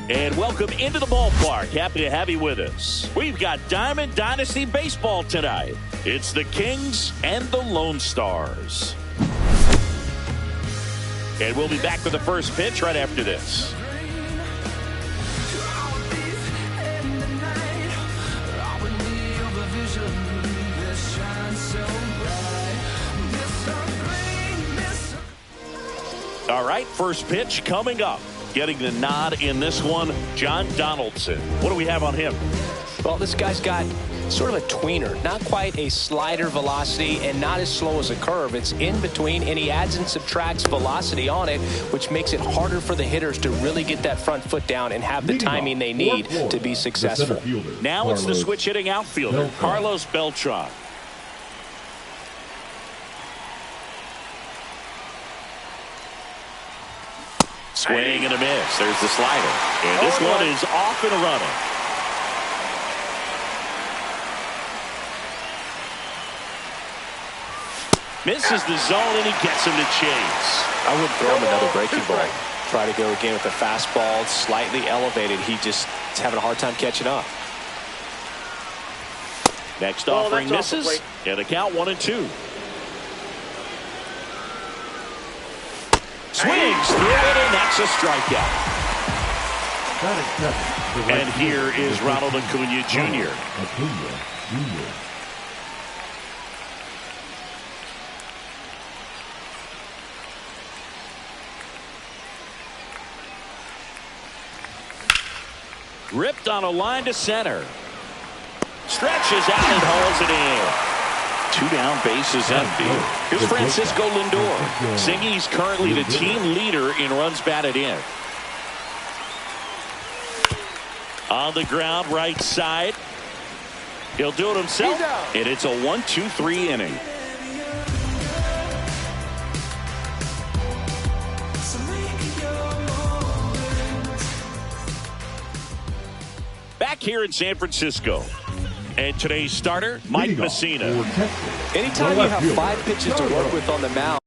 And welcome into the ballpark. Happy to have you with us. We've got Diamond Dynasty Baseball tonight. It's the Kings and the Lone Stars. And we'll be back with the first pitch right after this. All right, first pitch coming up. Getting the nod in this one, John Donaldson. What do we have on him? Well, this guy's got sort of a tweener, not quite a slider velocity and not as slow as a curve. It's in between, and he adds and subtracts velocity on it, which makes it harder for the hitters to really get that front foot down and have the timing they need to be successful. Now it's the switch hitting outfielder, Carlos Beltran. Swing and a miss. There's the slider. And this one is off and running. Misses the zone, and he gets him to chase. I wouldn't throw him another breaking ball. Try to go again with the fastball, slightly elevated. He just is having a hard time catching up. Next offering misses, and a count 1-2. Swings through it, and that's a strikeout. And here is Ronald Acuna Jr. Ripped on a line to center. Stretches out and hauls it in. 2 down, bases empty. Here's Francisco Lindor. Singing he's currently the team leader in runs batted in. On the ground, right side. He'll do it himself. And it's a 1-2-3 inning. Back here in San Francisco. And today's starter, Mike Messina. Anytime you have 5 pitches to work with on the mound,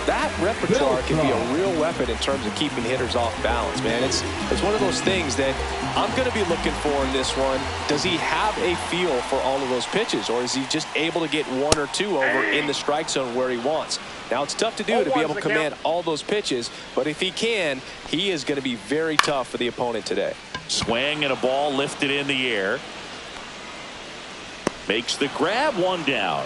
that repertoire can be a real weapon in terms of keeping hitters off balance, man. It's one of those things that I'm going to be looking for in this one. Does he have a feel for all of those pitches, or is he just able to get 1 or 2 over in the strike zone where he wants? Now, it's tough to do to be able to command all those pitches, but if he can, he is going to be very tough for the opponent today. Swing and a ball lifted in the air. Makes the grab, 1 down.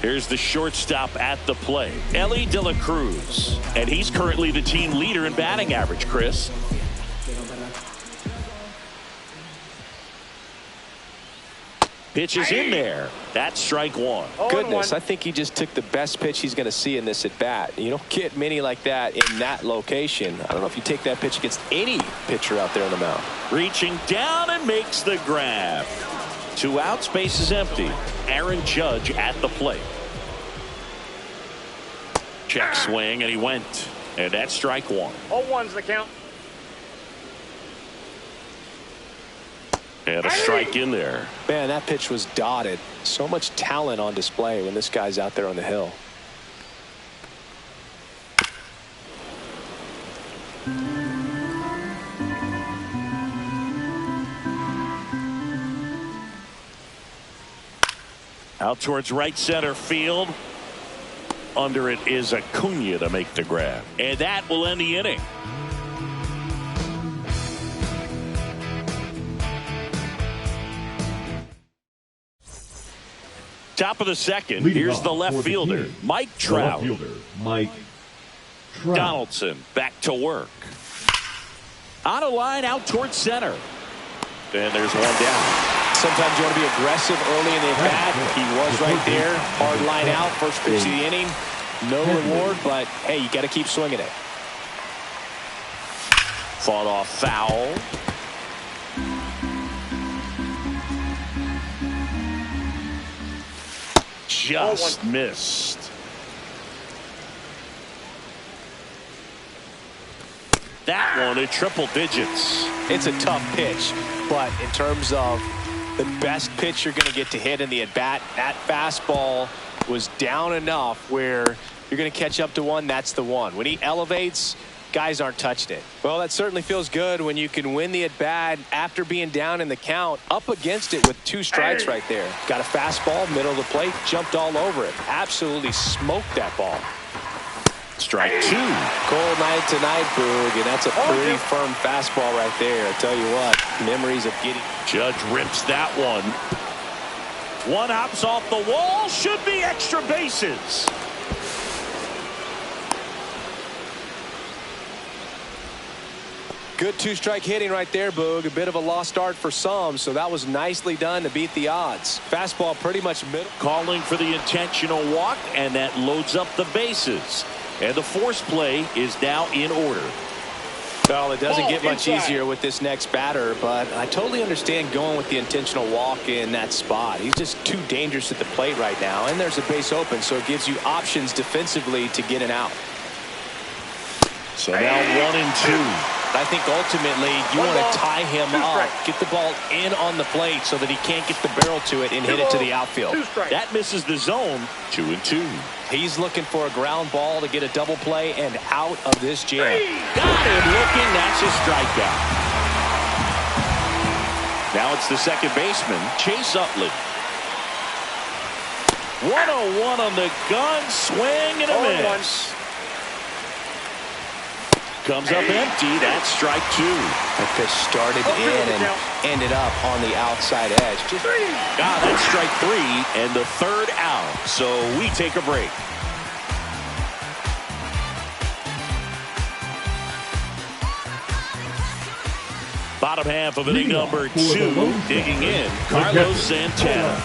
Here's the shortstop at the plate, Elly De La Cruz. And he's currently the team leader in batting average, Chris. Pitch is in there. That's strike 1. Goodness, I think he just took the best pitch he's going to see in this at bat. You don't get many like that in that location. I don't know if you take that pitch against any pitcher out there on the mound. Reaching down and makes the grab. 2 outs, base is empty. Aaron Judge at the plate. Check swing, and he went. And that's strike 1. 0-1's the count. And a strike in there. Man, that pitch was dotted. So much talent on display when this guy's out there on the hill. Out towards right center field. Under it is Acuna to make the grab. And that will end the inning. Top of the second. Here's the left fielder, Mike Trout. Donaldson back to work. On a line out towards center. And there's 1 down. Sometimes you want to be aggressive early in the at-bat. He was right there. Hard line out. First pitch of the inning. No reward, but, hey, you got to keep swinging it. Fought off foul. Just missed. That one at triple digits. It's a tough pitch, but in terms of the best pitch you're going to get to hit in the at-bat. That fastball was down enough where you're going to catch up to one. That's the one. When he elevates, guys aren't touching it. Well, that certainly feels good when you can win the at-bat after being down in the count, up against it with 2 strikes right there. Got a fastball, middle of the plate, jumped all over it. Absolutely smoked that ball. Strike 2. Cold night tonight, Boog, and that's a pretty firm fastball right there. I tell you what, memories of getting. Judge rips that one. One hops off the wall. Should be extra bases. Good 2-strike hitting right there, Boog. A bit of a lost start for some, so that was nicely done to beat the odds. Fastball pretty much middle. Calling for the intentional walk, and that loads up the bases. And the force play is now in order. Well, it doesn't get much easier with this next batter, but I totally understand going with the intentional walk in that spot. He's just too dangerous at the plate right now, and there's a base open, so it gives you options defensively to get an out. So now 1-2. I think ultimately you want to tie him up, get the ball in on the plate so that he can't get the barrel to it and hit it to the outfield. That misses the zone. 2-2. He's looking for a ground ball to get a double play and out of this jam. Got him looking. That's his strikeout. Now it's the second baseman, Chase Utley. 1-0-1 on the gun. Swing and a miss. Comes up empty. That's strike 2. That pitch started in and ended up on the outside edge. That's strike 3 and the third out. So we take a break. Bottom half of inning number 2. Digging in, Carlos Santana.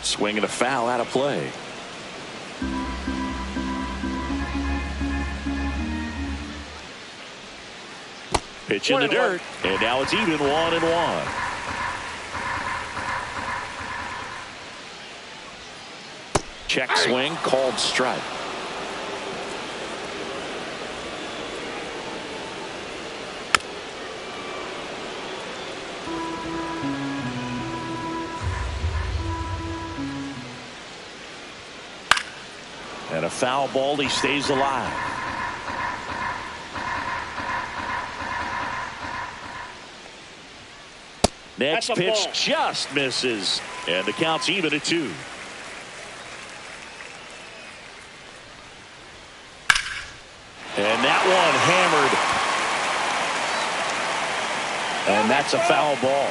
Swing and a foul out of play. Pitch in the dirt, and now it's even 1-1. Check swing, called strike. And a foul ball, he stays alive. Next pitch just misses, and the count's even at 2. And that one hammered. And that's a foul ball.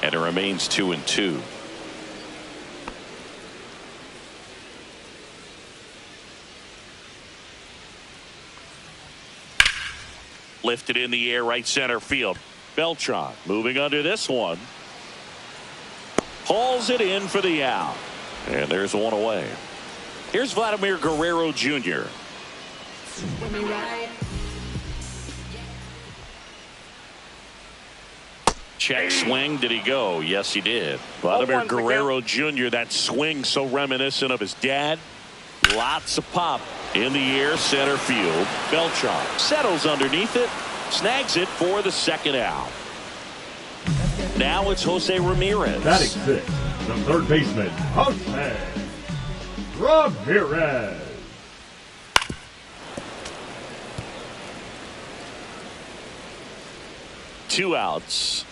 And it remains 2-2. Lifted in the air, right center field. Beltran moving under this one. Hauls it in for the out. And there's one away. Here's Vladimir Guerrero Jr. Check swing. Did he go? Yes, he did. Vladimir Guerrero Jr., that swing so reminiscent of his dad. Lots of pop in the air, center field. Beltran settles underneath it, snags it for the second out. Now it's Jose Ramirez. Batting 6, the third baseman, Jose Ramirez. Two outs.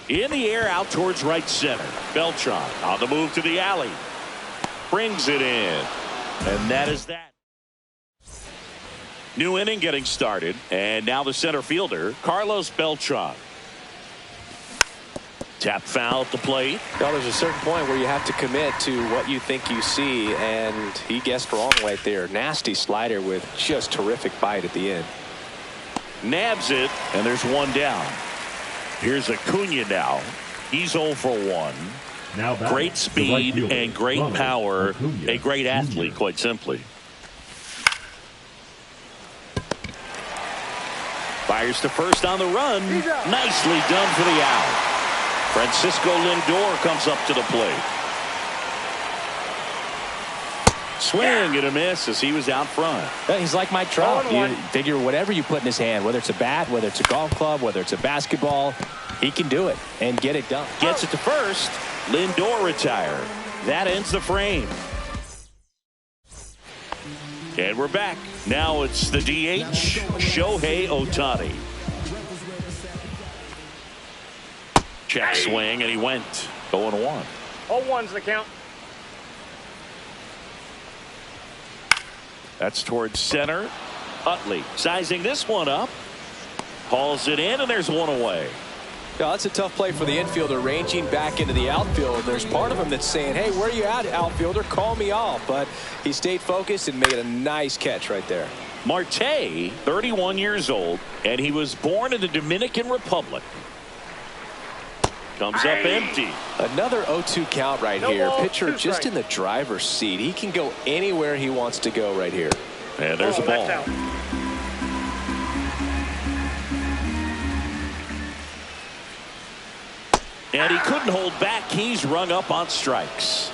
In the air, out towards right center. Beltran on the move to the alley. Brings it in. And that is that. New inning getting started. And now the center fielder, Carlos Beltran. Tap foul at the plate. Well, there's a certain point where you have to commit to what you think you see. And he guessed wrong right there. Nasty slider with just terrific bite at the end. Nabs it. And there's one down. Here's Acuna now. He's 0 for 1. Now batting, Great the speed right fielder, and great Ronald power. Acuna A great athlete, Jr. quite simply. Fires to first on the run. Nicely done for the out. Francisco Lindor comes up to the plate. Swing and a miss as he was out front. Yeah, he's like Mike Trout. You figure whatever you put in his hand, whether it's a bat, whether it's a golf club, whether it's a basketball, he can do it and get it done. Gets it to first. Lindor retired. That ends the frame. And we're back. Now it's the DH, Shohei Ohtani. Check swing, and he went 0-1. 0-1's the count. That's towards center. Utley sizing this one up. Hauls it in, and there's one away. Yeah, that's a tough play for the infielder, ranging back into the outfield. There's part of him that's saying, hey, where are you at, outfielder? Call me off. But he stayed focused and made a nice catch right there. Marte, 31 years old, and he was born in the Dominican Republic. Comes up empty. Another 0-2 count right No here. ball, Pitcher two just strikes. in the driver's seat. He can go anywhere he wants to go right here. And there's a ball. That's out. And he couldn't hold back. He's rung up on strikes.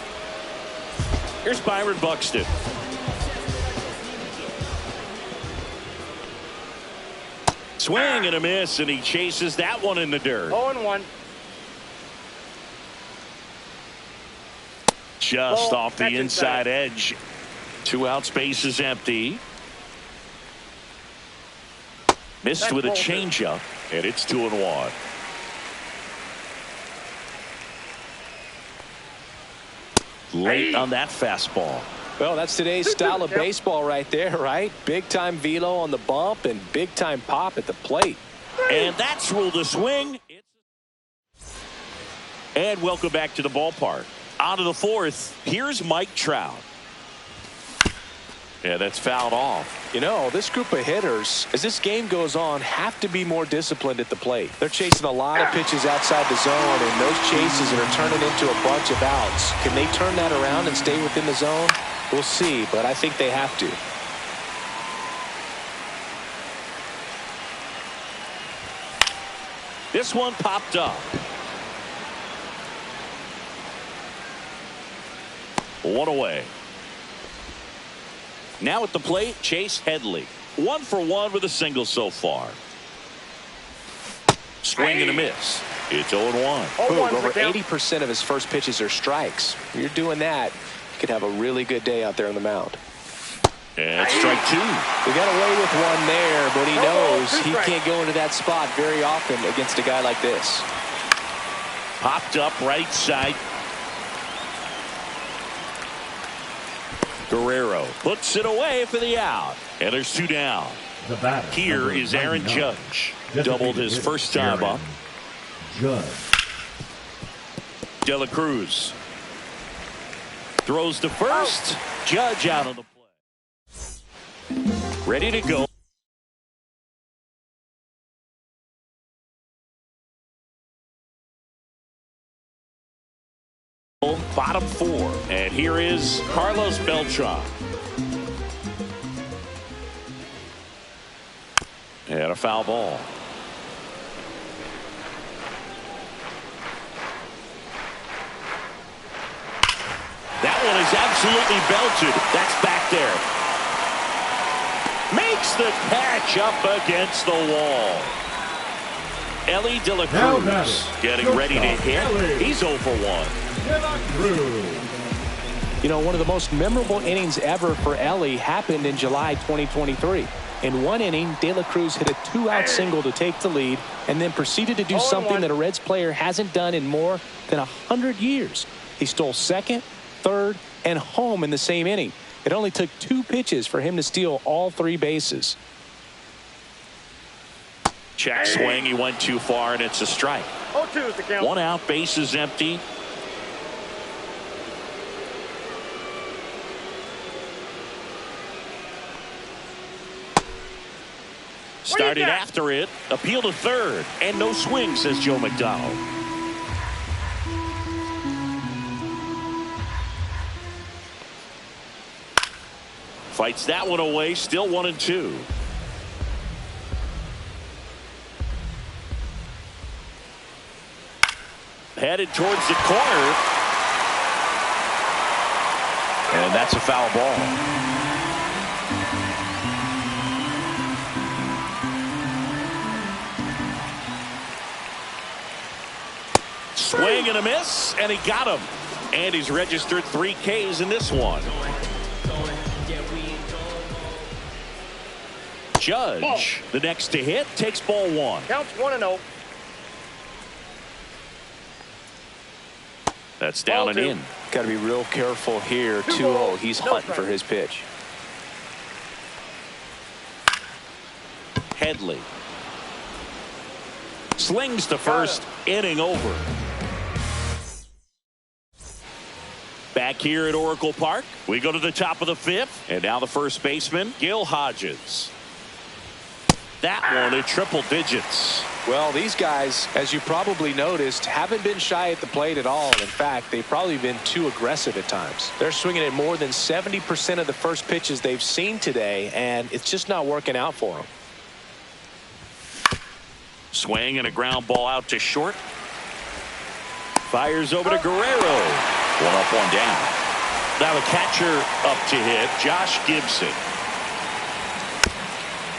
Here's Byron Buxton. Swing and a miss, and he chases that one in the dirt. 0-1. Just Ball, off the that's inside inside. edge. 2 out, space is empty. Missed That's with a ball, changeup, and it's 2-1. Late on that fastball. Well, that's today's style of baseball right there, right? Big time velo on the bump and big time pop at the plate. And that's ruled a swing. And welcome back to the ballpark. On to the fourth. Here's Mike Trout. Yeah, that's fouled off. You know, this group of hitters, as this game goes on, have to be more disciplined at the plate. They're chasing a lot of pitches outside the zone, and those chases that are turning into a bunch of outs. Can they turn that around and stay within the zone? We'll see, but I think they have to. This one popped up. One away. Now at the plate, Chase Headley. 1 for 1 with a single so far. Swing and a miss. It's 0-1. Boom, 0-1's over the count. 80% of his first pitches are strikes. If you're doing that, you could have a really good day out there on the mound. And strike 2. We got away with one there, but he No ball, knows two he strikes. can't go into that spot very often against a guy like this. Popped up right side. Guerrero puts it away for the out. And there's 2 down. The batter, Here number is Aaron 99, Judge. designated Doubled his hitter, first time Aaron up. Judge. De La Cruz throws to first. Judge out on the play. Ready to go. Bottom 4. And here is Carlos Beltran. And a foul ball. That one is absolutely belted. That's back there. Makes the catch up against the wall. Ellie De La Now Cruz batting, getting ready to shortstop, hit. Ellie. He's 0 for 1. De La Cruz. You know, one of the most memorable innings ever for Ellie happened in July 2023. In one inning, De La Cruz hit a 2-out single to take the lead and then proceeded to do something 0-1. that a Reds player hasn't done in more than 100 years. He stole second, third, and home in the same inning. It only took 2 pitches for him to steal all 3 bases. Check swing. He went too far, and it's a strike. 0-2 is the count. 1 out, base is empty. Started got? after it. Appeal to third. And no swing, says Joe McDonald. Fights that one away, still 1-2. Headed towards the corner. And that's a foul ball. Swing and a miss, and he got him. And he's registered 3 Ks in this one. Judge, the next to hit, takes ball 1. Counts 1-0. That's down and in. Got to be real careful here. 2-0. He's hunting for his pitch. Headley slings to first, inning over. Back here at Oracle Park, we go to the top of the 5th, and now the first baseman, Gil Hodges. That one at triple digits. Well, these guys, as you probably noticed, haven't been shy at the plate at all. In fact, they've probably been too aggressive at times. They're swinging at more than 70% of the first pitches they've seen today, and it's just not working out for them. Swing and a ground ball out to short. Fires over to Guerrero. 1 up, 1 down. Now the catcher up to hit, Josh Gibson.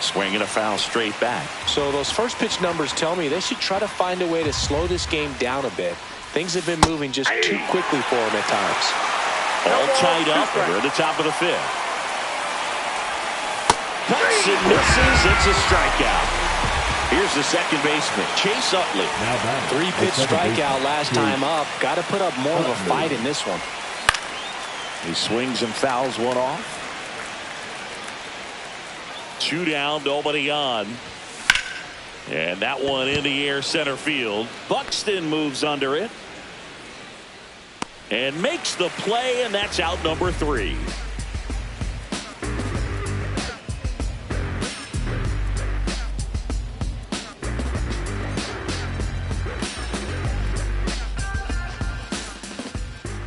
Swing and a foul straight back. So those first pitch numbers tell me they should try to find a way to slow this game down a bit. Things have been moving just too quickly for them at times. All tied up. We're at the top of the 5th. Cuts and misses. It's a strikeout. Here's the second baseman, Chase Utley. 3-pitch strikeout last time up. Got to put up more of a fight in this one. He swings and fouls one off. 2 down, nobody on. And that one in the air center field. Buxton moves under it. And makes the play, and that's out number 3.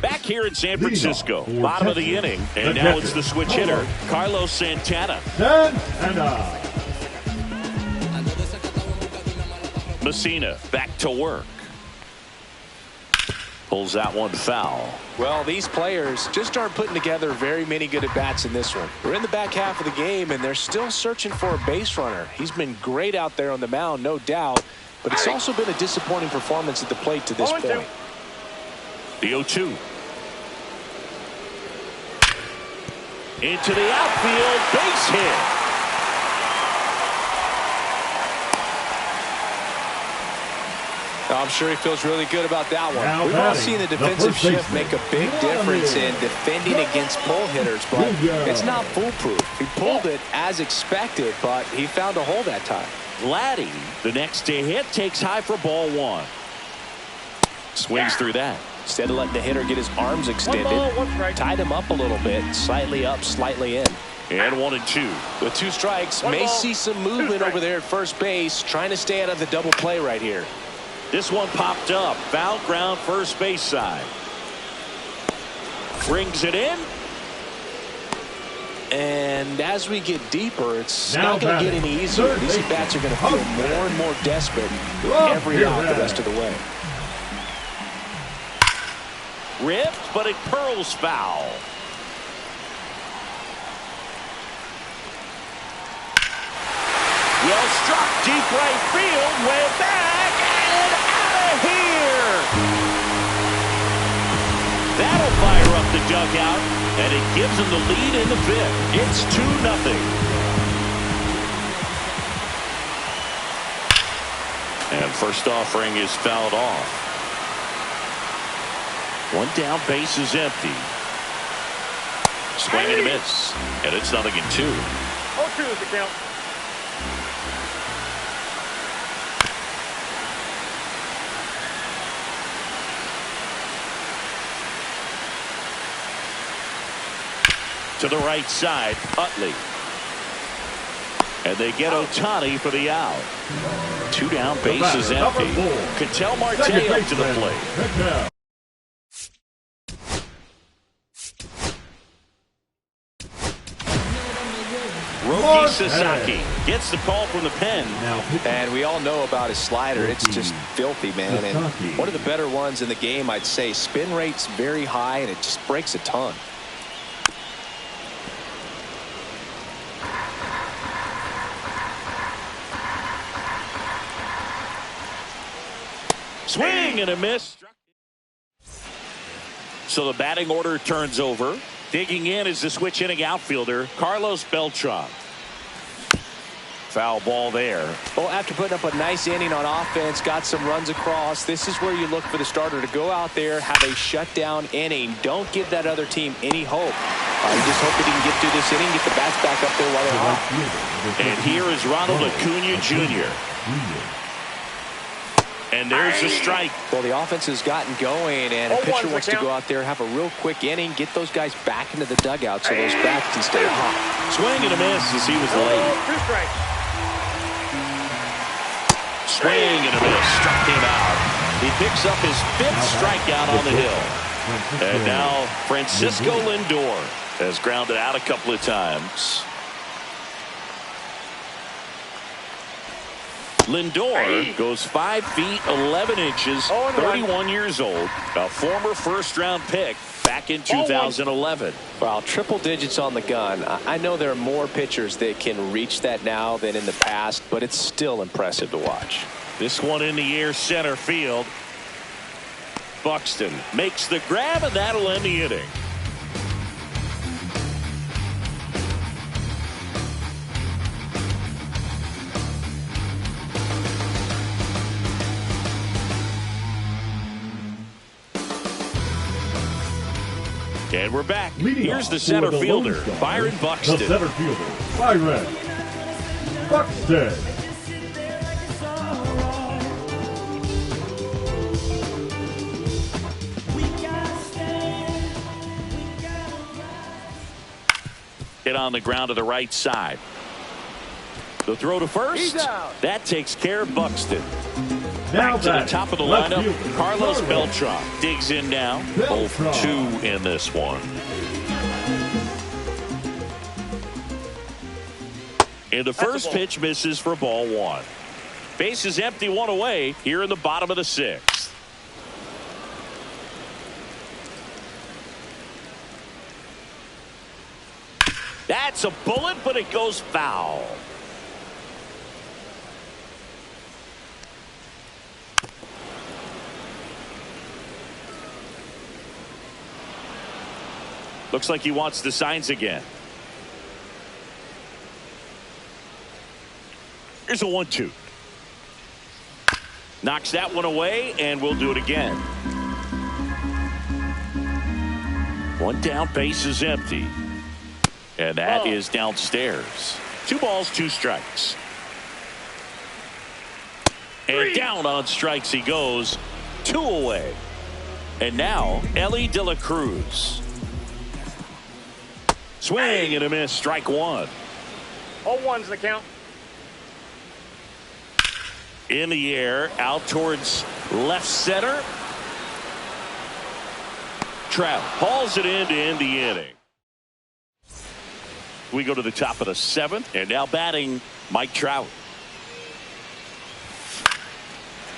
Back here in San Francisco, bottom of the inning, and now it's the switch hitter, Carlos Santana. Messina back to work. Pulls that one foul. Well, these players just aren't putting together very many good at-bats in this one. We're in the back half of the game, and they're still searching for a base runner. He's been great out there on the mound, no doubt, but it's also been a disappointing performance at the plate to this point. The 0-2. Into the outfield, base hit. I'm sure he feels really good about that one. We've all seen the defensive shift make a big difference in defending against pull hitters, but it's not foolproof. He pulled it as expected, but he found a hole that time. Vladdy, the next to hit, takes high for ball 1. Swings through that. Instead of letting the hitter get his arms extended, tied him up a little bit, slightly up, slightly in. And 1-2. With 2 strikes, may see some movement over there at first base, trying to stay out of the double play right here. This one popped up. Foul ground, first base side. Brings it in. And as we get deeper, it's not going to get any easier. These bats are going to feel more and more desperate every out the rest of the way. Ripped, but it curls foul. Well struck, deep right field, way back, and out of here. That'll fire up the dugout, and it gives them the lead in the 5th. It's 2-0. And first offering is fouled off. 1 down, base is empty. Swing and a miss. And it's 0-2. 0-2 is the count. To the right side, Utley. And they get Ohtani for the out. 2 down, base is empty. Ketel Marte up to the plate. Sasaki gets the call from the pen. And we all know about his slider. It's just filthy, man. And one of the better ones in the game, I'd say. Spin rate's very high, and it just breaks a ton. Swing and a miss. So the batting order turns over. Digging in is the switch inning outfielder, Carlos Beltran. Foul ball there. Well, after putting up a nice inning on offense, got some runs across, this is where you look for the starter to go out there, have a shutdown inning. Don't give that other team any hope. You just hope that he can get through this inning, get the bats back up there while they're hot. And here is Ronald Acuna Jr. And there's the strike. Well, the offense has gotten going, and a pitcher wants to go out there, have a real quick inning, get those guys back into the dugout so those bats can stay hot. Swing and a miss as he was late. 2 strikes. Swing and a miss. Struck him out. He picks up his 5th strikeout on the hill. And now Francisco Lindor has grounded out a couple of times. Lindor goes 5 feet 11 inches, 31 years old, a former first-round pick back in 2011. Well, triple digits on the gun. I know there are more pitchers that can reach that now than in the past, but it's still impressive to watch. This one in the air, center field. Buxton makes the grab, and that'll end the inning. And we're back. Here's the center fielder, Byron Buxton. The center fielder, Byron Buxton. Hit on the ground to the right side. The throw to first. That takes care of Buxton. Back to the top of the lineup, Carlos Beltran digs in now. 0 for 2 in this one. And the first pitch misses for ball 1. Base is empty, 1 away here in the bottom of the 6th. That's a bullet, but it goes foul. Looks like he wants the signs again. Here's a 1-2. Knocks that one away, and we'll do it again. One down, base is empty. And that is downstairs. 2 balls, 2 strikes. And down on strikes he goes. 2 away. And now, Elly De La Cruz. Swing and a miss, strike 1. 0-1's the count. In the air, out towards left center. Trout hauls it in to end the inning. We go to the top of the 7th, and now batting Mike Trout.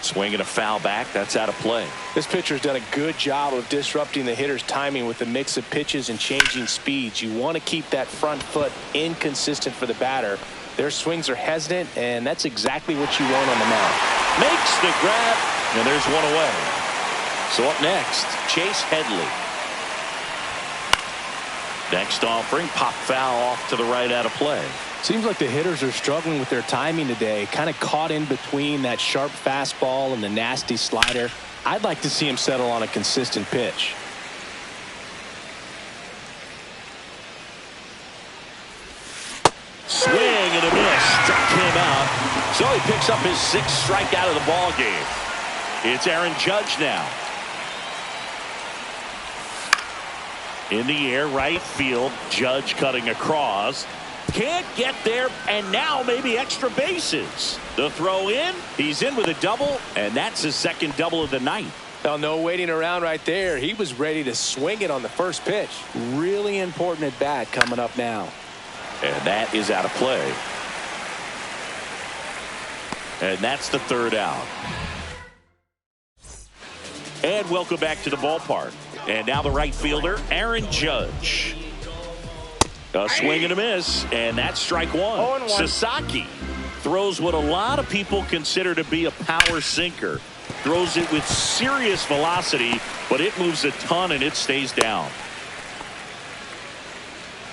Swing and a foul back. That's out of play. This pitcher's done a good job of disrupting the hitter's timing with a mix of pitches and changing speeds. You want to keep that front foot inconsistent for the batter. Their swings are hesitant, and that's exactly what you want on the mound. Makes the grab, and there's 1 away. So up next, Chase Headley. Next offering, pop foul off to the right, out of play. Seems like the hitters are struggling with their timing today, kind of caught in between that sharp fastball and the nasty slider. I'd like to see him settle on a consistent pitch. Swing and a miss, struck him out. So he picks up his 6th strikeout of the ball game. It's Aaron Judge now. In the air, right field. Judge cutting across. Can't get there, and now maybe extra bases. The throw in. He's in with a double, and that's his 2nd double of the night. Well, no waiting around right there. He was ready to swing it on the first pitch. Really important at bat coming up now. And that is out of play. And that's the third out. And welcome back to the ballpark. And now the right fielder, Aaron Judge. A swing and a miss, and that's strike one. Sasaki throws what a lot of people consider to be a power sinker. Throws it with serious velocity, but it moves a ton and it stays down.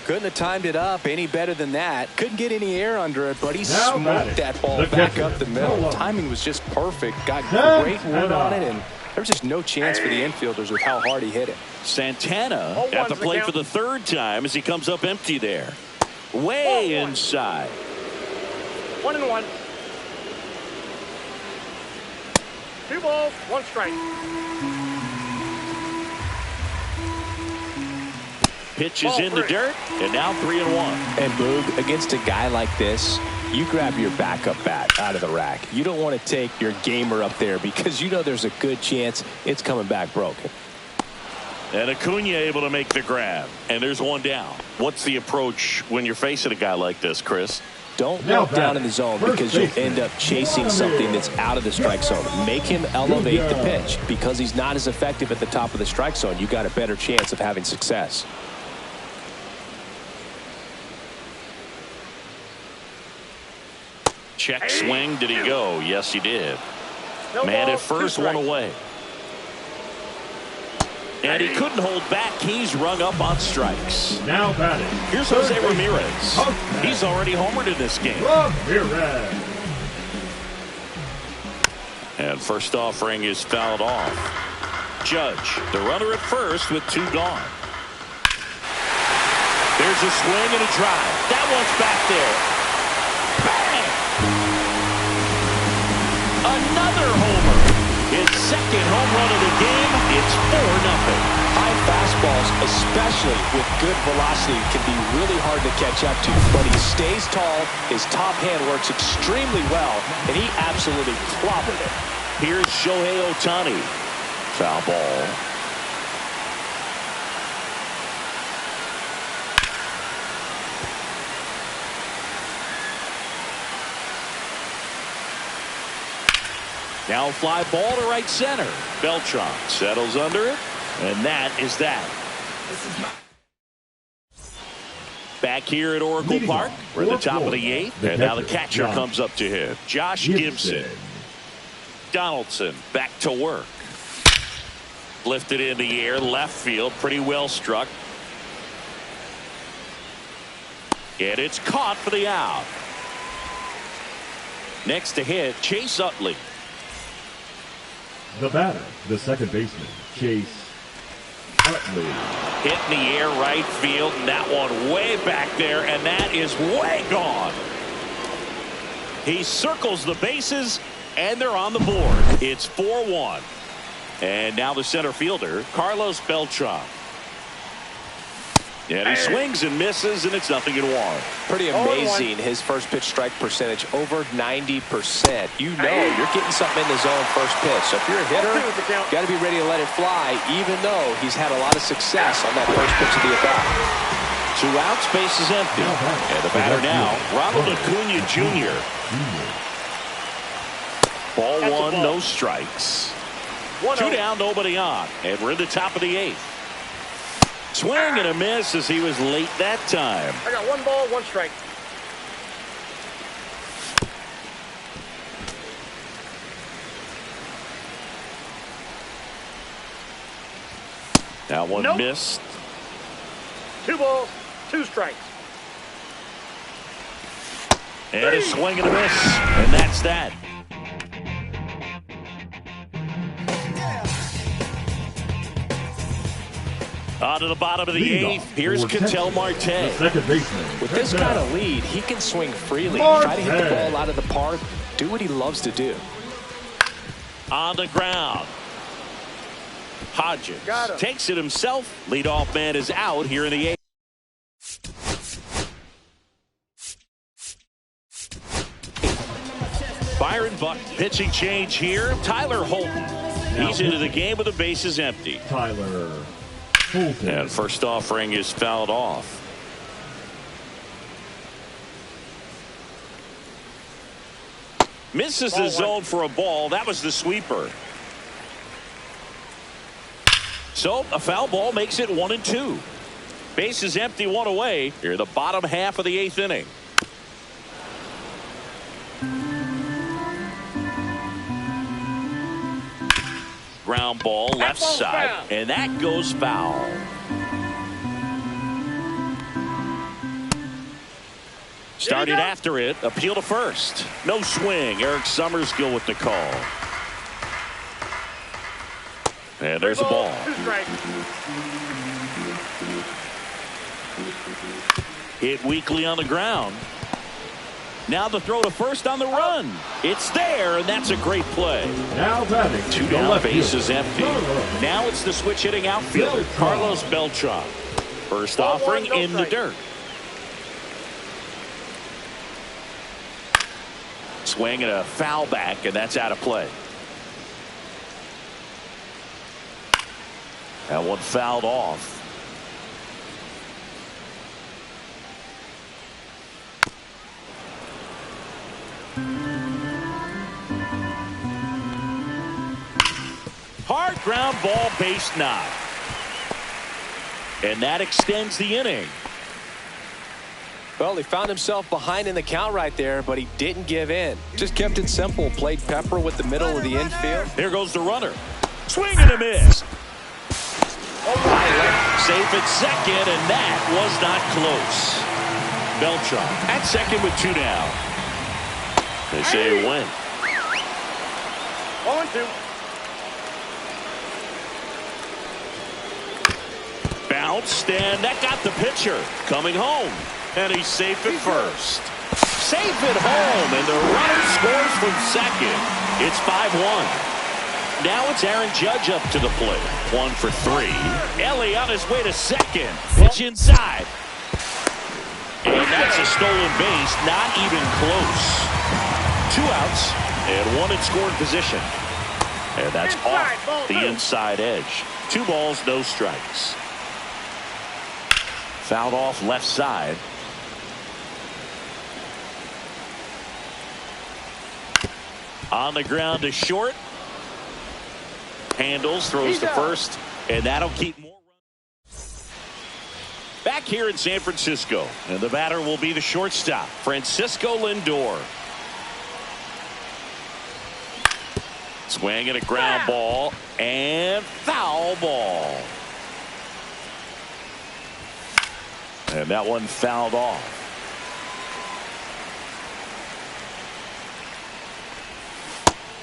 Couldn't have timed it up any better than that. Couldn't get any air under it, but he smoked that ball back up the middle. Timing was just perfect. Got great wood on it, and there was just no chance for the infielders with how hard he hit it. Santana at the plate for the third time as he comes up empty there. Way inside. 1-1. 2 balls, 1 strike. Pitch is in the dirt, and now 3-1. And Boog, against a guy like this, you grab your backup bat out of the rack. You don't want to take your gamer up there because you know there's a good chance it's coming back broken. And Acuna able to make the grab. And there's one down. What's the approach when you're facing a guy like this, Chris? Don't walk down in the zone because you'll end up chasing something that's out of the strike zone. Make him elevate the pitch. Because he's not as effective at the top of the strike zone, you got a better chance of having success. Check swing. Did he go? Yes, he did. Man at first, one away. And he couldn't hold back. He's rung up on strikes. Now batting. Here's Jose Ramirez. He's already homered in this game. Ramirez. And first offering is fouled off. Judge, the runner at first with 2 gone. There's a swing and a drive. That one's back there. Bang! Another homer. His second home run of the game. It's 4-0. High fastballs, especially with good velocity, can be really hard to catch up to. But he stays tall. His top hand works extremely well, and he absolutely clobbered it. Here's Shohei Ohtani. Foul ball. Now fly ball to right center. Beltran settles under it, and that is that. Back here at Oracle Park, we're at the top of the 8th, and now the catcher comes up to hit. Josh Gibson. Donaldson back to work. Lifted in the air, left field, pretty well struck. And it's caught for the out. Next to hit, Chase Utley. The batter, the second baseman, Chase Utley. Hit in the air, right field, and that one way back there, and that is way gone. He circles the bases, and they're on the board. It's 4-1. And now the center fielder, Carlos Beltran. And he swings and misses, and it's 0-1. Pretty amazing, his first pitch strike percentage, over 90%. You know you're getting something in the zone first pitch. So if you're a hitter, you got to be ready to let it fly, even though he's had a lot of success on that first pitch of the at-bat. 2 outs, base is empty. And the batter now, Ronald Acuna Jr. Ball 1, no strikes. 2 down, nobody on. And we're in the top of the 8th. Swing and a miss as he was late that time. I got 1 ball, 1 strike. Now one missed. 2 balls, 2 strikes. And a swing and a miss. And that's that. On to the bottom of the 8th. Here's Ketel Marte. Second baseman. With this kind of lead, he can swing freely, try to hit the ball out of the park, do what he loves to do. On the ground. Hodges takes it himself. Leadoff man is out here in the 8th. Byron Buck pitching change here. Tyler Holton. He's into the game with the bases empty. Tyler Holton. And first offering is fouled off. Misses Ball the one. zone for a ball. That was the sweeper. So a foul ball makes it 1-2. Base is empty, one away. Here in the bottom half of the 8th inning. Ground ball left ball's side, foul. and that goes foul. Started go. after it, appeal to first. No swing. Eric Summersgill with the call. And there's a ball. 2 strikes. Hit weakly on the ground. Now the throw to first on the run. It's there, and that's a great play. Now batting. 2 the down, left base fielder, is empty. Carlos Now it's the switch hitting outfielder, Beltran. Carlos Beltran. First Ball offering one, no in the strike. dirt. Swing and a foul back, and that's out of play. That one fouled off. Hard ground ball, base knock. And that extends the inning. Well, he found himself behind in the count right there, but he didn't give in. Just kept it simple. Played pepper with the middle of the infield. Here goes the runner. Swing and a miss. Safe at second, and that was not close. Beltran at second with 2 down. They say a win. 0-2. Bounced, and that got the pitcher coming home. And he's safe at first. Safe at home, and the runner scores from second. It's 5-1. Now it's Aaron Judge up to the plate. 1 for 3. Ellie on his way to second. Pitch inside. And that's a stolen base, not even close. 2 outs, and 1 in scoring position. And that's Inside, ball off the 2. inside edge. 2 balls, no strikes. Fouled off left side. On the ground to short. Handles, throws He's to out. first, and that'll keep more runs. Back here in San Francisco, and the batter will be the shortstop, Francisco Lindor. Swing and a ground ball, and foul ball. And that one fouled off.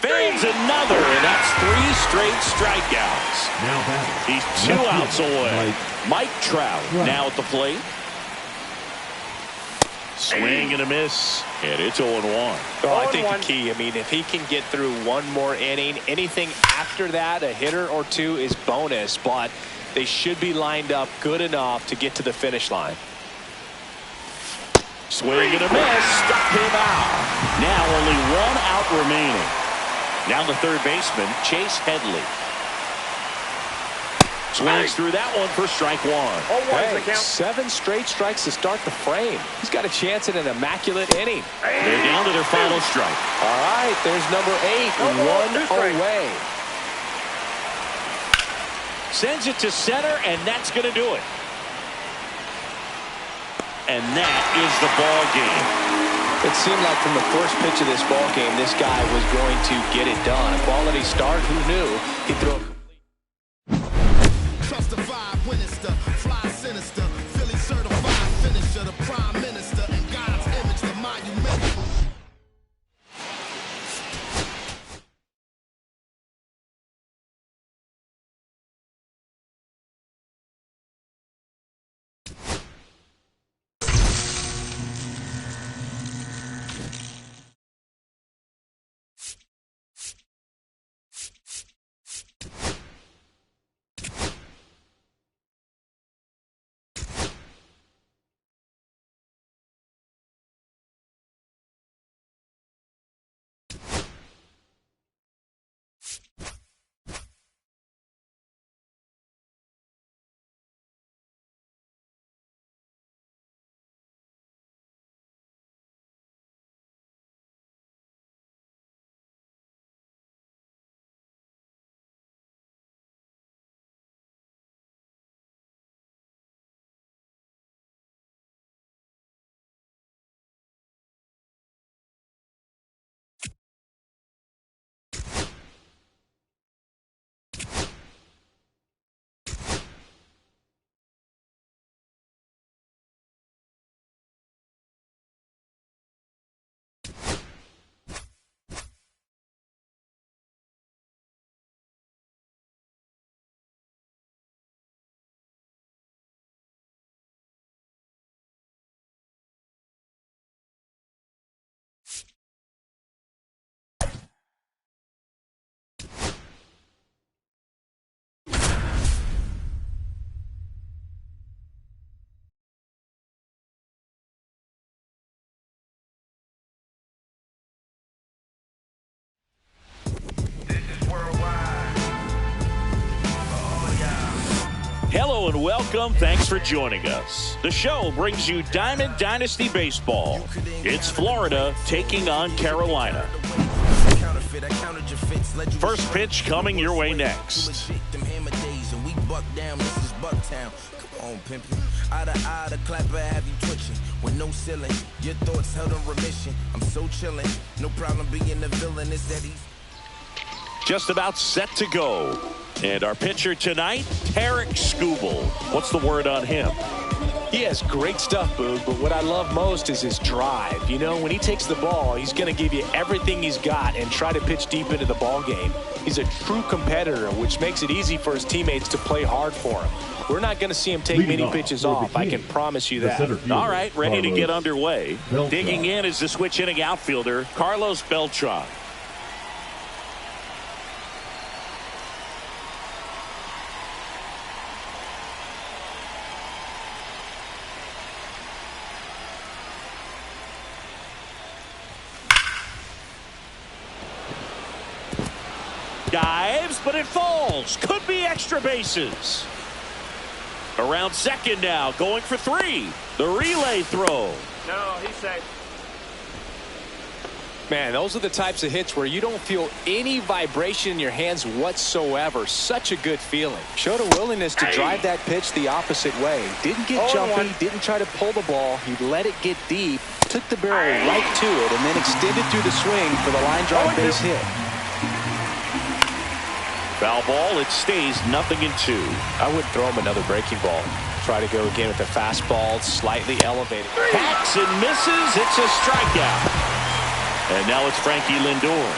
Fades another, and that's 3 straight strikeouts. Now batting. He's 2 Left outs fielder, away. Mike Trout now at the plate. Swing and a miss, and it's 0-1. Well, I think 0-1. the key, I mean, if he can get through 1 more inning, anything after that, a hitter or 2 is bonus, but they should be lined up good enough to get to the finish line. Swing and a miss, struck him out. Now only 1 out remaining. Now the third baseman, Chase Headley. Swings through that one for strike 1. 0-1's the Hey, count. 7 straight strikes to start the frame. He's got a chance at an immaculate inning. They're down to their final strike. All right, there's number 8, No ball, 2 1 strikes. away. Sends it to center, and that's going to do it. And that is the ball game. It seemed like from the first pitch of this ball game, this guy was going to get it done. A quality start. Who knew he'd throw a Trust the vibe when it's the fly sinister, Philly certified finisher, the prime minister, and God's image, the monumental. and welcome. Thanks for joining us. The show brings you Diamond Dynasty Baseball. It's Florida taking on Carolina. First pitch coming your way next. Eye to eye, the clapper have you twitching with no ceiling. Your thoughts held in remission. I'm so chilling. No problem being the villain. It's that he's just about set to go. And our pitcher tonight, Tarik Skubal. What's the word on him? He has great stuff, Boog, but what I love most is his drive. You know, when he takes the ball, he's going to give you everything he's got and try to pitch deep into the ball game. He's a true competitor, which makes it easy for his teammates to play hard for him. We're not going to see him take many pitches off. I can promise you that. All right, ready to get underway. Digging in is the switch hitting outfielder, Carlos Beltran. Dives, but it falls. Could be extra bases. Around second now, going for three. The relay throw. No, he's safe. Man, those are the types of hits where you don't feel any vibration in your hands whatsoever. Such a good feeling. Showed a willingness to drive that pitch the opposite way. Didn't get jumpy, didn't try to pull the ball. He let it get deep, took the barrel right to it, and then extended through the swing for the line drive base hit. Foul ball, it stays 0-2. I would throw him another breaking ball. Try to go again with the fastball, slightly elevated. Hacks and misses. It's a strikeout. And now it's Frankie Lindor.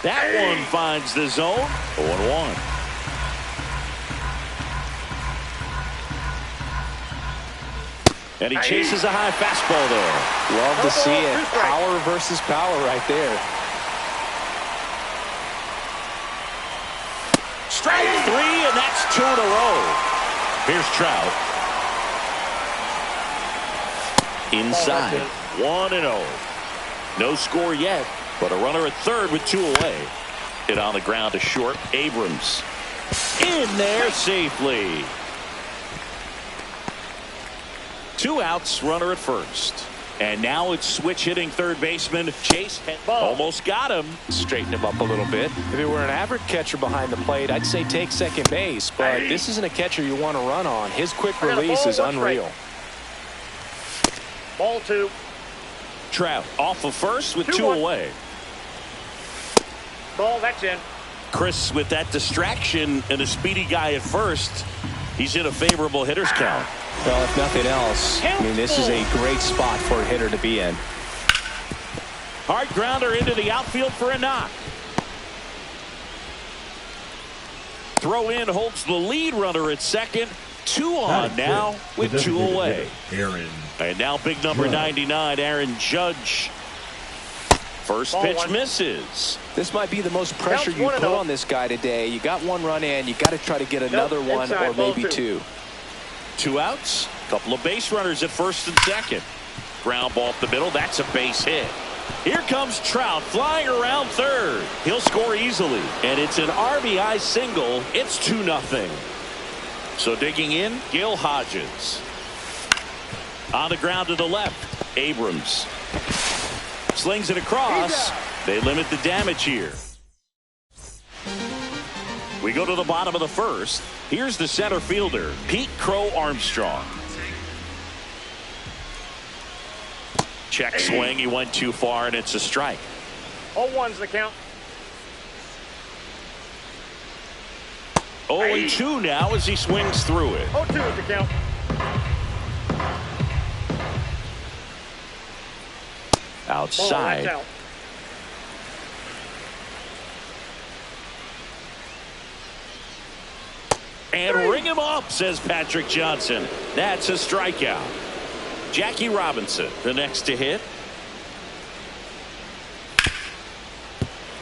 That one finds the zone. 0-1. And he chases a high fastball there. Love to see it. Power versus power right there. Strike three, and that's 2 in a row. Here's Trout. Inside. 1-0. No score yet, but a runner at third with 2 away. Hit on the ground to short. Abrams in there safely. 2 outs, runner at first. And now it's switch hitting third baseman Chase. Almost got him. Straighten him up a little bit. If it were an average catcher behind the plate, I'd say take second base. But this isn't a catcher you want to run on. His quick release is unreal. Ball 2. Trout off of first with 2 away. Ball, that's in. Chris with that distraction and a speedy guy at first. He's in a favorable hitter's count. Well, if nothing else, I mean, this is a great spot for a hitter to be in. Hard grounder into the outfield for a knock. Throw in holds the lead runner at second. 2 on now with 2 away. And now big number 99, Aaron Judge. First pitch misses. This might be the most pressure you put on this guy today. You got 1 run in. You got to try to get another one or maybe 2. 2 outs. Couple of base runners at first and second. Ground ball up the middle. That's a base hit. Here comes Trout flying around third. He'll score easily. And it's an RBI single. It's 2-0. So digging in, Gil Hodges. On the ground to the left. Abrams. Slings it across. They limit the damage here. We go to the bottom of the first. Here's the center fielder, Pete Crow Armstrong. Check swing. He went too far, and it's a strike. 0-1's the count. 0-2 now as he swings through it. 0-2 is the count. Outside. Ball, and ring him up, says Patrick Johnson. That's a strikeout. Jackie Robinson, the next to hit.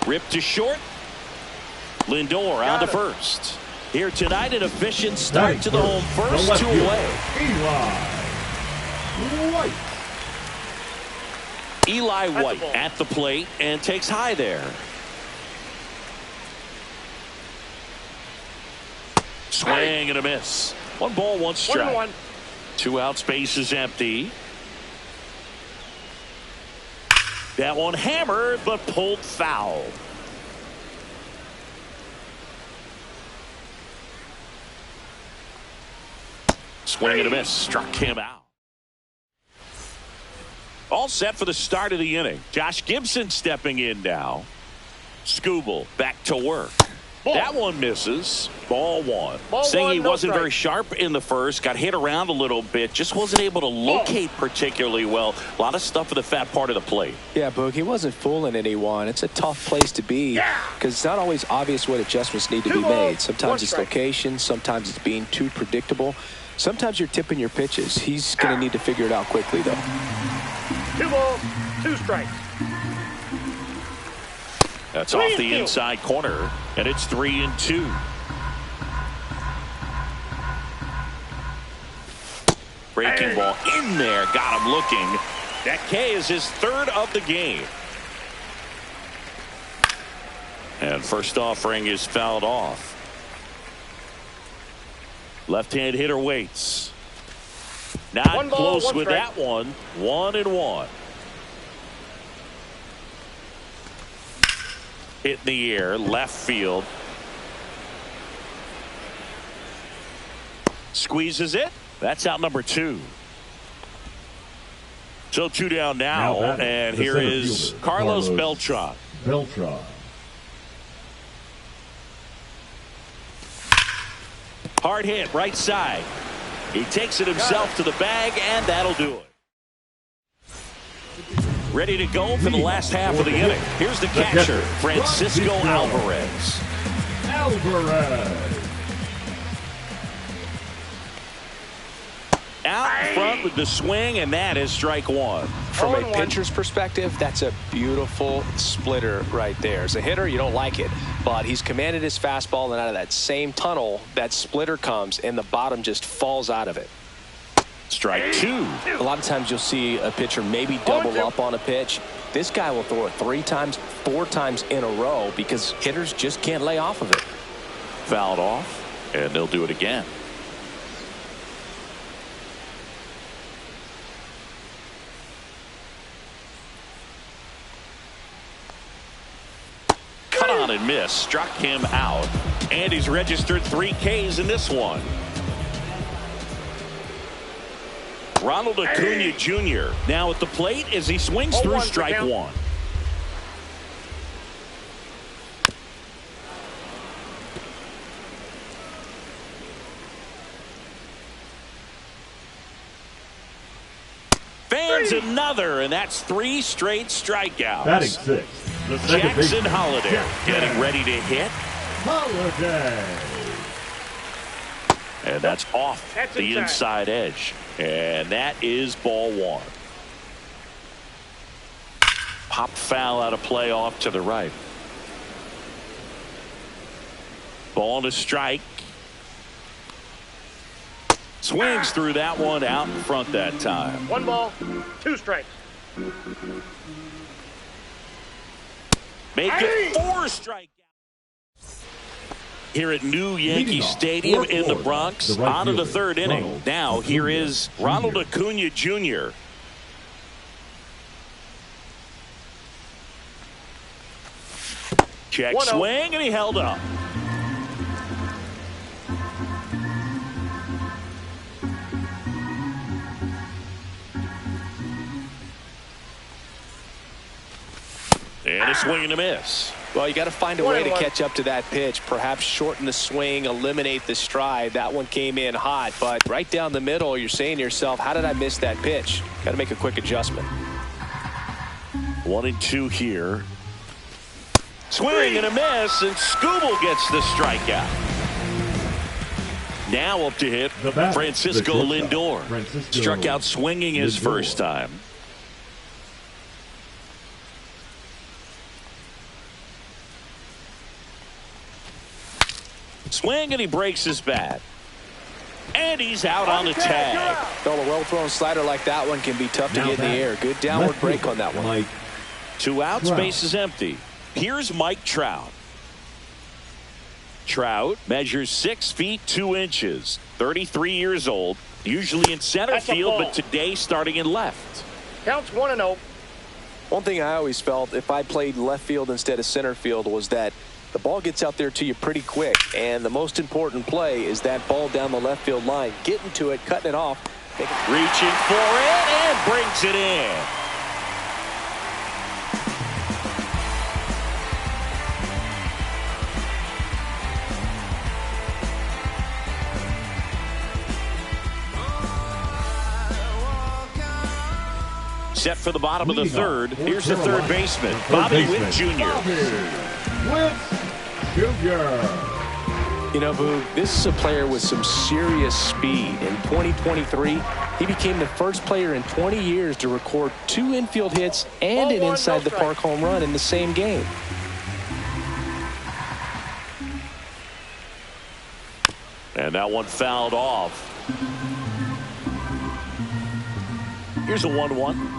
Ripped to short. Lindor on to first. Here tonight, an efficient start to the home first, 2 away. Eli White at the plate and takes high there. Swing and a miss. 1 ball, 1 strike. 1-1. 2 outs, base is empty. That one hammered, but pulled foul. Swing and a miss. Struck him out. All set for the start of the inning. Josh Gibson stepping in now. Skubal back to work. Ball. That one misses. Ball 1. Ball Saying 1, he no wasn't strike. very sharp in the first. Got hit around a little bit. Just wasn't able to locate particularly well. A lot of stuff in the fat part of the plate. Yeah, Boog, he wasn't fooling anyone. It's a tough place to be because it's not always obvious what adjustments need to 2 be balls, made. Sometimes 1 it's strike. location. Sometimes it's being too predictable. Sometimes you're tipping your pitches. He's going to need to figure it out quickly, though. 2 balls, 2 strikes. That's 3 off and the 2. inside corner, and it's 3-2. Breaking ball in there, got him looking. That K is his 3rd of the game. And first offering is fouled off. Left-hand hitter waits. Not 1 ball, close 1 with strike. that one. 1-1. Hit in the air, left field. Squeezes it. That's out number 2. So 2 down now batting, and the here center is fielder, Carlos Beltran. Beltran. Hard hit, right side. He takes it himself to the bag, and that'll do it. Ready to go for the last half of the inning. Here's the catcher, Francisco Alvarez. Alvarez. Out front with the swing, and that is strike 1. From a 0-1. pitcher's perspective, that's a beautiful splitter right there. As a hitter, you don't like it, but he's commanded his fastball, and out of that same tunnel, that splitter comes, and the bottom just falls out of it. Strike 2. A lot of times you'll see a pitcher maybe double up on a pitch. This guy will throw it 3 times, 4 times in a row because hitters just can't lay off of it. Fouled off, and they'll do it again. Cut on and miss. Struck him out. And he's registered 3 Ks in this one. Ronald Acuna Jr. now at the plate as he swings 0-1 through the strike count. 1. Fans another, and that's 3 straight strikeouts. Batting 6th. The second Jackson baseman, Holiday Jackson getting ready to hit, Holiday. and that's off That's the inside. inside edge, and that is ball 1. Pop foul out of play off to the right. Ball to strike. Swings through that one out in front that time. 1 ball, 2 strikes. Make it 4 strikeouts. Here at New Yankee Leading off, Stadium fourth in the quarter, Bronx, the right on to the fielder, 3rd inning. Ronald Now here Acuna is Jr. Ronald Acuna Jr. Check 1-0. swing, and he held up. And a swing and a miss. Well, you got to find a way to 1-1. catch up to that pitch. Perhaps shorten the swing, eliminate the stride. That one came in hot, but right down the middle, you're saying to yourself, how did I miss that pitch? Got to make a quick adjustment. 1-2 here. Swing and a miss, and Skubal gets the strikeout. Now up to hit The batter, Francisco the shortstop, Lindor. Francisco Struck out swinging his Lindor. first time. Swing, and he breaks his bat. And he's out on the tag. Well, a well-thrown slider like that one can be tough to Now get in the batting, air. Good downward left break fielder, on that one. Mike 2 outs, Trout. base is empty. Here's Mike Trout. Trout measures 6 feet 2 inches, 33 years old, usually in center That's a field, ball. but today starting in left. Counts 1-0. One thing I always felt if I played left field instead of center field was that the ball gets out there to you pretty quick, and the most important play is that ball down the left field line, getting to it, cutting it off. Reaching for it and brings it in. Set for the bottom of the third. Here's the third baseman, Bobby Witt Jr. Witt Jr. You know, Boog, this is a player with some serious speed. In 2023, he became the first player in 20 years to record 2 infield hits and an inside the park home run in the same game. And that one fouled off. Here's a 1-1.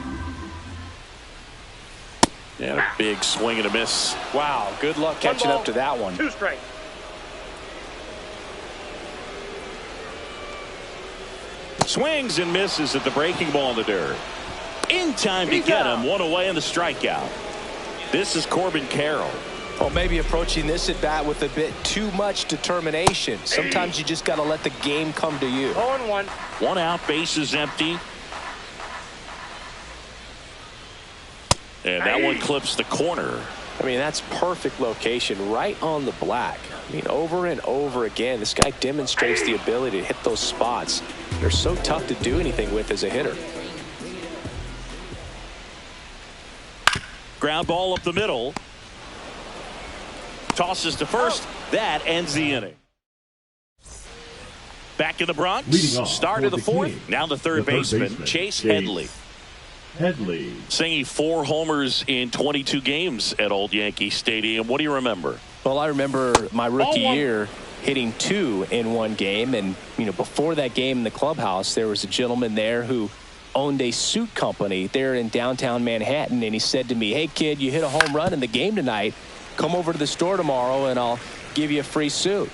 And a big swing and a miss. Wow, good luck catching up to that one. 2 strikes. Swings and misses at the breaking ball in the dirt. In time to get him. One away in the strikeout. This is Corbin Carroll. Well, maybe approaching this at bat with a bit too much determination. Sometimes you just got to let the game come to you. 0-1. 1 out, bases empty. And that one clips the corner. I mean, that's perfect location, right on the black. I mean, over and over again, this guy demonstrates the ability to hit those spots. They're so tough to do anything with as a hitter. Ground ball up the middle. Tosses to first. That ends the inning. Back in the Bronx. Start of the fourth. Now the third baseman, Chase Headley. Singing 4 homers in 22 games at Old Yankee Stadium. What do you remember? Well, I remember my rookie year hitting 2 in one game. And, you know, before that game in the clubhouse, there was a gentleman there who owned a suit company there in downtown Manhattan. And he said to me, "Hey, kid, you hit a home run in the game tonight. Come over to the store tomorrow and I'll give you a free suit."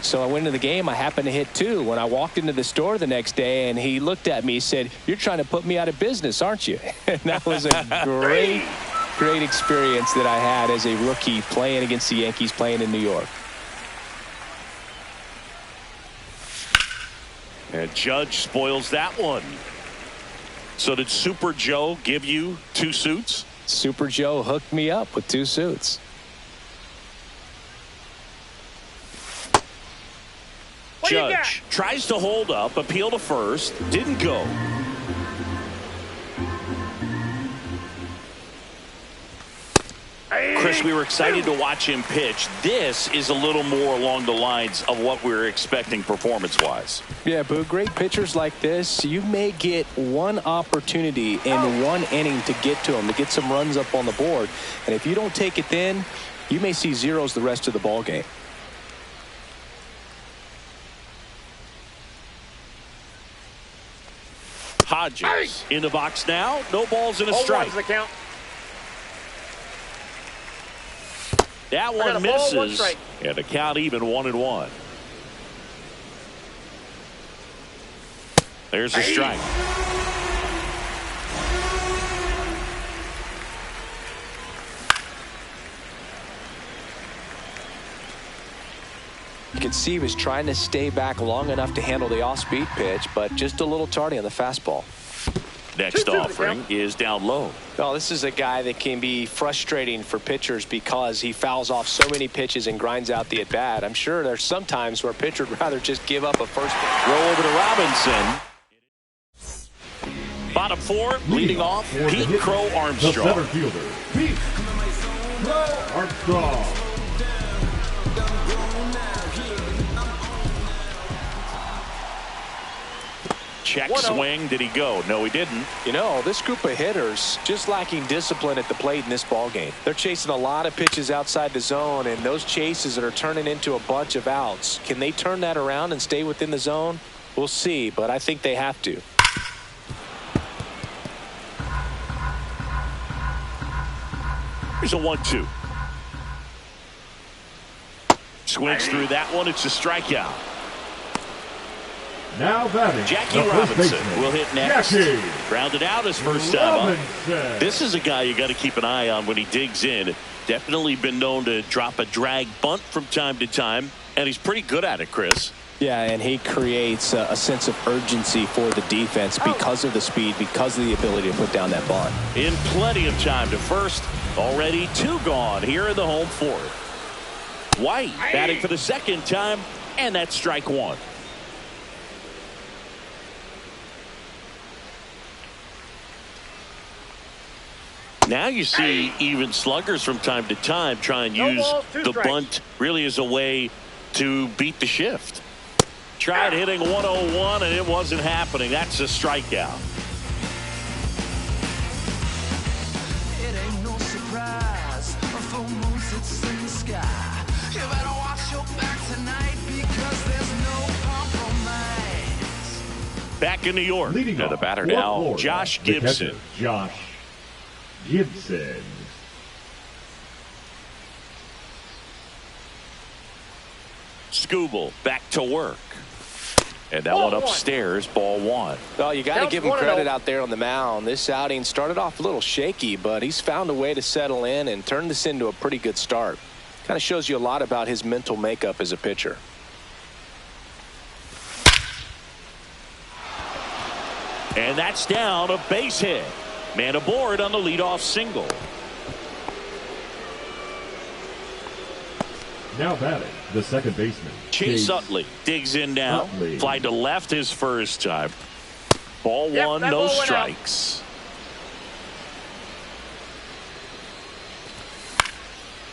So I went into the game. I happened to hit 2 when I walked into the store the next day, and he looked at me and said, "You're trying to put me out of business, aren't you?" And that was a great experience that I had as a rookie playing against the Yankees, playing in New York. And Judge spoils that one. So did Super Joe give you 2 suits? Super Joe hooked me up with 2 suits. Judge tries to hold up, appeal to first, didn't go. Chris, we were excited to watch him pitch. This is a little more along the lines of what we were expecting performance-wise. Yeah, but great pitchers like this, you may get one opportunity in one inning to get to them, to get some runs up on the board. And if you don't take it then, you may see zeros the rest of the ball game. Hodges in the box now. No balls and a strike. The count. That one misses. And the count even 1-1. There's a strike. You can see he was trying to stay back long enough to handle the off-speed pitch, but just a little tardy on the fastball. Next offering is down low. Well, this is a guy that can be frustrating for pitchers because he fouls off so many pitches and grinds out the at-bat. I'm sure there's some times where a pitcher would rather just give up a first pitch. Roll over to Robinson. Bottom 4, leading off, Pete Crow Armstrong. The center fielder, Pete Crow Armstrong. Check swing. Did he go? No, he didn't. You know, this group of hitters just lacking discipline at the plate in this ball game. They're chasing a lot of pitches outside the zone, and those chases that are turning into a bunch of outs. Can they turn that around and stay within the zone? We'll see, but I think they have to. Here's a 1-2. Swings through that one. It's a strikeout. Now batting, Jackie the first Robinson baseman, will hit next. Jackie Grounded out his first time up. Robinson. This is a guy you got to keep an eye on when he digs in. Definitely been known to drop a drag bunt from time to time, and he's pretty good at it, Chris. Yeah, and he creates a sense of urgency for the defense because of the speed, because of the ability to put down that bunt. In plenty of time to first. Already 2 gone here in the home fourth. White batting for the second time, and that's strike 1. Now you see even sluggers from time to time try and use the bunt really as a way to beat the shift. Tried hitting 101 and it wasn't happening. That's a strikeout. It ain't no surprise, a full moon sits in the sky. You better watch your back tonight because there's no compromise. Back in New York. Leading Now the off, batter Fort now, Florida, Josh the Gibson. catcher, Josh Gibson. Skubal back to work. And that one upstairs, ball 1. Well, you got to Counts give him 1-0. credit out there on the mound. This outing started off a little shaky, but he's found a way to settle in and turn this into a pretty good start. Kind of shows you a lot about his mental makeup as a pitcher. And that's down, a base hit. Man aboard on the leadoff single. Now batting, the second baseman, Chase Utley digs in now. Utley. Fly to left his first time. Ball 1, that no ball went out. strikes.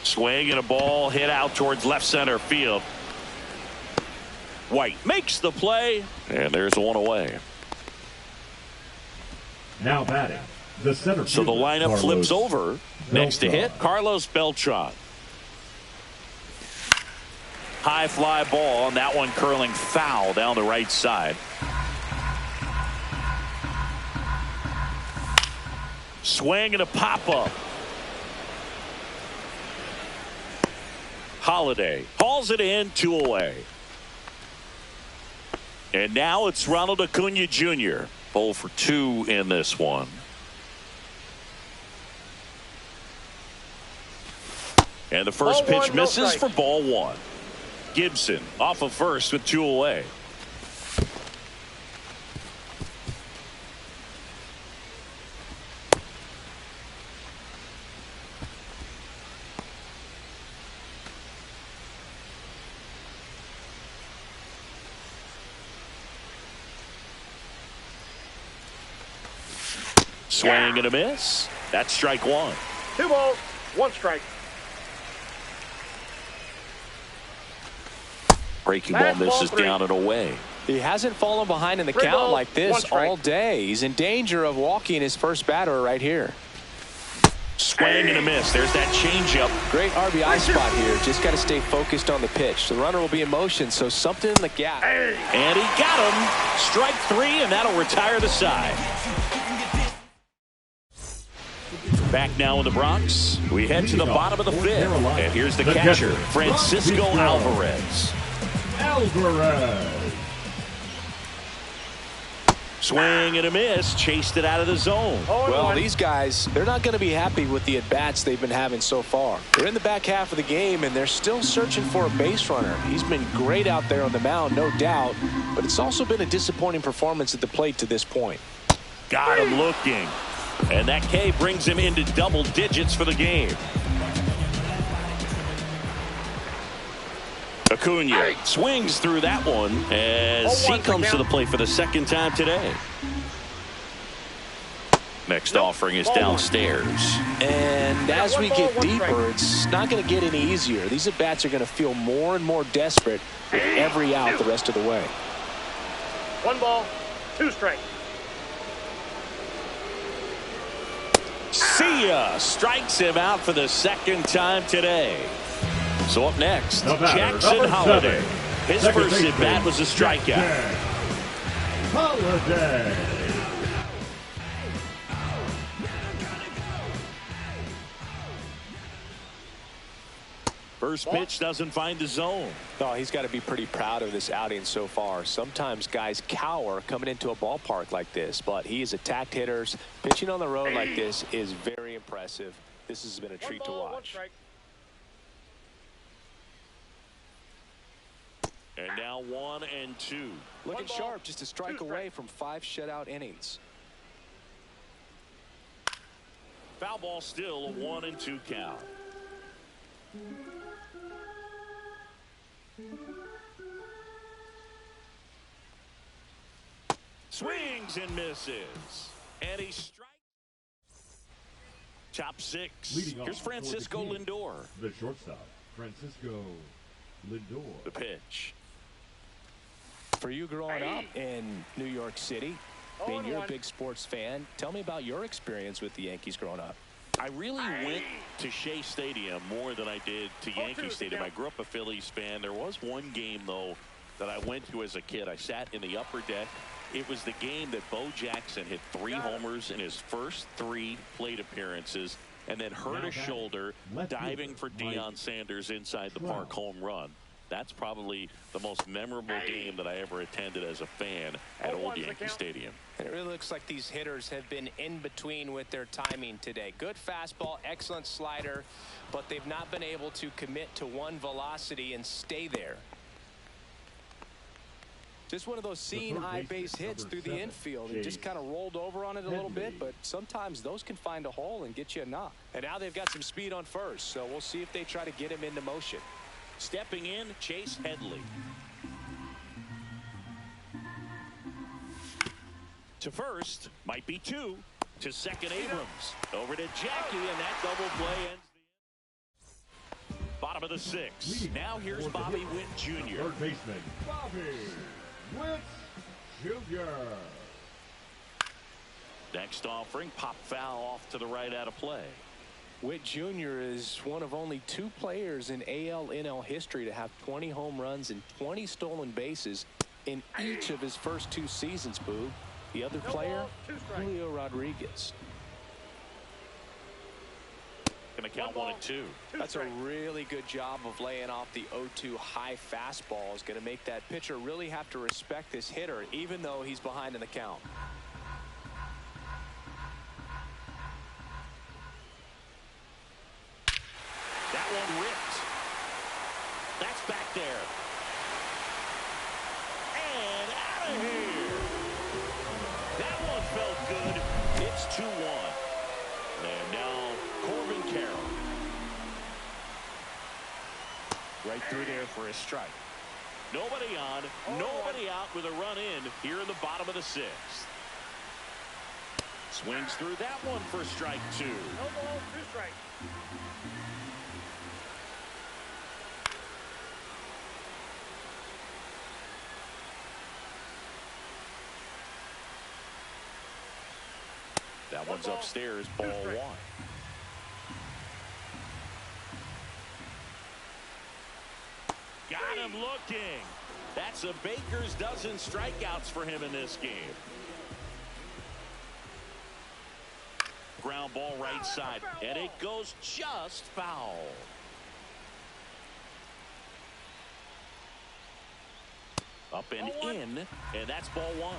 Swing and a ball hit out towards left center field. White makes the play, and there's one away. Now batting, the center So the fielder, lineup Carlos flips over. Next to Beltran. hit, Carlos Beltran. High fly ball, and that one curling foul down the right side. Swing and a pop-up. Holiday hauls it in, 2 away. And now it's Ronald Acuna Jr. 0 for 2 in this one. And the first Ball 1, pitch no misses strike. for ball 1. Gibson off of first with 2 away. Swing and a miss. That's strike 1. 2 balls, 1 strike. Breaking ball Bad ball misses 3. down and away. He hasn't fallen behind in the 3 count balls, like 1 this strike. all day. He's in danger of walking his first batter right here. Swing and a miss. There's that changeup. Great RBI spot here. Just got to stay focused on the pitch. The runner will be in motion, so something in the gap. And he got him. Strike 3, and that'll retire the side. Back now in the Bronx. We head to the bottom of the 5th. And here's the catcher, Francisco Alvarez. Alvarez. Swing and a miss. Chased it out of the zone. Well, these guys, they're not going to be happy with the at-bats they've been having so far. They're in the back half of the game, and they're still searching for a base runner. He's been great out there on the mound, no doubt, but it's also been a disappointing performance at the plate to this point. Got him looking. And that K brings him into double digits for the game. Acuna swings through that one as he comes to the plate for the second time today. Next offering is downstairs. And as we get 1 deeper, strike. it's not going to get any easier. These at-bats are going to feel more and more desperate with every out the rest of the way. 1 ball, 2 strikes. See ya! Strikes him out for the second time today. So up next, The batter, Jackson number Holiday. 7. His Second first baseman, at-bat was a strikeout. Jackson Holiday. First pitch doesn't find the zone. Oh, he's got to be pretty proud of this outing so far. Sometimes guys cower coming into a ballpark like this, but he has attacked hitters. Pitching on the road like this is very impressive. This has been a treat to watch. And now 1-2. Looking sharp, just a strike away from 5 shutout innings. Foul ball, still a 1-2 count. Swings and misses. And he strikes. Top 6. Here's Francisco Lindor. The shortstop, Francisco Lindor. The pitch. For you growing up in New York City, being you're a big sports fan, tell me about your experience with the Yankees growing up. I really went to Shea Stadium more than I did to Yankee Stadium. I grew up a Phillies fan. There was one game, though, that I went to as a kid. I sat in the upper deck. It was the game that Bo Jackson hit 3 homers in his first 3 plate appearances and then hurt his shoulder diving for Deion Sanders inside the park home run. That's probably the most memorable game that I ever attended as a fan at Old Yankee Stadium. And it really looks like these hitters have been in between with their timing today. Good fastball, excellent slider, but they've not been able to commit to one velocity and stay there. Just one of those seeing high base hits through the infield. He just kind of rolled over on it a little bit, but sometimes those can find a hole and get you a knock. And now they've got some speed on first, so we'll see if they try to get him into motion. Stepping in, Chase Headley. To first, might be 2. To second, Abrams. Over to Jackie, and that double play ends the bottom of the 6th. Now here's Bobby Witt Jr. Third baseman, Bobby Witt Jr. Next offering, pop foul off to the right out of play. Witt Jr. is one of only 2 players in AL/NL history to have 20 home runs and 20 stolen bases in each of his first 2 seasons, Boo. The other player, Julio Rodriguez. Gonna count 1-2. That's a really good job of laying off the 0-2 high fastball. Is going to make that pitcher really have to respect this hitter, even though he's behind in the count. That one ripped. That's back there. And out of here. That one felt good. It's 2-1. And now Corbin Carroll. Right through there for a strike. Nobody on, nobody out with a run in here in the bottom of the 6th. Swings through that one for strike 2. No ball, 2 strikes. That one's upstairs, ball 1. Got him looking. That's a Baker's dozen strikeouts for him in this game. Ground ball right side, and it goes just foul. Up and in, and that's ball 1.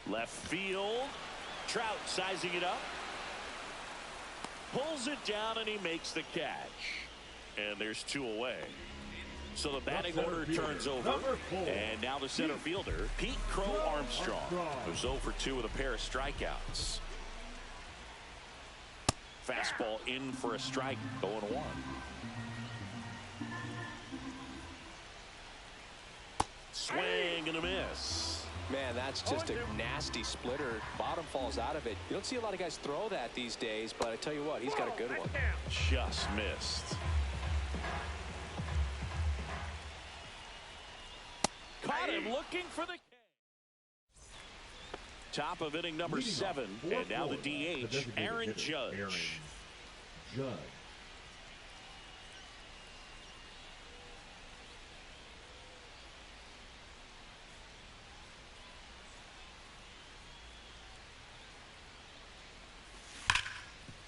Left field. Trout sizing it up. Pulls it down, and he makes the catch. And there's 2 away. So the batting order turns over. And now the center fielder, Pete Crow Armstrong, who's 0 for 2 with a pair of strikeouts. Fastball in for a strike, 0-1. Swing and a miss. Man, that's just a nasty splitter. Bottom falls out of it. You don't see a lot of guys throw that these days, but I tell you what, he's got a good one. Just missed. Caught him looking for the top of inning number 7, and now the DH, Aaron Judge. Aaron Judge.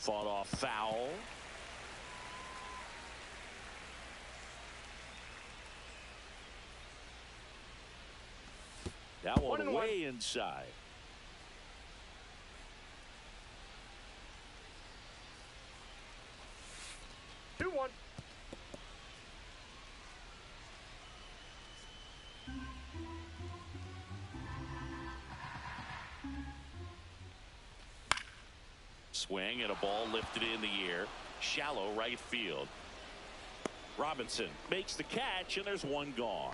Fought off foul. That one way inside. Two one. Swing and a ball lifted in the air. Shallow right field. Robinson makes the catch, and there's one gone.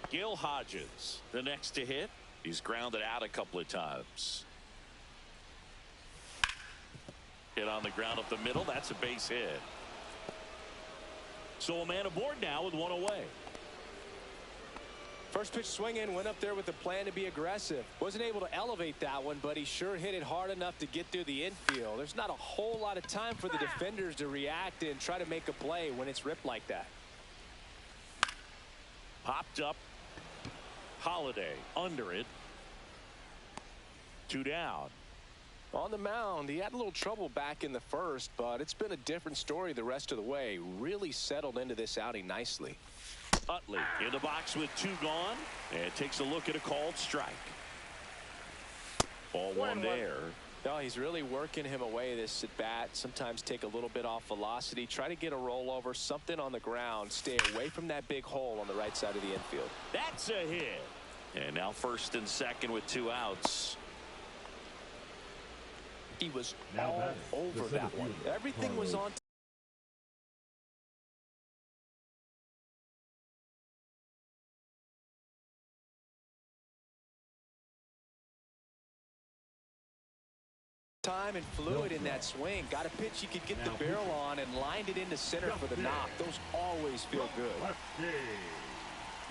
Gil Hodges, the next to hit. He's grounded out a couple of times. Hit on the ground up the middle. That's a base hit. So a man aboard now with one away. First pitch swinging, went up there with the plan to be aggressive. Wasn't able to elevate that one, but he sure hit it hard enough to get through the infield. There's not a whole lot of time for the defenders to react and try to make a play when it's ripped like that. Popped up. Holiday under it. 2 down. On the mound, he had a little trouble back in the first, but it's been a different story the rest of the way. Really settled into this outing nicely. Utley in the box with 2 gone, and takes a look at a called strike. Ball 1 there. No, he's really working him away this at bat. Sometimes take a little bit off velocity, try to get a rollover, something on the ground, stay away from that big hole on the right side of the infield. That's a hit. And now first and second with 2 outs. He was all over that one. Everything was on time and fluid in that swing. Got a pitch he could get the barrel on and lined it into center for the knock. Those always feel good.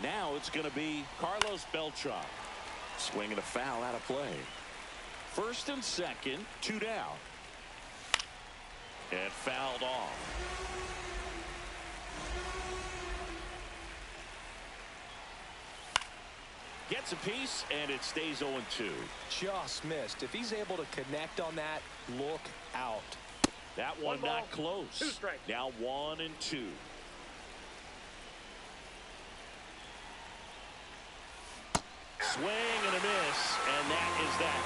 Now it's going to be Carlos Beltran. Swinging a foul out of play. First and second, 2 down. And fouled off. Gets a piece, and it stays 0-2. Just missed. If he's able to connect on that, look out. That one not close. 2 strikes. Now 1 and 2. Swing and a miss, and that is that.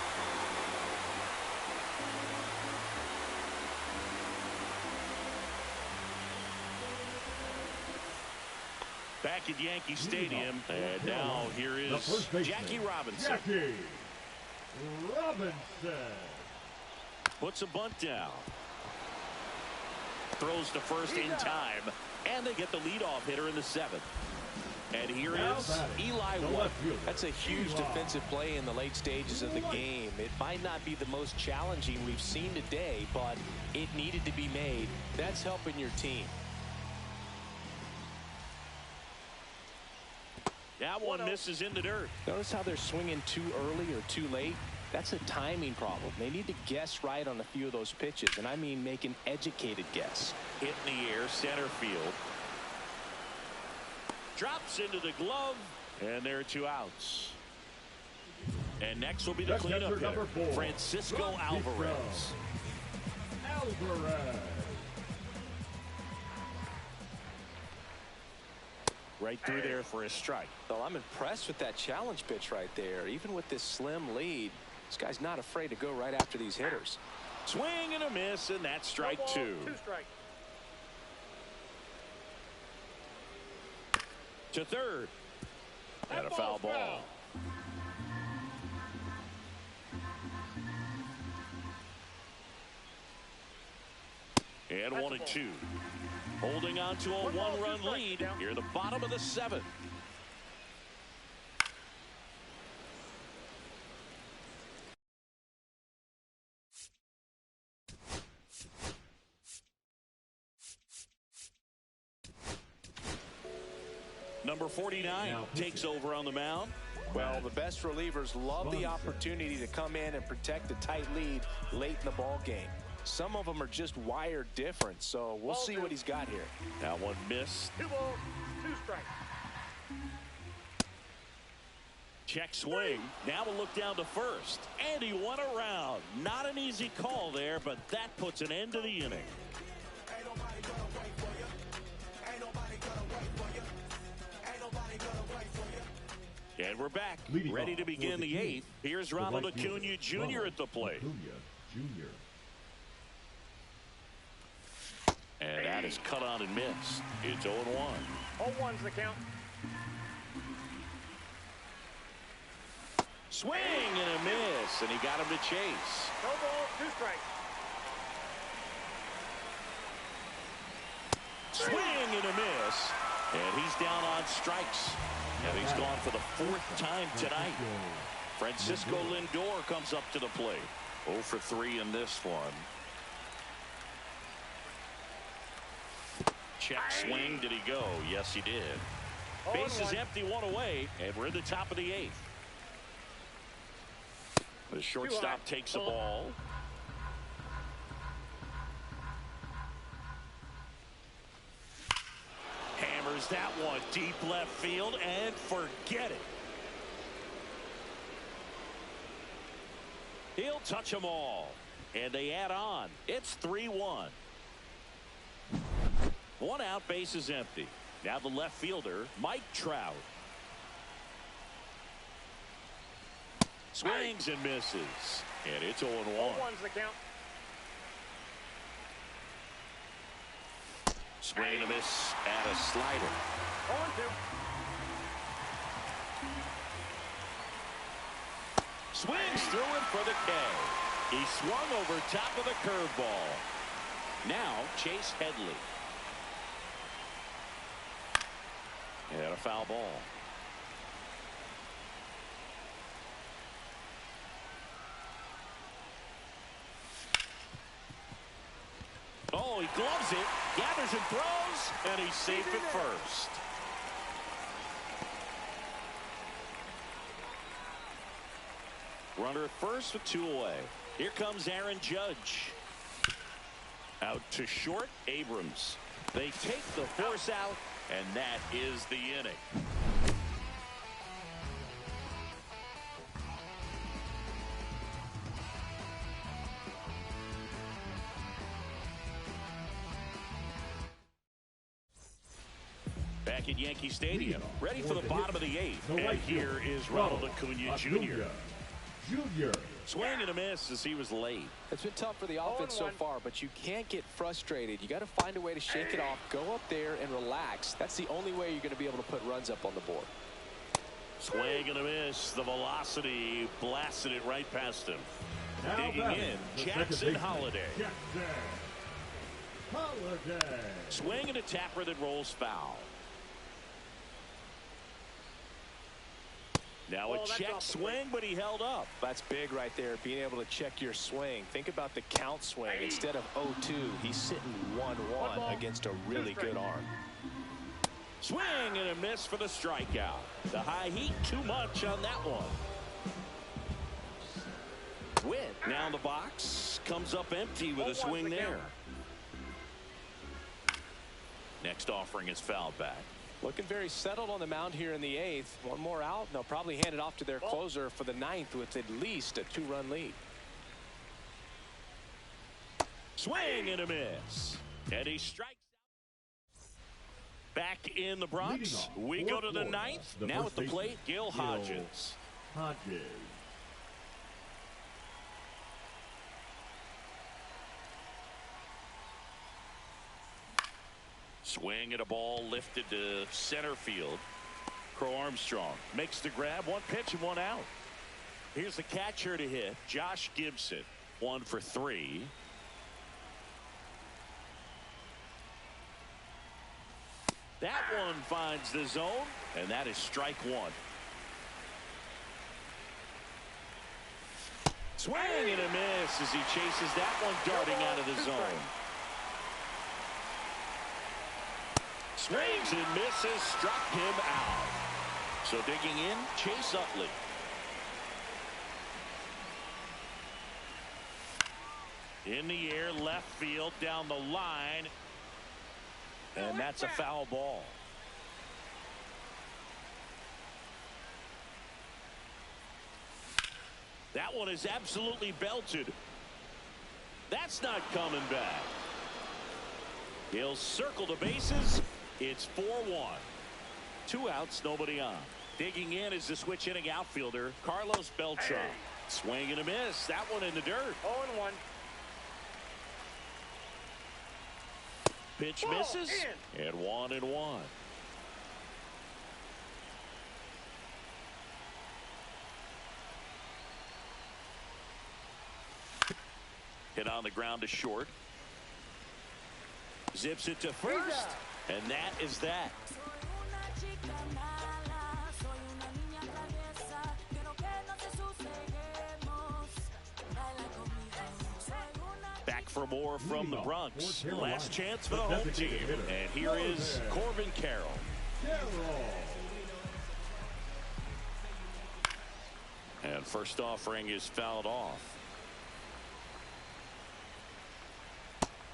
Back at Yankee Stadium, and now here is Jackie Robinson. Jackie Robinson puts a bunt down. Throws to first in time, and they get the leadoff hitter in the 7th. And here is Eli White. That's a huge defensive play in the late stages of the game. It might not be the most challenging we've seen today, but it needed to be made. That's helping your team. That one misses in the dirt. Notice how they're swinging too early or too late. That's a timing problem. They need to guess right on a few of those pitches, and I mean make an educated guess. Hit in the air, center field. Drops into the glove, and there are 2 outs. And next will be the cleanup hitter, Francisco Alvarez. Right through there for a strike. Well, I'm impressed with that challenge pitch right there. Even with this slim lead, this guy's not afraid to go right after these hitters. Swing and a miss, and that's strike 2. 2 strikes. To third. And a foul ball. And 1-2. Holding on to a 1-run lead here, the bottom of the 7th. Number 49 takes over on the mound. Well, the best relievers love the opportunity to come in and protect a tight lead late in the ball game. Some of them are just wired different, so we'll see what he's got here. That one missed. 2 balls, 2 strikes. check swing. Now we'll look down to first. And he went around. Not an easy call there, but that puts an end to the inning. And we're back, ready to begin the eighth. Here's Ronald Acuna Jr. at the plate. And that is cut on and missed. It's 0-1. 0-1's the count. Swing and a miss, and he got him to chase. No ball, 2 strikes. Swing and a miss, and he's down on strikes. And he's gone for the 4th time tonight. Francisco Lindor comes up to the plate. 0 for 3 in this one. Check swing. Did he go? Yes, he did. Bases empty, 1 away, and we're in the top of the 8th. The shortstop takes the ball. Hammers that one deep left field and forget it. He'll touch them all. And they add on. It's 3-1. 1 out, base is empty. Now the left fielder, Mike Trout. Swings and misses. And it's 0-1. 0-1's the count. Swing and a miss at a slider. 0-2. Swings through it for the K. He swung over top of the curveball. Now Chase Headley. And a foul ball. Oh, he gloves it, gathers and throws, and he's safe at first. Runner at first with 2 away. Here comes Aaron Judge. Out to short, Abrams. They take the force out, and that is the inning. Back at Yankee Stadium, ready for the bottom of the 8th. And here is Ronald Acuna Jr. Swing and a miss as he was late. It's been tough for the offense so far, but you can't get frustrated. You got to find a way to shake it off, go up there and relax. That's the only way you're going to be able to put runs up on the board. Swing and a miss. The velocity blasted it right past him. Digging in, Jackson Holliday. Swing and a tapper that rolls foul. Now a check swing, but he held up. That's big right there, being able to check your swing. Think about the count swing. Instead of 0-2, he's sitting 1-1 against a really good arm. Swing and a miss for the strikeout. The high heat, too much on that one. Witt now in the box, comes up empty with a swing there. Next offering is fouled back. Looking very settled on the mound here in the 8th. 1 more out, and they'll probably hand it off to their closer for the 9th with at least a 2-run lead. Swing and a miss. And he strikes out. Back in the Bronx. We go to the 9th. Now at the plate, Gil Hodges. Swing at a ball lifted to center field. Crow Armstrong makes the grab. 1 pitch and 1 out. Here's the catcher to hit, Josh Gibson. 1 for 3. That one finds the zone, and that is strike 1. Swing and a miss as he chases that one darting out of the zone. Swings and misses, struck him out. So digging in, Chase Utley. In the air, left field, down the line. And that's a foul ball. That one is absolutely belted. That's not coming back. He'll circle the bases. It's 4-1. 2 outs, nobody on. Digging in is the switch hitting outfielder, Carlos Beltran. Swing and a miss. That one in the dirt. 0-1. Pitch misses. And 1-1. Hit on the ground to short. Zips it to first. And that is that. Back for more from the Bronx. Last chance for the home team. And here is Corbin Carroll. And first offering is fouled off.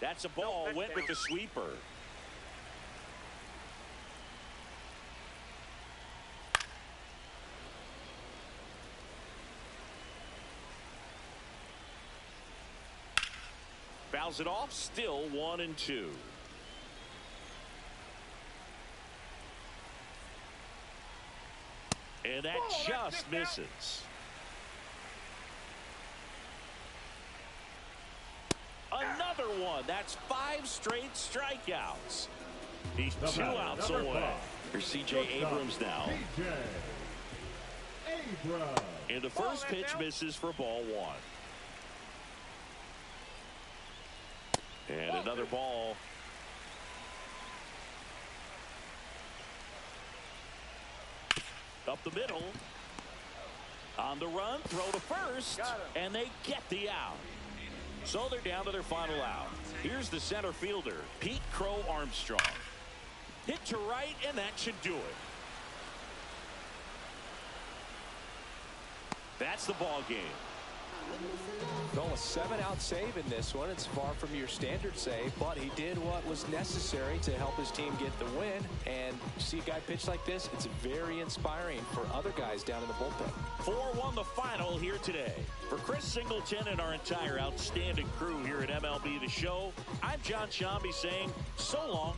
That's a ball. Went with the sweeper. Fouls it off. Still 1-2. And that just misses. Another one. That's 5 straight strikeouts. He's 2 outs away. Here's C.J. Abrams now. And the first pitch misses for ball 1. And another ball. Up the middle. On the run, throw to first. And they get the out. So they're down to their final out. Here's the center fielder, Pete Crow Armstrong. Hit to right, and that should do it. That's the ball game. No, a 7-out save in this one. It's far from your standard save, but he did what was necessary to help his team get the win. And you see a guy pitch like this, it's very inspiring for other guys down in the bullpen. 4-1 the final here today. For Chris Singleton and our entire outstanding crew here at MLB The Show, I'm John Shambi saying so long.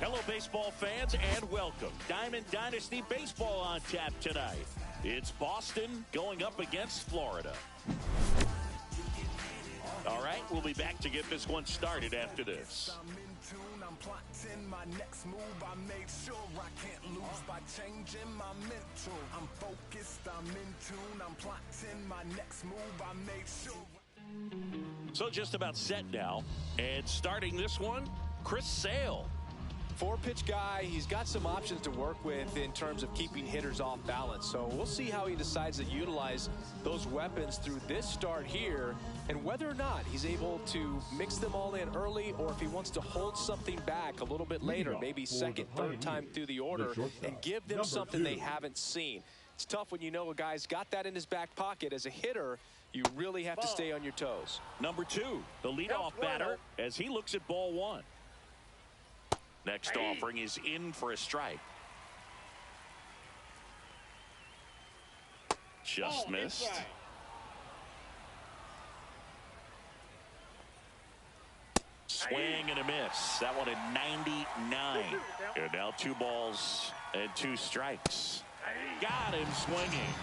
Hello, baseball fans, and welcome. Diamond Dynasty Baseball on tap tonight. It's Boston going up against Florida. All right, we'll be back to get this one started after this. I'm in tune, I'm plotting my next move. I made sure I can't lose by changing my mental. I'm focused, I'm in tune, I'm plotting my next move. I made sure. So just about set now, and starting this one, Chris Sale. Four-pitch guy, he's got some options to work with in terms of keeping hitters off balance. So we'll see how he decides to utilize those weapons through this start here, and whether or not he's able to mix them all in early, or if he wants to hold something back a little bit later, maybe second, third time through the order, and give them something they haven't seen. It's tough when you know a guy's got that in his back pocket. As a hitter, you really have to stay on your toes. Number 2, the leadoff batter, as he looks at ball 1. Next offering is in for a strike. Just missed. Swing and a miss. That one at 99. And now 2 balls and 2 strikes. Got him swinging.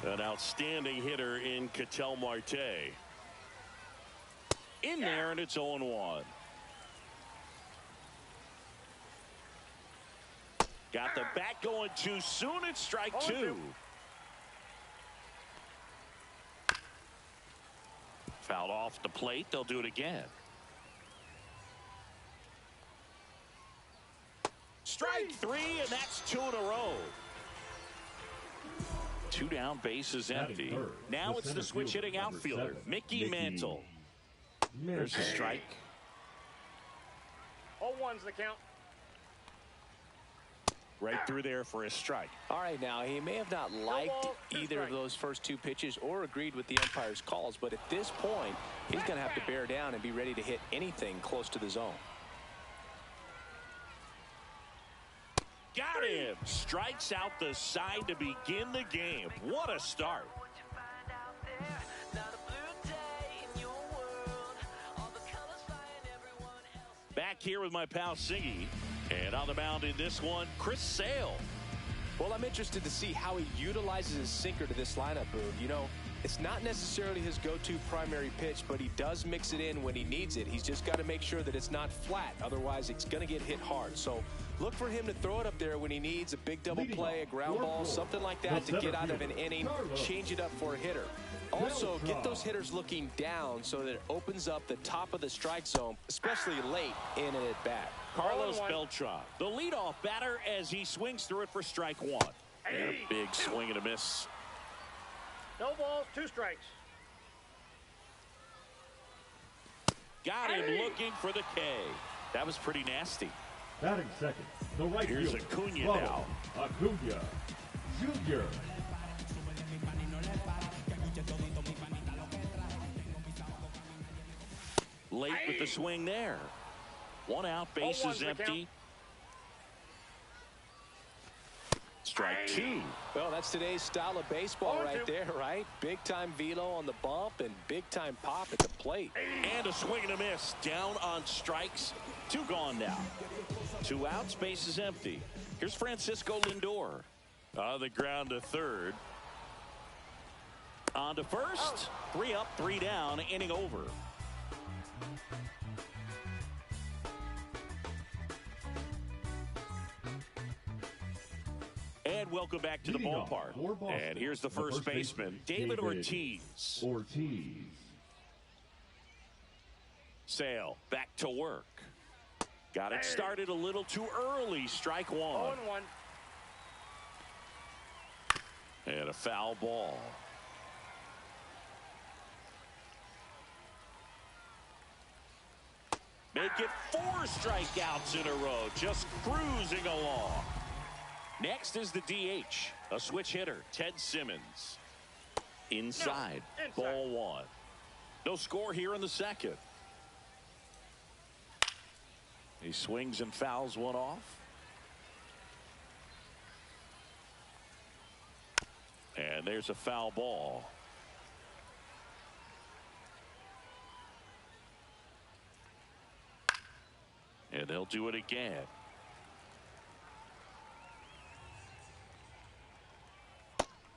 An outstanding hitter in Ketel Marte. In there, and it's 0-1. Got the bat going too soon. It's strike 2. Fouled off the plate. They'll do it again. Strike 3, and that's 2 in a row. 2 down, bases empty. Now it's the switch hitting outfielder, Mickey Mantle. There's a strike. 0-1's the count. Right through there for a strike. All right, now, he may have not liked either of those first 2 pitches or agreed with the umpire's calls, but at this point, he's going to have to bear down and be ready to hit anything close to the zone. Got him. Strikes out the side to begin the game. What a start. Back here with my pal Siggy. And on the mound in this one, Chris Sale. Well, I'm interested to see how he utilizes his sinker to this lineup, Boog. You know, it's not necessarily his go-to primary pitch, but he does mix it in when he needs it. He's just got to make sure that it's not flat. Otherwise, it's going to get hit hard. So look for him to throw it up there when he needs a big double play, a ground ball, something like that to get out of an inning, change it up for a hitter. Also, get those hitters looking down so that it opens up the top of the strike zone, especially late in an at-bat. Carlos Beltran, the leadoff batter, as he swings through it for strike 1. And a big swing and a miss. No balls, 2 strikes. Got him looking for the K. That was pretty nasty. Batting second, the right Here's fielder, Acuna Ronald now. Acuna Jr. Late with the swing there. 1 out, bases empty. Strike 2. Well, that's today's style of baseball right there, right? Big-time velo on the bump and big-time pop at the plate. And a swing and a miss. Down on strikes. 2 gone now. 2 outs, bases empty. Here's Francisco Lindor. On the ground to third. On to first. 3 up, 3 down. Inning over. And welcome back to the ballpark. And here's the first baseman, David Ortiz. Sale back to work. Got it started a little too early. Strike 1. 0-1. And a foul ball. Make it 4 strikeouts in a row. Just cruising along. Next is the DH, a switch hitter, Ted Simmons. Inside, ball one. No score here in the second. He swings and fouls one off. And there's a foul ball. And they'll do it again.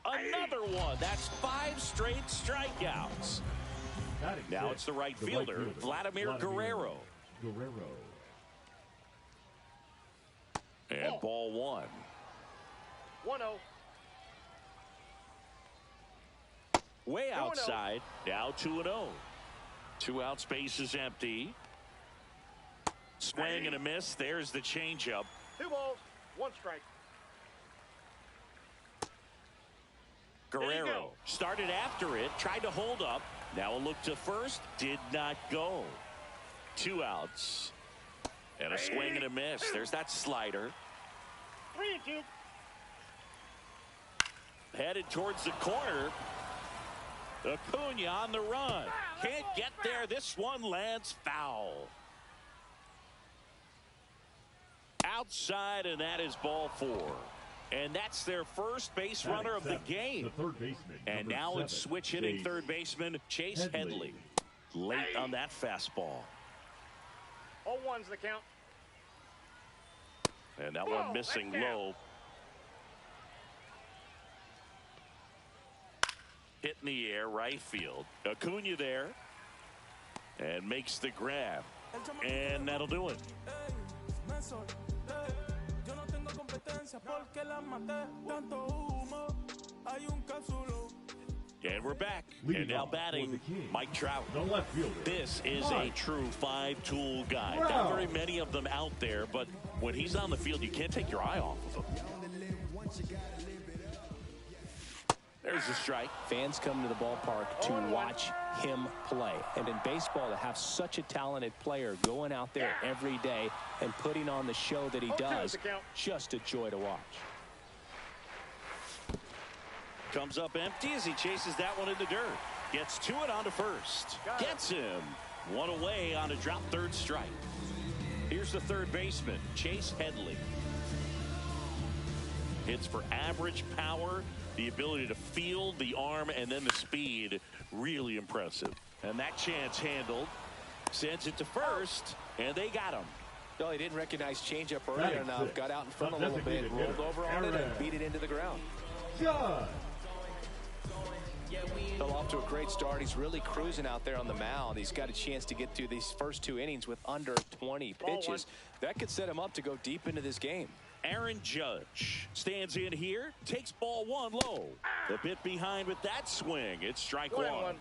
Another one. That's 5 straight strikeouts. Now it's the right fielder, Vladimir Guerrero. And ball one. 1-0. Way outside. Now 2-0. 2 outs, base is empty. Swing and a miss. There's the changeup. 2 balls, 1 strike. Guerrero started after it, tried to hold up. Now a look to first, did not go. 2 outs. And a swing and a miss. There's that slider. 3-2. Headed towards the corner. Acuna on the run. Can't get there. This one lands foul. Outside, and that is ball 4. And that's their first base runner of the game. The third baseman. And now it's switch hitting third baseman Chase Headley. Late on that fastball. 0-1's the count. And that one missing low. Hit in the air, right field. Acuna there. And makes the grab. And that'll do it. And we're back. And now batting, Mike Trout. This is a true 5-tool guy. Not very many of them out there, but when he's on the field, you can't take your eye off of him. There's a strike. Fans come to the ballpark to watch him play. And in baseball, to have such a talented player going out there every day and putting on the show that he does, just a joy to watch. Comes up empty as he chases that one in the dirt. Gets to it onto first. Gets him. 1 away on a drop third strike. Here's the third baseman, Chase Headley. Hits for average power, the ability to field, the arm, and then the speed. Really impressive. And that chance handled. Sends it to first, and they got him. No, he didn't recognize changeup earlier enough. Got out in front a little bit, rolled over on it, and beat it into the ground. Fell off to a great start. He's really cruising out there on the mound. He's got a chance to get through these first 2 innings with under 20 pitches. That could set him up to go deep into this game. Aaron Judge stands in here, takes ball 1 low. A bit behind with that swing. It's strike 1.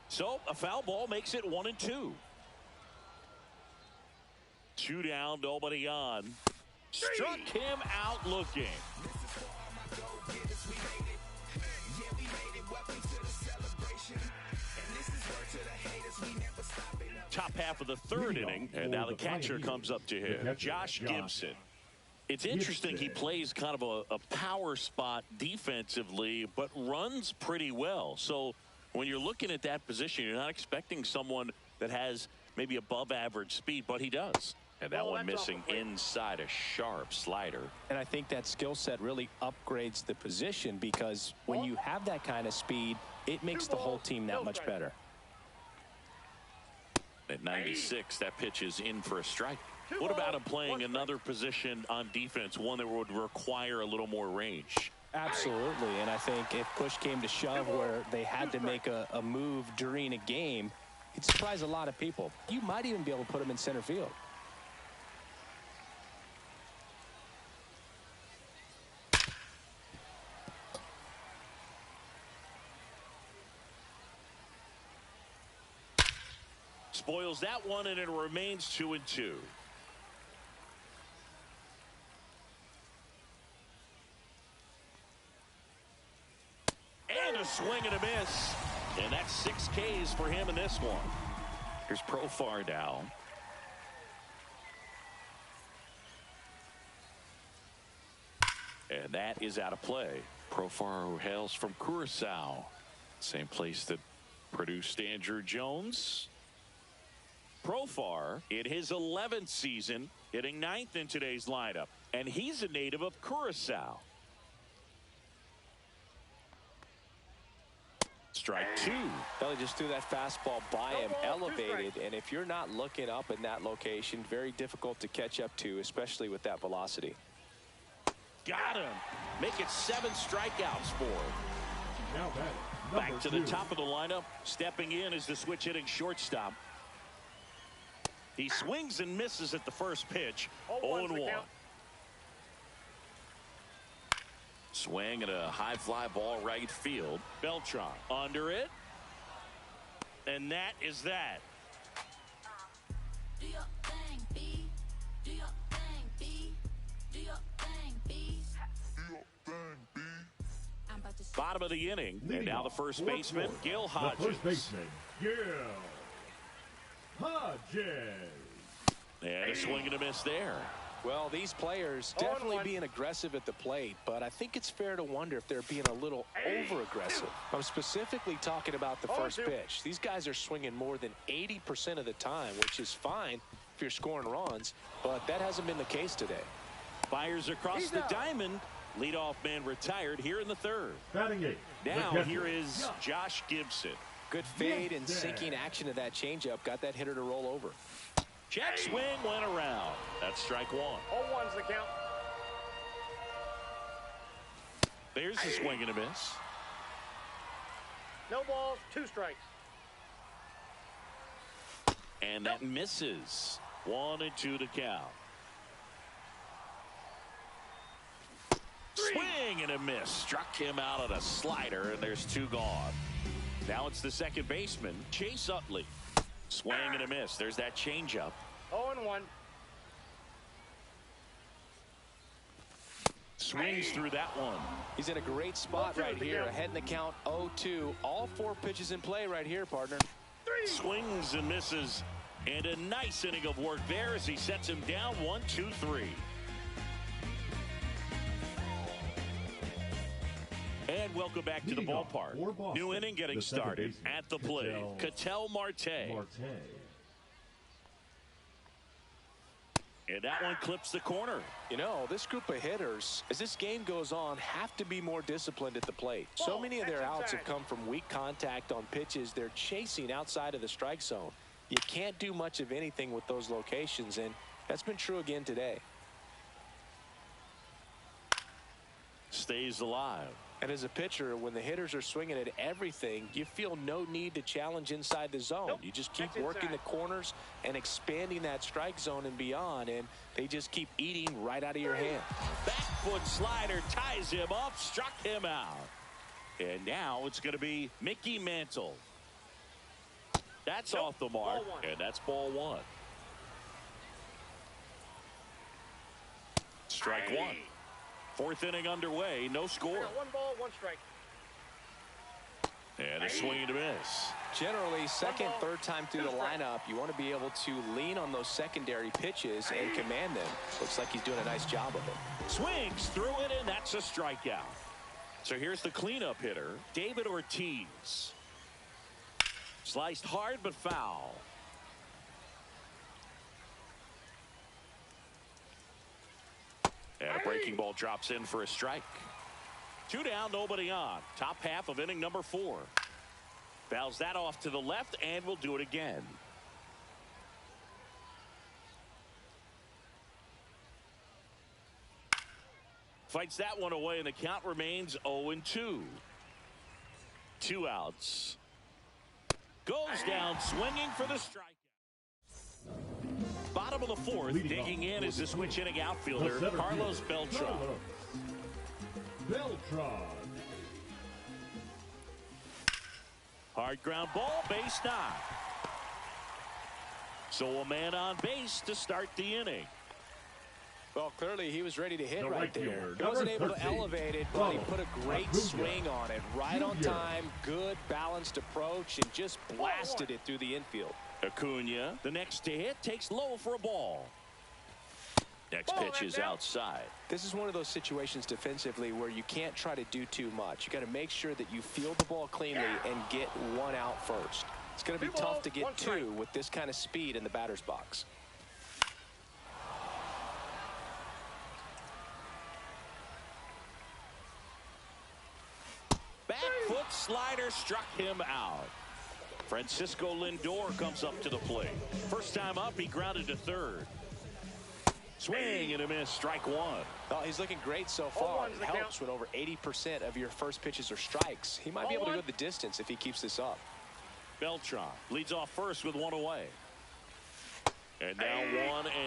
So a foul ball makes it 1-2. 2 down, nobody on. Struck him out looking. Top half of the third inning, and now the catcher comes up to him, Josh Gibson. It's interesting he plays kind of a power spot defensively, but runs pretty well. So when you're looking at that position, you're not expecting someone that has maybe above average speed, but he does. And that one missing inside, a sharp slider. And I think that skill set really upgrades the position, because when you have that kind of speed, it makes the whole team that much better. At 96, that pitch is in for a strike. What about him playing another position on defense, one that would require a little more range? Absolutely, and I think if push came to shove where they had to make a move during a game, it'd surprise a lot of people. You might even be able to put him in center field. Spoils that one, and it remains 2-2. And a swing and a miss. And that's 6 Ks for him in this one. Here's Profar now. And that is out of play. Profar, who hails from Curacao, same place that produced Andrew Jones. Profar in his 11th season, hitting 9th in today's lineup, and he's a native of Curacao. Strike two. Well, he just threw that fastball by him, elevated, and if you're not looking up in that location, very difficult to catch up to, especially with that velocity. Got him. Make it 7 strikeouts for him. Now Back to the top of the lineup. Stepping in is the switch hitting shortstop. He swings and misses at the first pitch. 0-1. Swing and a high fly ball right field. Beltran under it. And that is that. Do your thing, B. Do your thing, B. Do your thing, B. Do your thing, B. I'm about to Bottom of the inning. And now the first baseman, Gil Hodges. The first baseman, Gil Hodges. And a swing and a miss there. Well, these players definitely being aggressive at the plate, but I think it's fair to wonder if they're being a little over-aggressive. I'm specifically talking about the first pitch. These guys are swinging more than 80% of the time, which is fine if you're scoring runs, but that hasn't been the case today. Fires across the diamond. Leadoff man retired here in the third. Batting 8. Now here is Josh Gibson. Good fade and sinking action of that changeup got that hitter to roll over. Check swing went around. That's strike one. 0-1's the count. There's the swing and a miss. No balls, 2 strikes. And that misses. 1-2 to count. Swing and a miss. Struck him out on a slider, and there's 2 gone. Now it's the second baseman, Chase Utley. Swing and a miss. There's that changeup. 0-1. Swings through that one. He's in a great spot right here. Ahead in the count 0-2. All 4 pitches in play right here, partner. Swings and misses. And a nice inning of work there as he sets him down 1-2-3. And welcome back to the ballpark. New inning getting started at the plate. Ketel Marte. And that one clips the corner. You know, this group of hitters, as this game goes on, have to be more disciplined at the plate. So many of their outs have come from weak contact on pitches they're chasing outside of the strike zone. You can't do much of anything with those locations, and that's been true again today. Stays alive. And as a pitcher, when the hitters are swinging at everything, you feel no need to challenge inside the zone. You just keep working the corners and expanding that strike zone and beyond, and they just keep eating right out of your hand. Back foot slider ties him up, struck him out. And now it's going to be Mickey Mantle. That's off the mark, and that's ball 1. Strike 1. 4th inning underway, no score. 1 ball, 1 strike. And a swing and a miss. Generally, second, third time through the lineup, you want to be able to lean on those secondary pitches and command them. Looks like he's doing a nice job of it. Swings through it, and that's a strikeout. So here's the cleanup hitter, David Ortiz. Sliced hard but foul. And a breaking ball drops in for a strike. 2 down, nobody on. Top half of inning number 4. Fouls that off to the left and will do it again. Fights that one away, and the count remains 0-2. 2 outs. Goes down swinging for the strikeout. Bottom of the 4th, digging in is the switch hitting outfielder, Carlos Beltran. Hard ground ball, base knock. So a man on base to start the inning. Well, clearly he was ready to hit right there. He wasn't able to elevate it, but he put a great swing on it. Right on time, good balanced approach, and just blasted it through the infield. Acuna, the next to hit, takes low for a ball. Next pitch is outside. This is one of those situations defensively where you can't try to do too much. You got to make sure that you field the ball cleanly and get one out first. It's going to be tough to get two with this kind of speed in the batter's box. Back foot slider struck him out. Francisco Lindor comes up to the plate. First time up, he grounded to third. Swing and a miss, strike one. Oh, he's looking great so far. It helps when over 80% of your first pitches are strikes. He might be able to go the distance if he keeps this up. Beltran leads off first with one away. And now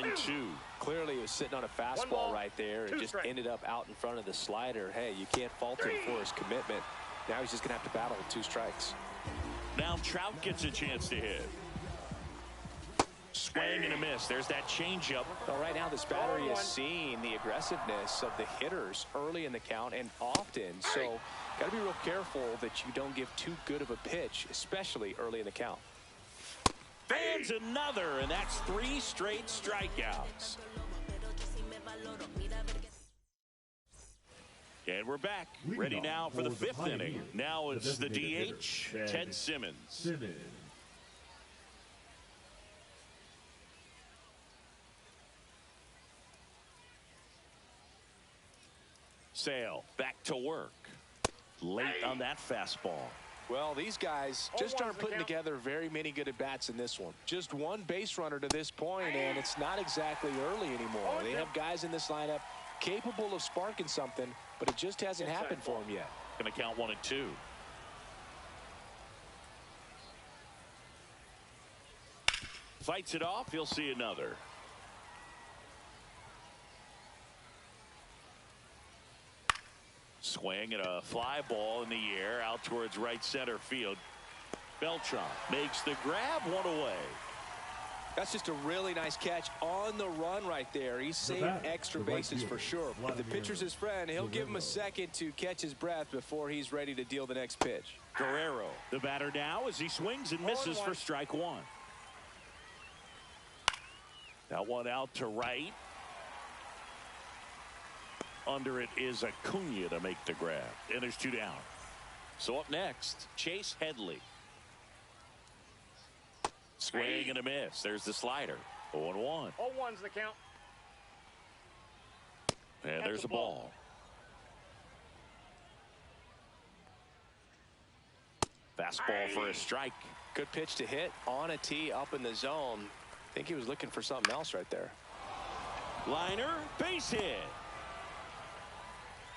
1-2. Clearly, he was sitting on a fastball right there and just ended up out in front of the slider. Hey, you can't fault him for his commitment. Now he's just going to have to battle with 2 strikes. Now Trout gets a chance to hit. Swing and a miss. There's that changeup. Well, right now this battery is seeing the aggressiveness of the hitters early in the count and often. So got to be real careful that you don't give too good of a pitch, especially early in the count. Fans another, and that's 3 straight strikeouts. And we're back. Ready now for the 5th inning. Now it's the DH, Ted Simmons. Sale back to work. Late on that fastball. Well, these guys just aren't putting together very many good at-bats in this one. Just one base runner to this point, and it's not exactly early anymore. They have guys in this lineup capable of sparking something, but it just hasn't happened for them yet. Going to count 1-2. Fights it off. He'll see another. Swing and a fly ball in the air out towards right center field. Beltran makes the grab, 1 away. That's just a really nice catch on the run right there. He's saved extra bases for sure. If the pitcher's his friend, he'll give him a second to catch his breath before he's ready to deal the next pitch. Guerrero, the batter now as he swings and misses for strike 1. That one out to right. Under it is Acuna to make the grab. And there's 2 down. So up next, Chase Headley. Swing and a miss. There's the slider. 0-1. 0-1's the count. And there's a ball. Fastball for a strike. Good pitch to hit on a tee up in the zone. I think he was looking for something else right there. Liner, base hit.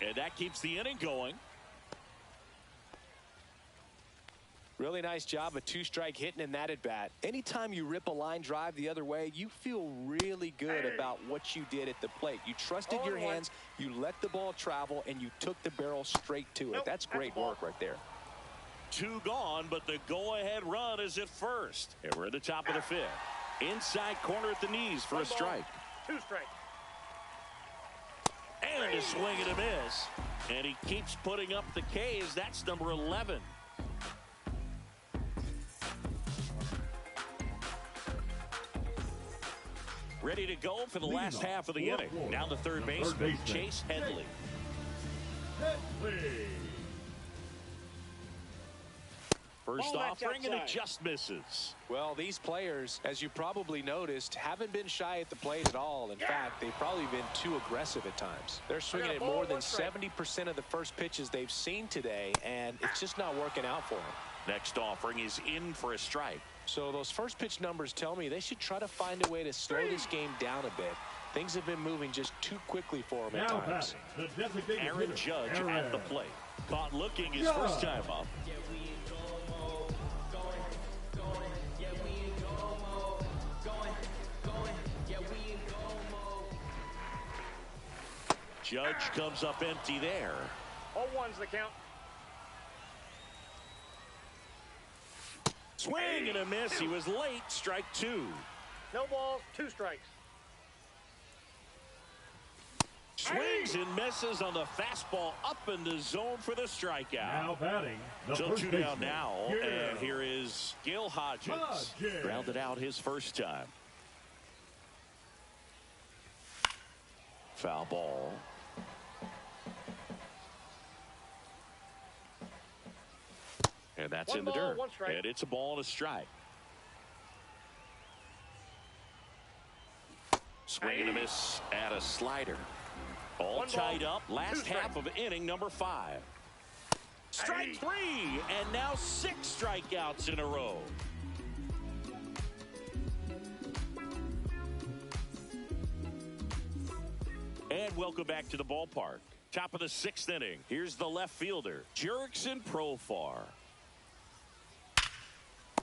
And that keeps the inning going. Really nice job, a 2-strike hitting in that at bat. Anytime you rip a line drive the other way, you feel really good about what you did at the plate. You trusted your hands, you let the ball travel, and you took the barrel straight to it. That's great work right there. 2 gone, but the go-ahead run is at first. And we're at the top of the 5th. Inside corner at the knees for a strike. 2 strikes. And a swing and a miss. And he keeps putting up the Ks. That's number 11. Ready to go for the last half of the inning. Now the third baseman, Chase Headley. First offering, and it just misses. Well, these players, as you probably noticed, haven't been shy at the plate at all. In fact, they've probably been too aggressive at times. They're swinging at more than 70% of the first pitches they've seen today, and it's just not working out for them. Next offering is in for a strike. So those first pitch numbers tell me they should try to find a way to slow this game down a bit. Things have been moving just too quickly for them at times. Aaron Judge at the plate. Caught looking his first time up. Judge comes up empty there. 0-1's the count. Swing and a miss. He was late. Strike 2. No balls, 2 strikes. Swings and misses on the fastball up in the zone for the strikeout. Now batting. So 2 down now. And here is Gil Hodges. Grounded out his first time. Foul ball. And that's One in the ball, dirt. one strike. And it's a ball and a strike. Swing and a miss at a slider. All One tied ball, up. Last two half of inning number 5. Strike 3. And now 6 strikeouts in a row. And welcome back to the ballpark. Top of the 6th inning. Here's the left fielder, Jurickson Profar.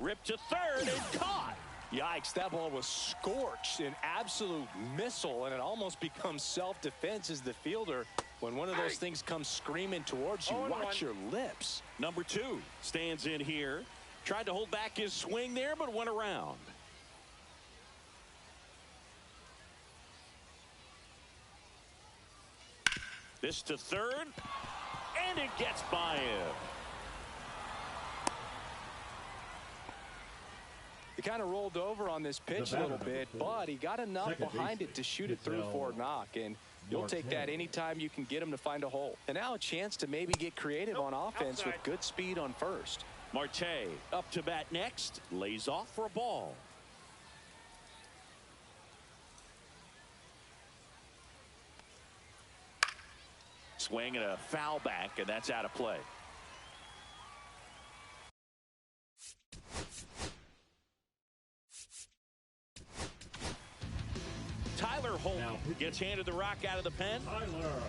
Ripped to third and caught. Yikes, that ball was scorched, an absolute missile, and it almost becomes self-defense as the fielder. When one of those things comes screaming towards you, watch your lips. Number 2 stands in here. Tried to hold back his swing there, but went around. This to third, and it gets by him. He kind of rolled over on this pitch a little bit, but he got enough behind it to shoot it through for a knock, and you'll take that anytime you can get him to find a hole. And now a chance to maybe get creative on offense with good speed on first. Marte up to bat next, lays off for a ball. Swing and a foul back, and that's out of play. Tyler Holton gets handed the rock out of the pen. Tyler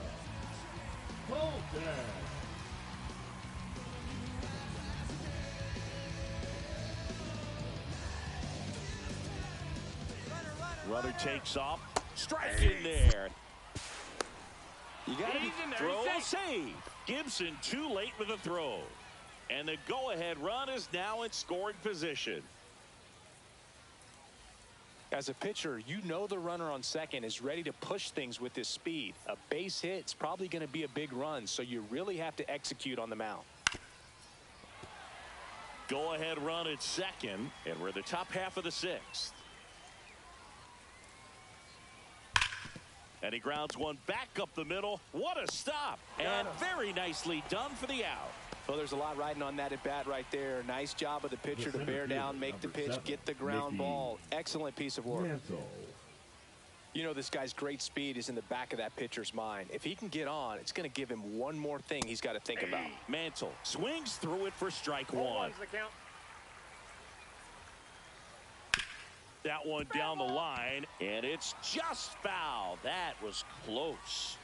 Holton. Runner takes off. Strike in there. You got to be Throw save. Gibson too late with the throw. And the go-ahead run is now in scoring position. As a pitcher, you know the runner on second is ready to push things with his speed. A base hit is probably going to be a big run, so you really have to execute on the mound. Go-ahead run at second, and we're the top half of the 6th. And he grounds one back up the middle. What a stop. And very nicely done for the out. Well, there's a lot riding on that at bat right there. Nice job of the pitcher to bear down, make the pitch, get the ground ball. Excellent piece of work. You know, this guy's great speed is in the back of that pitcher's mind. If he can get on, it's going to give him one more thing he's got to think about. Mantle swings through it for strike 1. One's the count. That one down the line, and it's just foul. That was close.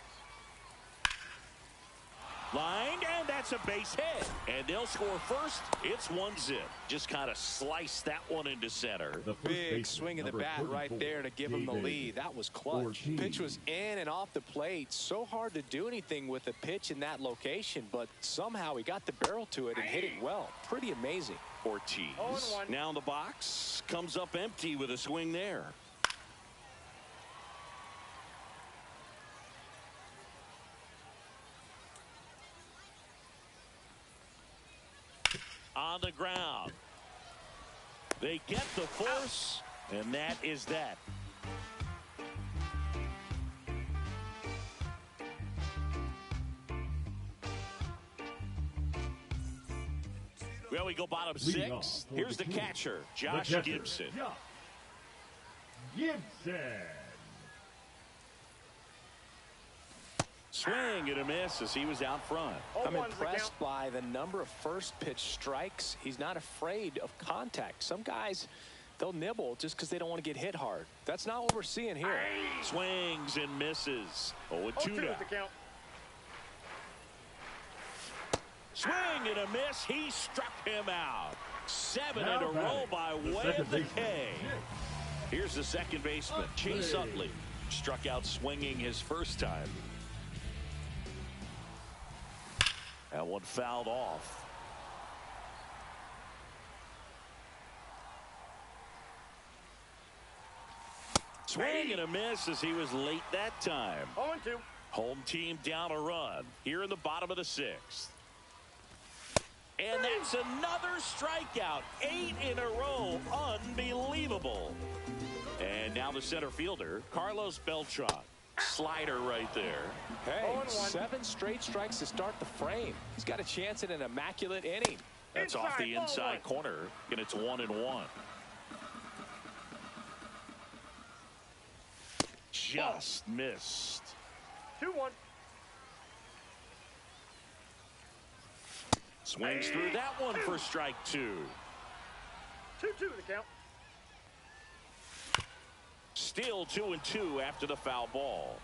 Lined, and that's a base hit. And they'll score first. It's 1-0. Just kind of sliced that one into center. Big swing of the bat right there to give him the lead. That was clutch. Pitch was in and off the plate. So hard to do anything with a pitch in that location, but somehow he got the barrel to it and hit it well. Pretty amazing. Ortiz now in the box, comes up empty with a swing there. On the ground. They get the force, and that is that. Well, we go bottom 6. Here's the catcher, Josh Gibson. Swing and a miss as he was out front. I'm impressed by the number of first pitch strikes. He's not afraid of contact. Some guys, they'll nibble just because they don't want to get hit hard. That's not what we're seeing here. Swings and misses. 0-2 now. Swing and a miss. He struck him out. 7 in a row by way of the K. Here's the second baseman, Chase Utley. Struck out swinging his first time. That one fouled off. Swing and a miss as he was late that time. 0-2. Home team down a run here in the bottom of the 6th. And that's another strikeout. 8 in a row. Unbelievable. And now the center fielder, Carlos Beltran. Slider right there. Hey, 0-1. 7 straight strikes to start the frame. He's got a chance at an immaculate inning. That's off the inside 1-1. corner, and it's 1-1. Just missed. 2-1. Swings through that one for strike 2. 2-2 the count. Still 2-2 after the foul ball.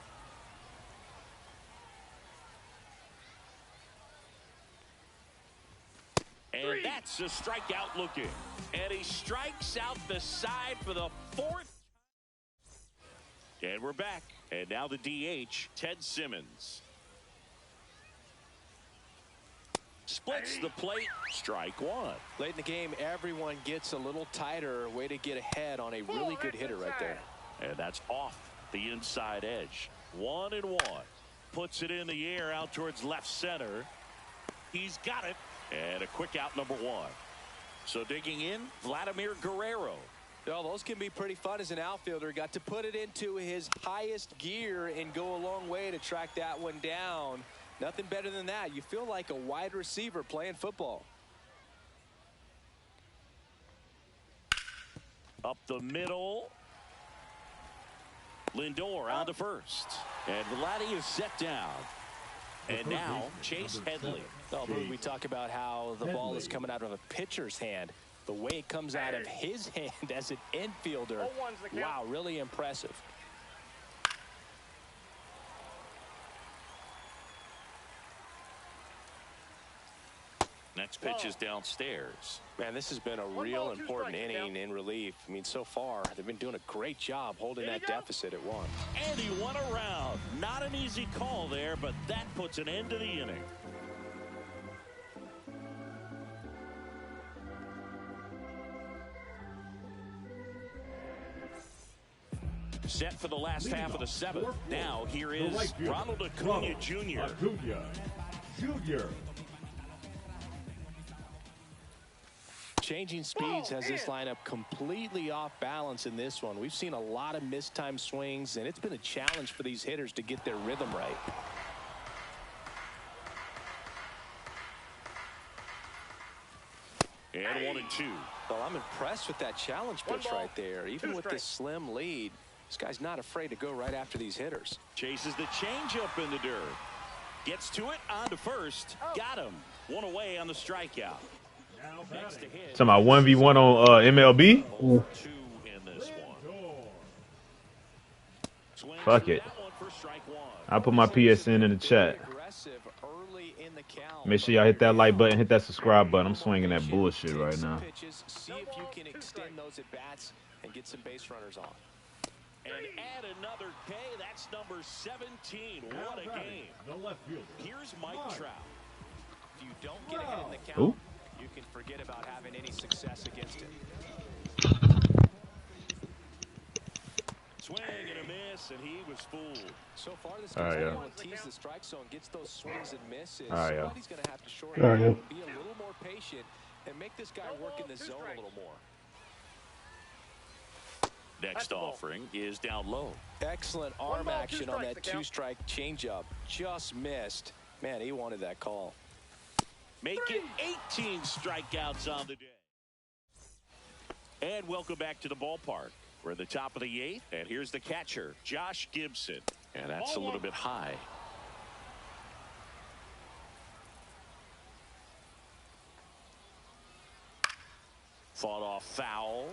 And that's a strikeout looking. And he strikes out the side for the 4th. And we're back. And now the DH, Ted Simmons. Splits the plate. Strike 1. Late in the game, everyone gets a little tighter. Way to get ahead on a really good hitter right there. And that's off the inside edge. 1-1. Puts it in the air out towards left center. He's got it. And a quick out, number 1. So digging in, Vladimir Guerrero. Well, those can be pretty fun as an outfielder. Got to put it into his highest gear and go a long way to track that one down. Nothing better than that. You feel like a wide receiver playing football. Up the middle. Lindor on to first. And Vladdy is set down. And now Chase Headley. Oh, we talk about how the ball is coming out of a pitcher's hand. The way it comes out of his hand as an infielder. Wow, really impressive. Next pitch is downstairs. Man, this has been a real important inning in relief. I mean, so far, they've been doing a great job holding that deficit at 1. And he won a round. Not an easy call there, but that puts an end to the inning. Set for the last half of the 7th. Now here is Ronald Acuna Jr. Acuna Jr. Changing speeds has this lineup completely off balance in this one. We've seen a lot of mistimed swings, and it's been a challenge for these hitters to get their rhythm right. And 1-2. Well, I'm impressed with that challenge pitch right there. Even with this slim lead, this guy's not afraid to go right after these hitters. Chases the changeup in the dirt. Gets to it, on to first. Got him. 1 away on the strikeout. Talking about 1v1 on MLB? 2 in this one. Fuck it. I'll put my PSN in the chat. Make sure y'all hit that like button, hit that subscribe button. I'm swinging that bullshit right now. See if you can extend those at bats and get some base runners on. And add another K. That's number 17. What a game. The left fielder. Here's Mike Trout. If you don't get ahead in the count, you can forget about having any success against it. Swing and a miss, and he was fooled. So far, this guy's able to tease the strike zone, gets those swings and misses. Somebody's going to have to shorten up, be a little more patient, and make this guy work in the zone a little more. Next offering is down low. Excellent arm action on that 2-strike changeup. Just missed. Man, he wanted that call. Make it 18 strikeouts on the day. And welcome back to the ballpark. We're at the top of the 8th, and here's the catcher, Josh Gibson. And that's a little bit high. Fought off foul.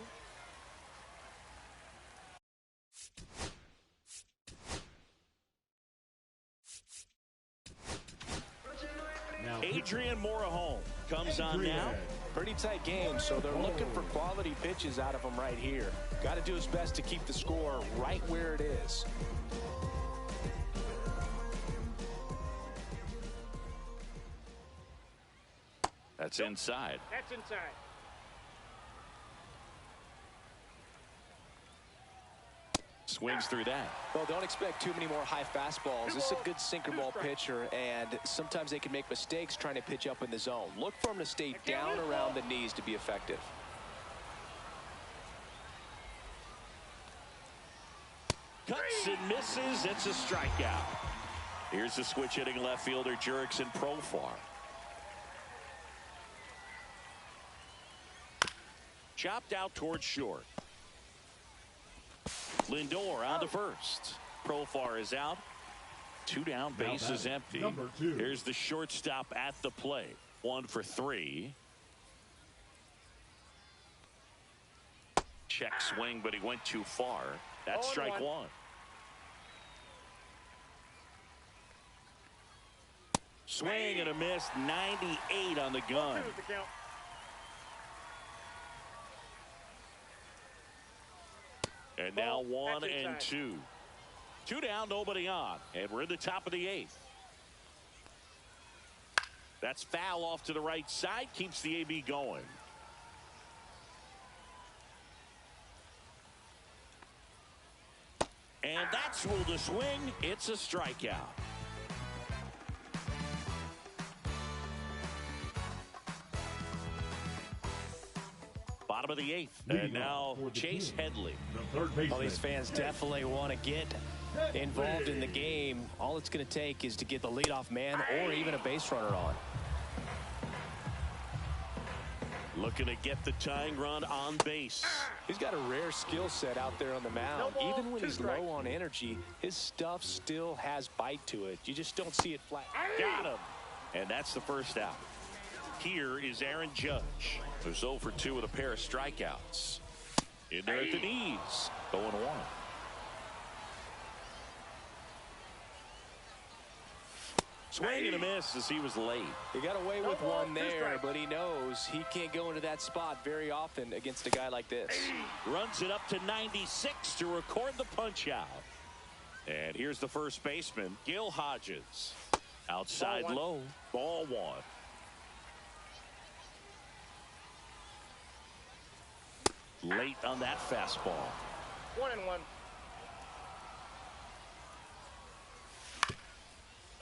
Adrian Morejon comes on now. Pretty tight game, so they're looking for quality pitches out of him right here. Got to do his best to keep the score right where it is. That's inside. That's inside. Swings through that. Well, don't expect too many more high fastballs. This is a good sinker ball pitcher, and sometimes they can make mistakes trying to pitch up in the zone. Look for him to stay down around the knees to be effective. Cuts and misses. It's a strikeout. Here's the switch hitting left fielder Jurickson Profar. Chopped out towards short. Lindor on to first. Profar is out. 2 down, bases empty. Here's the shortstop at the plate. 1 for 3. Check swing, but he went too far. That's strike 1. Swing and a miss. 98 on the gun. And now 1 and 2. 2 down, nobody on. And we're in the top of the 8th. That's foul off to the right side. Keeps the AB going. And that's ruled a swing. It's a strikeout. Bottom of the 8th. And now Chase Headley. Well, these fans definitely want to get involved in the game. All it's going to take is to get the leadoff man or even a base runner on. Looking to get the tying run on base. He's got a rare skill set out there on the mound. Even when he's low on energy, his stuff still has bite to it. You just don't see it flat. Got him. And that's the first out. Here is Aaron Judge, who's 0 for 2 with a pair of strikeouts. In there at the knees. 0-1. Swing and a miss as he was late. He got away with one there, but he knows he can't go into that spot very often against a guy like this. Runs it up to 96 to record the punch out. And here's the first baseman, Gil Hodges. Outside low, ball 1. Late on that fastball. 1-1.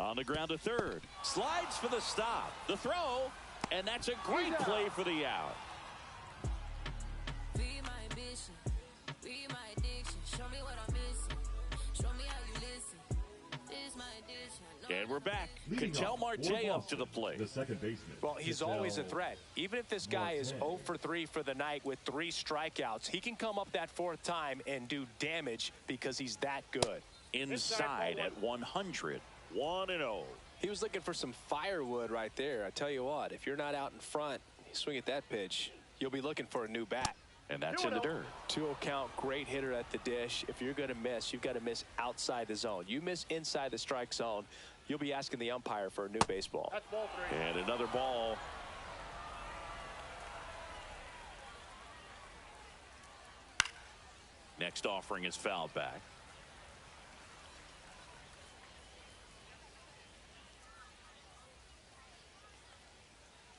On the ground to third. Slides for the stop. The throw. And that's a great play for the out. Be my ambition. Be my addiction. Show me what I'm missing. Show me how you listen. This is my addiction. And we're back. Ketel Marte up to the plate. The second baseman. Well, he's always a threat. Even if this guy is 0 for 3 for the night with 3 strikeouts, he can come up that 4th time and do damage because he's that good. Inside at 100. 1-0. He was looking for some firewood right there. I tell you what, if you're not out in front, you swing at that pitch, you'll be looking for a new bat. And that's in the dirt. 2-0 count, great hitter at the dish. If you're going to miss, you've got to miss outside the zone. You miss inside the strike zone, you'll be asking the umpire for a new baseball. That's ball 3. And another ball. Next offering is fouled back.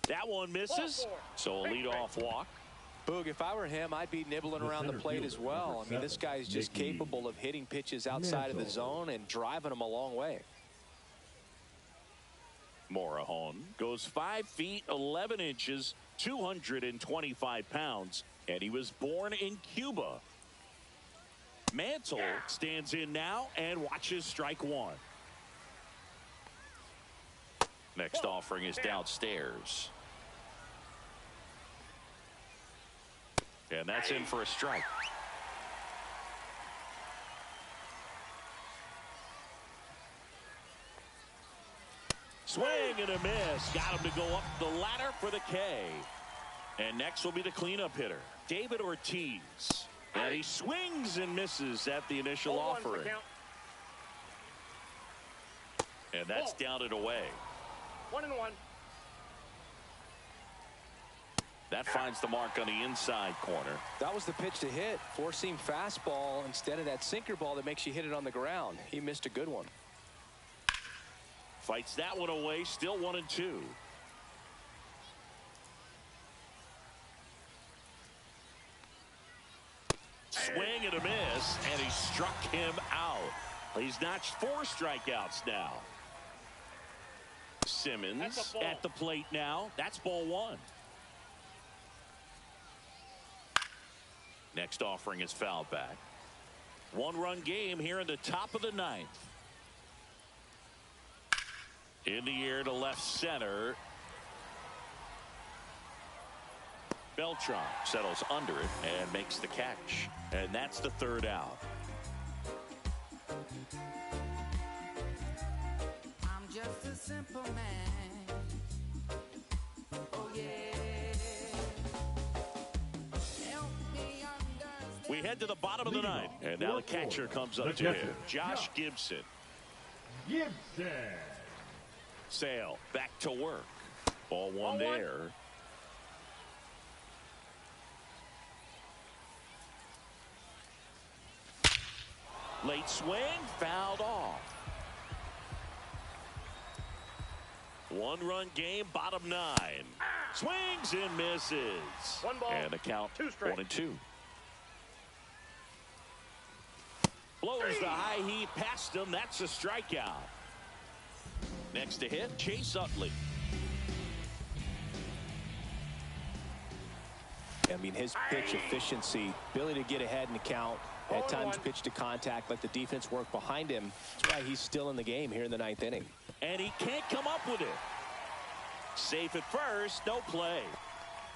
That one misses. So a leadoff walk. Boog, if I were him, I'd be nibbling around the plate as well. I mean, this guy's just capable of hitting pitches outside of the zone and driving them a long way. Morejon goes 5 feet 11 inches, 225 pounds, and he was born in Cuba. Mantle stands in now and watches strike 1. Next offering is downstairs. And that's in for a strike. Swing and a miss. Got him to go up the ladder for the K. And next will be the cleanup hitter, David Ortiz. And he swings and misses at the initial offering. And that's down and away. 1-1. That finds the mark on the inside corner. That was the pitch to hit. Four-seam fastball instead of that sinker ball that makes you hit it on the ground. He missed a good one. Fights that one away. Still 1-2. Swing and a miss, and he struck him out. He's notched 4 strikeouts now. Simmons at the plate now. That's ball 1. Next offering is foul back. One-run game here in the top of the ninth. In the air to left center. Beltran settles under it and makes the catch. And that's the third out. I'm just a simple man. Oh yeah. Help me understand. We head to the bottom of the ninth. And now the catcher comes up to him. Josh Gibson. Gibson. Sale back to work. Ball one there. Late swing, fouled off. One-run game, bottom nine. Swings and misses. One ball, and the count 2 strikes. 1-2. Blows the high heat past him. That's a strikeout. Next to hit, Chase Utley. I mean, his pitch efficiency, ability to get ahead in the count, at times pitch to contact, let the defense work behind him. That's why he's still in the game here in the ninth inning. And he can't come up with it. Safe at first, no play.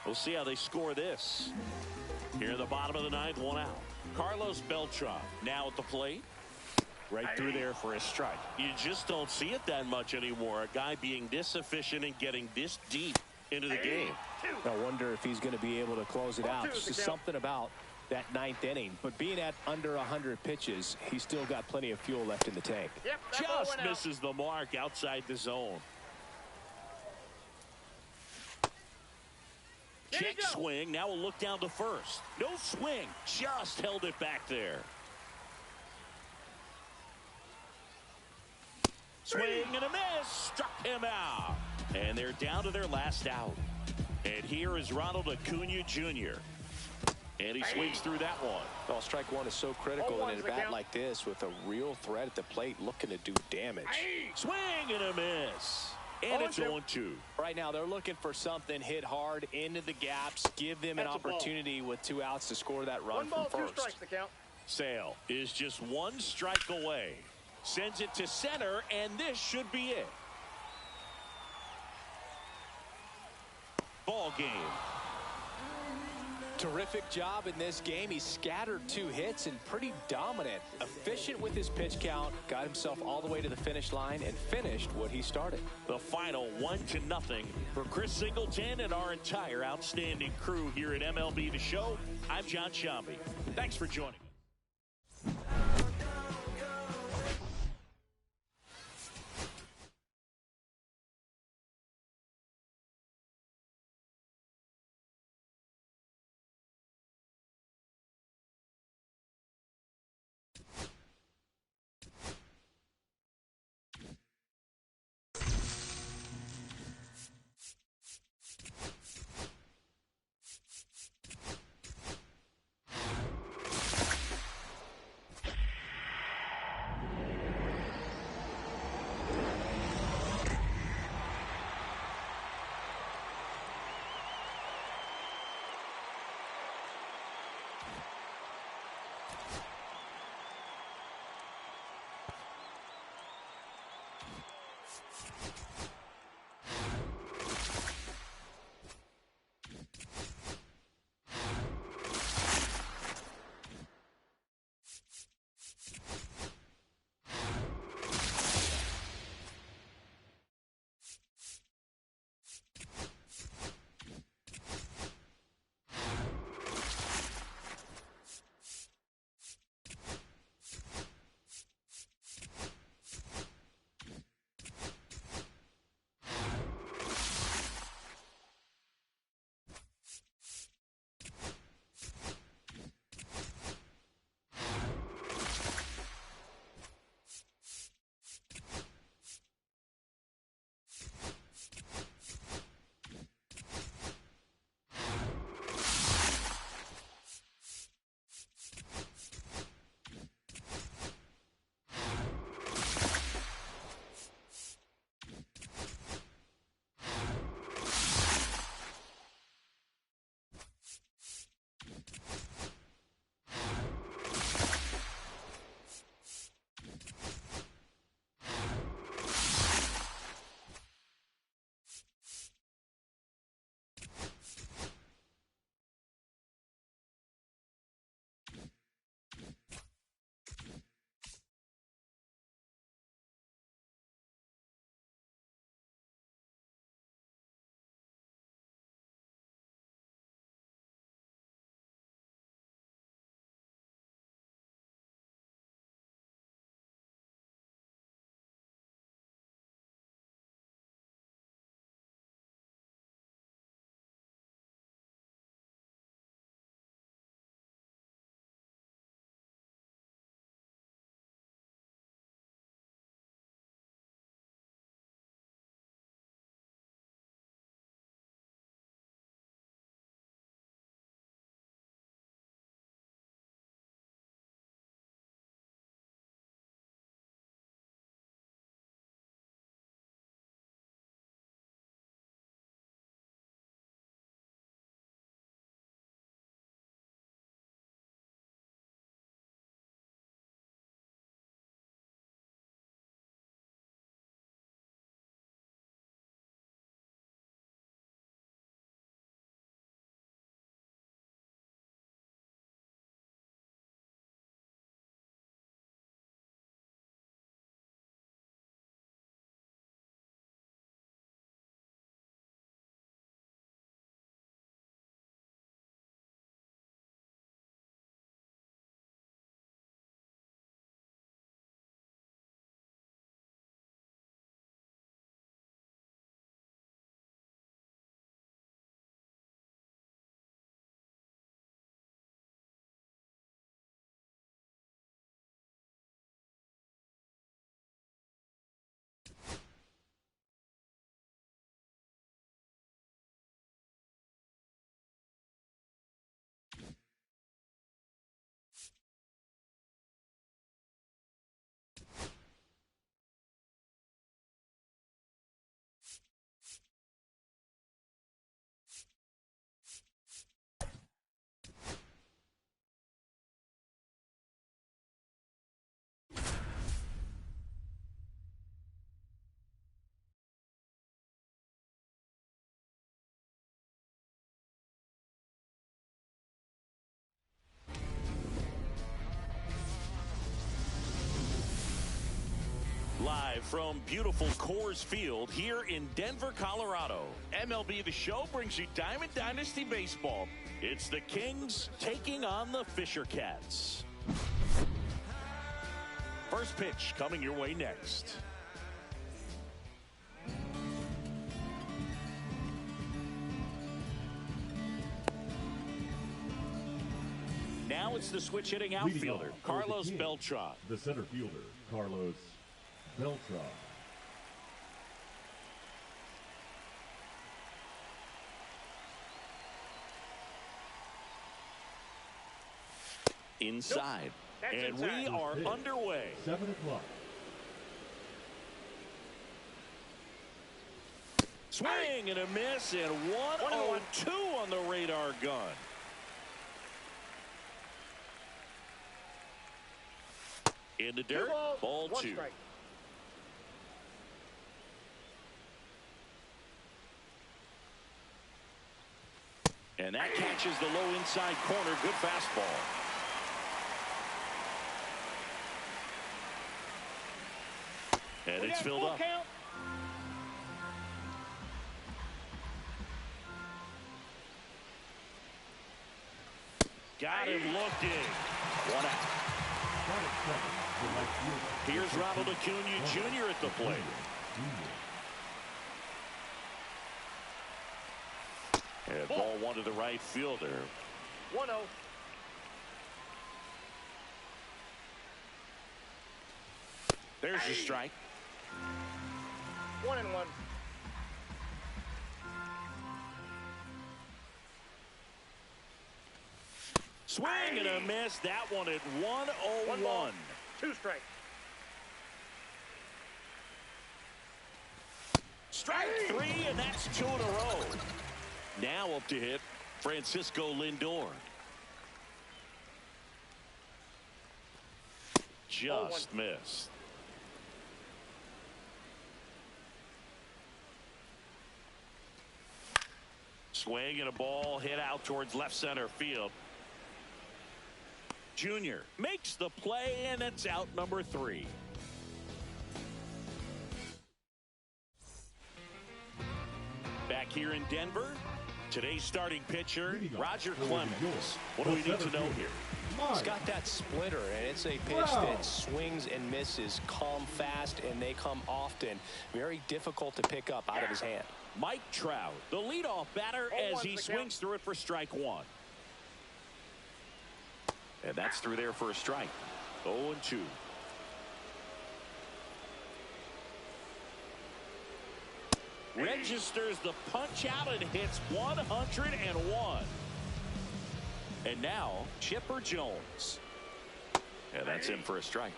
We'll see how they score this. Here in the bottom of the ninth, 1 out. Carlos Beltran now at the plate. Right through there for a strike. You just don't see it that much anymore. A guy being this efficient and getting this deep into the game. I wonder if he's going to be able to close it out. Just something about that ninth inning. But being at under 100 pitches, he's still got plenty of fuel left in the tank. Yep, that ball Just went out. misses the mark outside the zone. Check swing. Now we'll look down to first. No swing. Just held it back there. Swing and a miss. Struck him out. And they're down to their last out. And here is Ronald Acuna Jr. And he swings through that one. Well, strike one is so critical in a bat like this with a real threat at the plate looking to do damage. Swing and a miss. And it's 0-2. Right now, they're looking for something hit hard into the gaps, give them an opportunity with 2 outs to score that run from first. 1 ball, 2 strikes the count. Sale is just 1 strike away. Sends it to center, and this should be it. Ball game. Terrific job in this game. He scattered 2 hits and pretty dominant. Efficient with his pitch count. Got himself all the way to the finish line and finished what he started. The final 1-0 for Chris Singleton and our entire outstanding crew here at MLB The Show. I'm John Shambi. Thanks for joining. Live from beautiful Coors Field here in Denver, Colorado. MLB The Show brings you Diamond Dynasty Baseball. It's the Kings taking on the Fisher Cats. First pitch coming your way next. Now it's the switch hitting outfielder, Carlos Beltran. The center fielder, Carlos Beltran. Inside. Nope. And we are underway. 7 o'clock. Swing and a miss, and 1-0-2 on the radar gun. In the dirt, ball 2. Strike. And that catches the low inside corner. Good fastball. And it's filled up. Count. Got him looking. 1 out. Here's Ronald Acuna Jr. at the plate. And ball 1 to the right fielder. 1-0. There's your strike. 1-1. Swing and a miss. That one at 1-0-1. 2 strike. Strike 3, and that's 2 in a row. Now up to hit Francisco Lindor. Just missed. Swing and a ball hit out towards left center field. Junior makes the play, and it's out number 3. Back here in Denver, today's starting pitcher, Roger Clemens. What do we need to know here? He's got that splitter, and it's a pitch that swings and misses, come fast, and they come often. Very difficult to pick up out of his hand. Mike Trout, the leadoff batter, as he swings through it for strike 1. And that's through there for a strike. 0-2. Registers the punch out and hits 101. And now Chipper Jones. And that's in for a strike.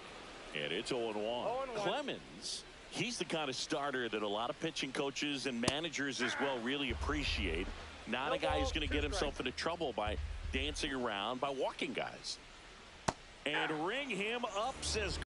And it's 0-1. Clemens, he's the kind of starter that a lot of pitching coaches and managers as well really appreciate. Not a guy who's going to get himself into trouble by dancing around, by walking guys. And ring him up, says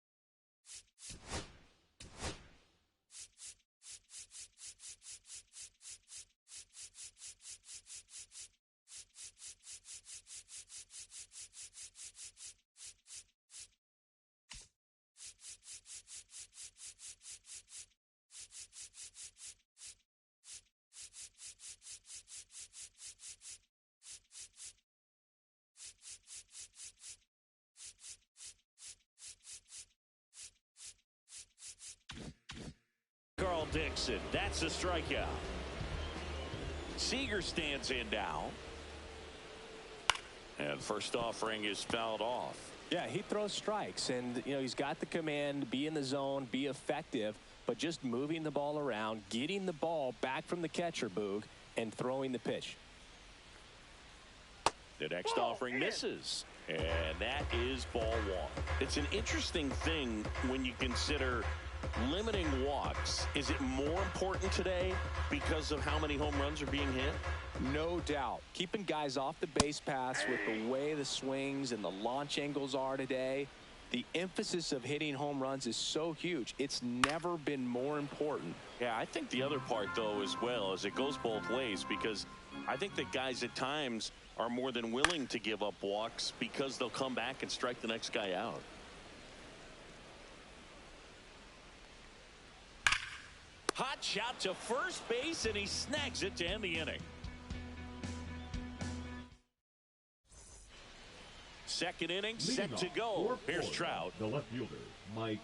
Carl Dixon. That's a strikeout. Seager stands in now. And first offering is fouled off. Yeah, he throws strikes, and he's got the command, be in the zone, be effective, but just moving the ball around, getting the ball back from the catcher, Boog, and throwing the pitch. The next offering misses, and that is ball 1. It's an interesting thing when you consider limiting walks. Is it more important today because of how many home runs are being hit? No doubt. Keeping guys off the base paths with the way the swings and the launch angles are today, the emphasis of hitting home runs is so huge. It's never been more important. Yeah, I think the other part, though, as well, is it goes both ways, because I think that guys at times are more than willing to give up walks because they'll come back and strike the next guy out. Hot shot to first base, and he snags it to end the inning. Second inning set to go. Here's Trout. The left fielder, Mike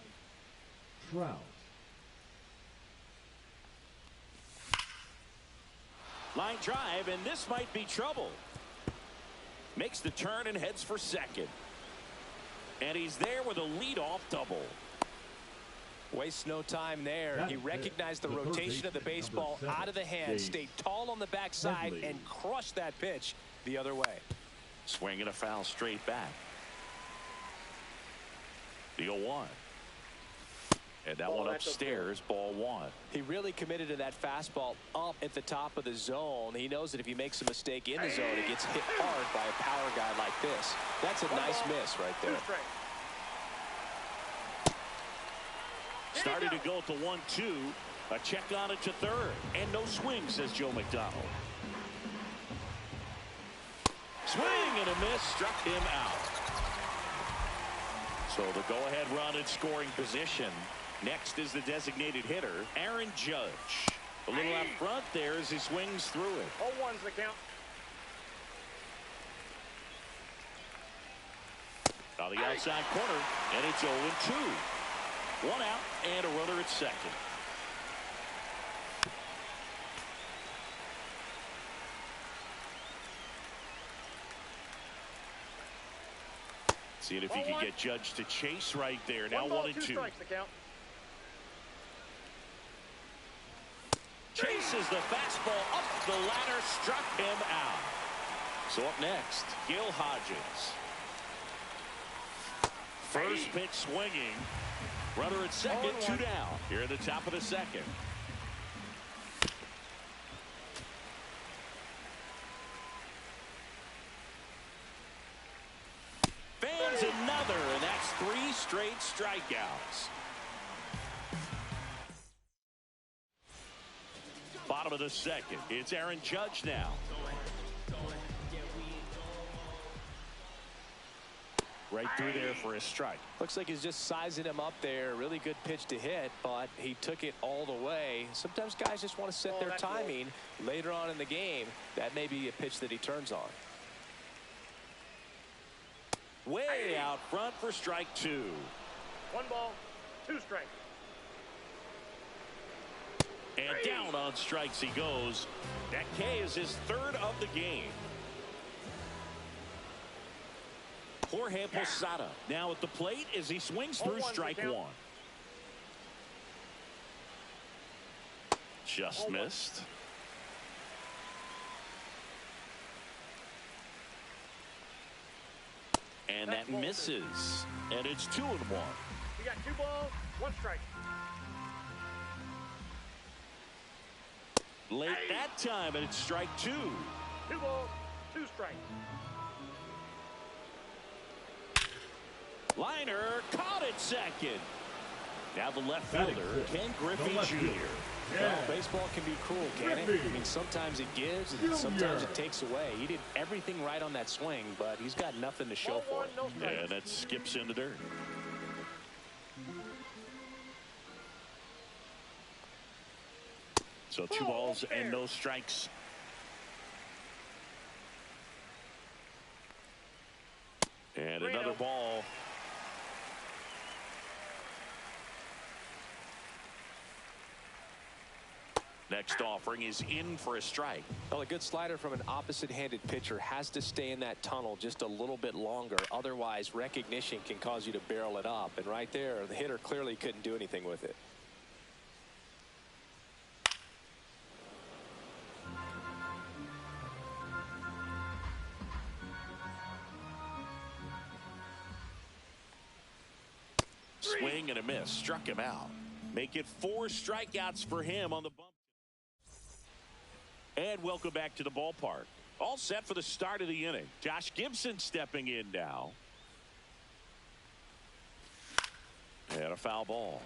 Trout. Line drive, and this might be trouble. Makes the turn and heads for second. And he's there with a leadoff double. Wastes no time there. He recognized the rotation of the baseball out of the hand, stayed tall on the backside, and crushed that pitch the other way. Swing and a foul straight back. The 0-1. And that one upstairs, ball one. He really committed to that fastball up at the top of the zone. He knows that if he makes a mistake in the zone, it gets hit hard by a power guy like this. That's a nice miss right there. Started to go at the 1-2. A check on it to third. And no swing, says Joe McDonald. Swing and a miss, struck him out. So the go-ahead run in scoring position. Next is the designated hitter, Aaron Judge. A little out front there as he swings through it. 0-1's the count. On the outside corner, and it's 0-2. One out and a runner at second. Seeing if he can get Judge to chase right there. Now 1-2. Strikes the count. Chases the fastball up the ladder, struck him out. So up next, Gil Hodges. First pitch swinging. Runner at second, 2 down. Here at the top of the second. Fans another, and that's 3 straight strikeouts. Bottom of the second. It's Aaron Judge now. Right through there for a strike. Looks like he's just sizing him up there. Really good pitch to hit, but he took it all the way. Sometimes guys just want to set their timing later on in the game. That may be a pitch that he turns on. Way out front for strike 2. 1 ball, 2 strikes. And down on strikes he goes. That K is his 3rd of the game. Jorge Posada now at the plate as he swings through strike 1. Just missed. And that misses. And it's 2-1. We got 2 balls, 1 strike. Late that time, and it's strike 2. 2 balls, 2 strikes. Liner caught at second. Now the left fielder, Ken Griffey Jr. Well, baseball can be cruel, can it? I mean, sometimes it gives and sometimes it takes away. He did everything right on that swing, but he's got nothing to show for it. And that skips in the dirt. So 2 balls and no strikes. And another ball. Next offering is in for a strike. Well, a good slider from an opposite-handed pitcher has to stay in that tunnel just a little bit longer. Otherwise, recognition can cause you to barrel it up. And right there, the hitter clearly couldn't do anything with it. Swing and a miss. Struck him out. Make it 4 strikeouts for him on the bump. And welcome back to the ballpark. All set for the start of the inning. Josh Gibson stepping in now. And a foul ball.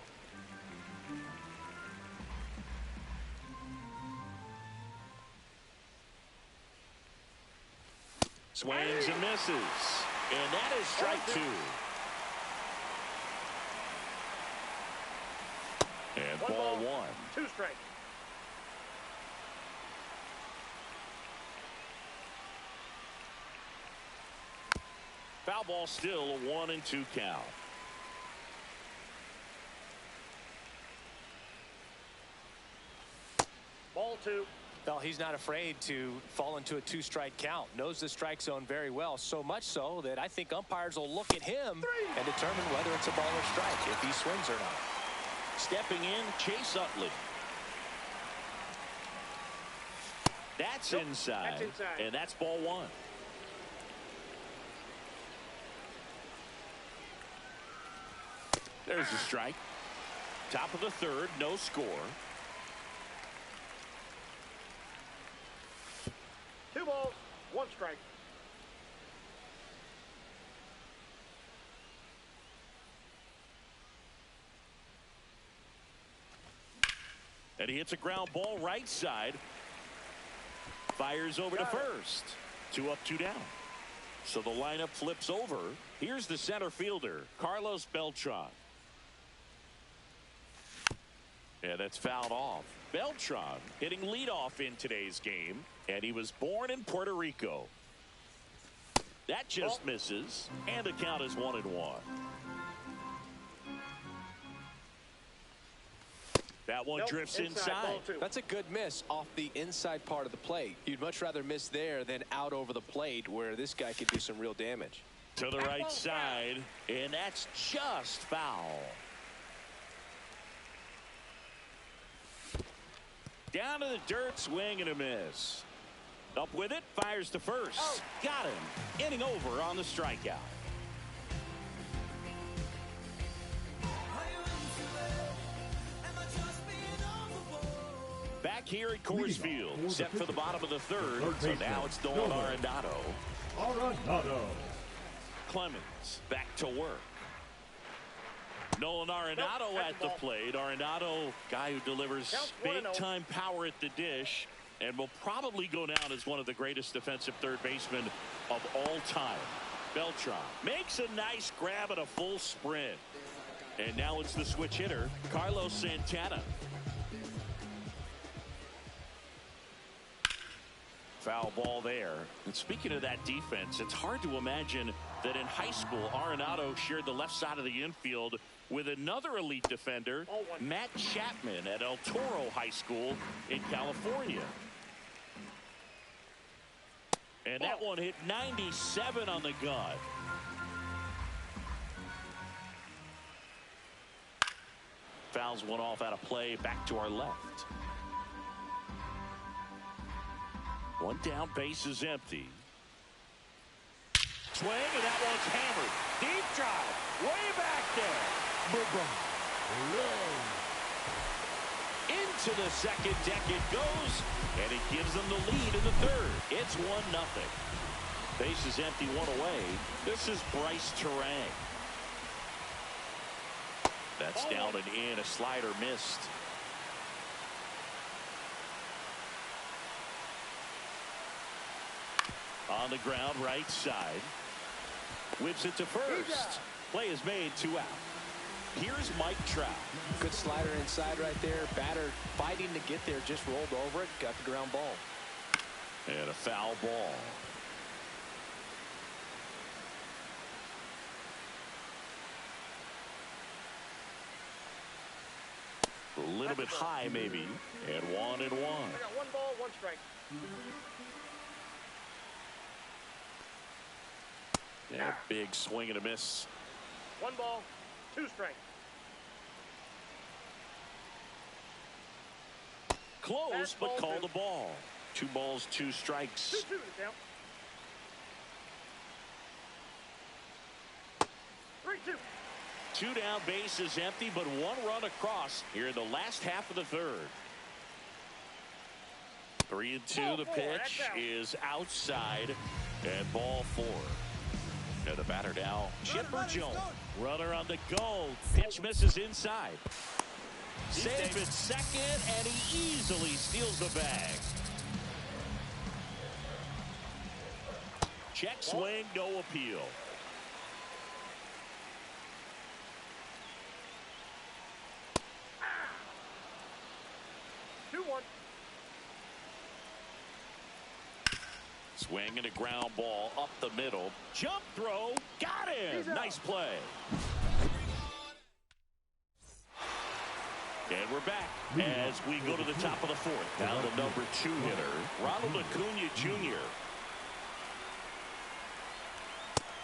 Swings and misses. And that is strike 2. And ball one. 2 strikes. Foul ball, still a 1-2 count. Ball 2. Well, he's not afraid to fall into a 2-strike count. Knows the strike zone very well, so much so that I think umpires will look at him and determine whether it's a ball or strike, if he swings or not. Stepping in, Chase Utley. That's inside. That's inside. And that's ball one. There's the strike. Top of the third, no score. 2 balls, 1 strike. And he hits a ground ball right side. Fires over to first. 2 up, 2 down. So the lineup flips over. Here's the center fielder, Carlos Beltran. And that's fouled off. Beltran hitting leadoff in today's game, and he was born in Puerto Rico. That just misses, and the count is 1-1. That one drifts inside. That's a good miss off the inside part of the plate. You'd much rather miss there than out over the plate, where this guy could do some real damage. To the right side, and that's just foul. Down to the dirt, swing and a miss. Up with it, fires to first. Got him. Inning over on the strikeout. Back here at Coors Field, set for the bottom of the third. So now it's Nolan Arenado. Clemens back to work. Nolan Arenado at the plate. Arenado, guy who delivers big-time power at the dish and will probably go down as one of the greatest defensive third basemen of all time. Beltran makes a nice grab at a full sprint. And now it's the switch hitter, Carlos Santana. Foul ball there. And speaking of that defense, it's hard to imagine that in high school, Arenado shared the left side of the infield with another elite defender, Matt Chapman at El Toro High School in California. And that one hit 97 on the gun. Fouls one off out of play, back to our left. One down, base is empty. Swing, and that one's hammered. Deep drive, way back there. Into the second deck it goes, and it gives them the lead in the third. It's 1-0. Base is empty, one away. This is Bryce Turang. That's down and in, a slider missed. On the ground, right side. Whips it to first. Play is made, 2 out. Here's Mike Trout. Good slider inside right there. Batter fighting to get there, just rolled over it, got the ground ball. And a foul ball. A little bit high, maybe. And 1-1. I got 1 ball, 1 strike. Yeah, big swing and a miss. 1 ball, 2 strikes. Close, but call the ball. 2 balls, 2 strikes. 2-2 to count. 3-2. 2 down, base is empty, but 1 run across here in the last half of the third. 3-2, the pitch is outside, and ball 4. And the batter now, Chipper Jones. Runner on the go. Pitch misses inside. Safe at second, and he easily steals the bag. Check swing, no appeal. Swinging a ground ball up the middle. Jump throw. Got him. Nice play. And we're back as we go to the top of the fourth. Now the number 2 hitter, Ronald Acuna Jr.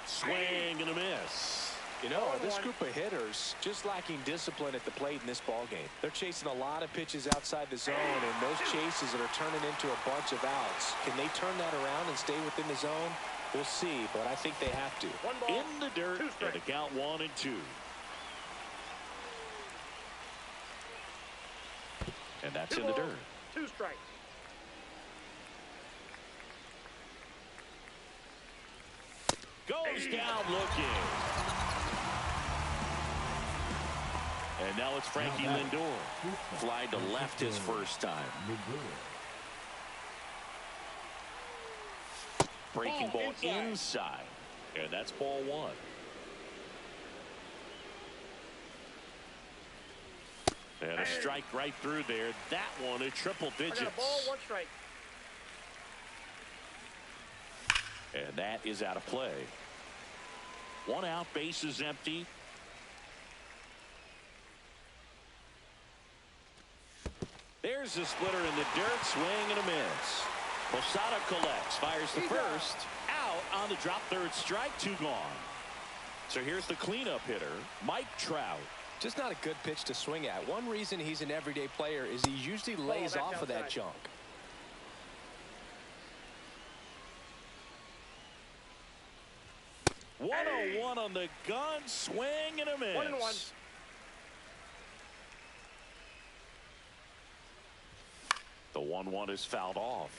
Swing and a miss. You know, this group of hitters just lacking discipline at the plate in this ballgame. They're chasing a lot of pitches outside the zone, and those chases that are turning into a bunch of outs. Can they turn that around and stay within the zone? We'll see, but I think they have to. In the dirt, and the count 1-2. And that's in the dirt. 2 strikes. Goes down looking. And now it's Frankie Lindor. Fly to left his first time. Breaking ball inside. And that's ball 1. And a strike right through there. That one at triple digits. I got a ball, 1 strike. And that is out of play. 1 out, bases empty. There's the splitter in the dirt. Swing and a miss. Posada collects. Fires the first. Out on the drop, third strike. 2 gone. So here's the cleanup hitter, Mike Trout. Just not a good pitch to swing at. One reason he's an everyday player is he usually lays off of that junk. Hey. 1-0-1 on the gun. Swing and a miss. 1-1. The 1-1 is fouled off.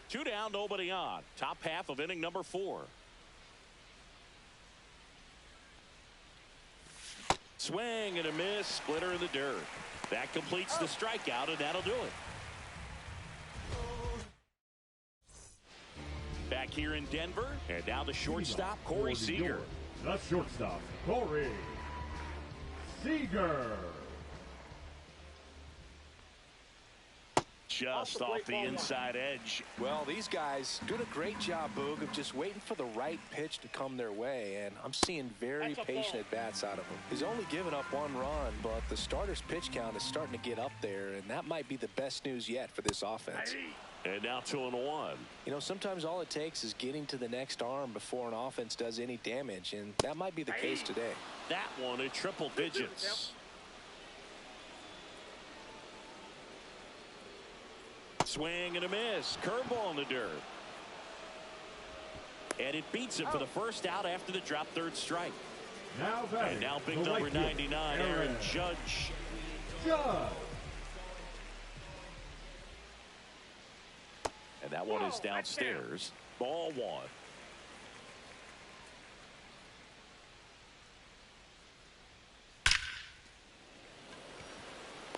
2 down, nobody on. Top half of inning number 4. Swing and a miss. Splitter in the dirt. That completes the strikeout, and that'll do it. Back here in Denver, and now the shortstop, Corey Seager. The shortstop, Corey Seager. Just off the inside edge. Well, these guys doing a great job, Boog, of just waiting for the right pitch to come their way, and I'm seeing very patient at-bats out of him. He's only given up 1 run, but the starter's pitch count is starting to get up there, and that might be the best news yet for this offense. And now 2-1. You know, sometimes all it takes is getting to the next arm before an offense does any damage, and that might be the case today. That one at triple digits. Swing and a miss. Curveball in the dirt. And it beats him for the first out after the drop, third strike. Now batting, and now big number 99, Aaron Judge. And that one is downstairs. Ball 1.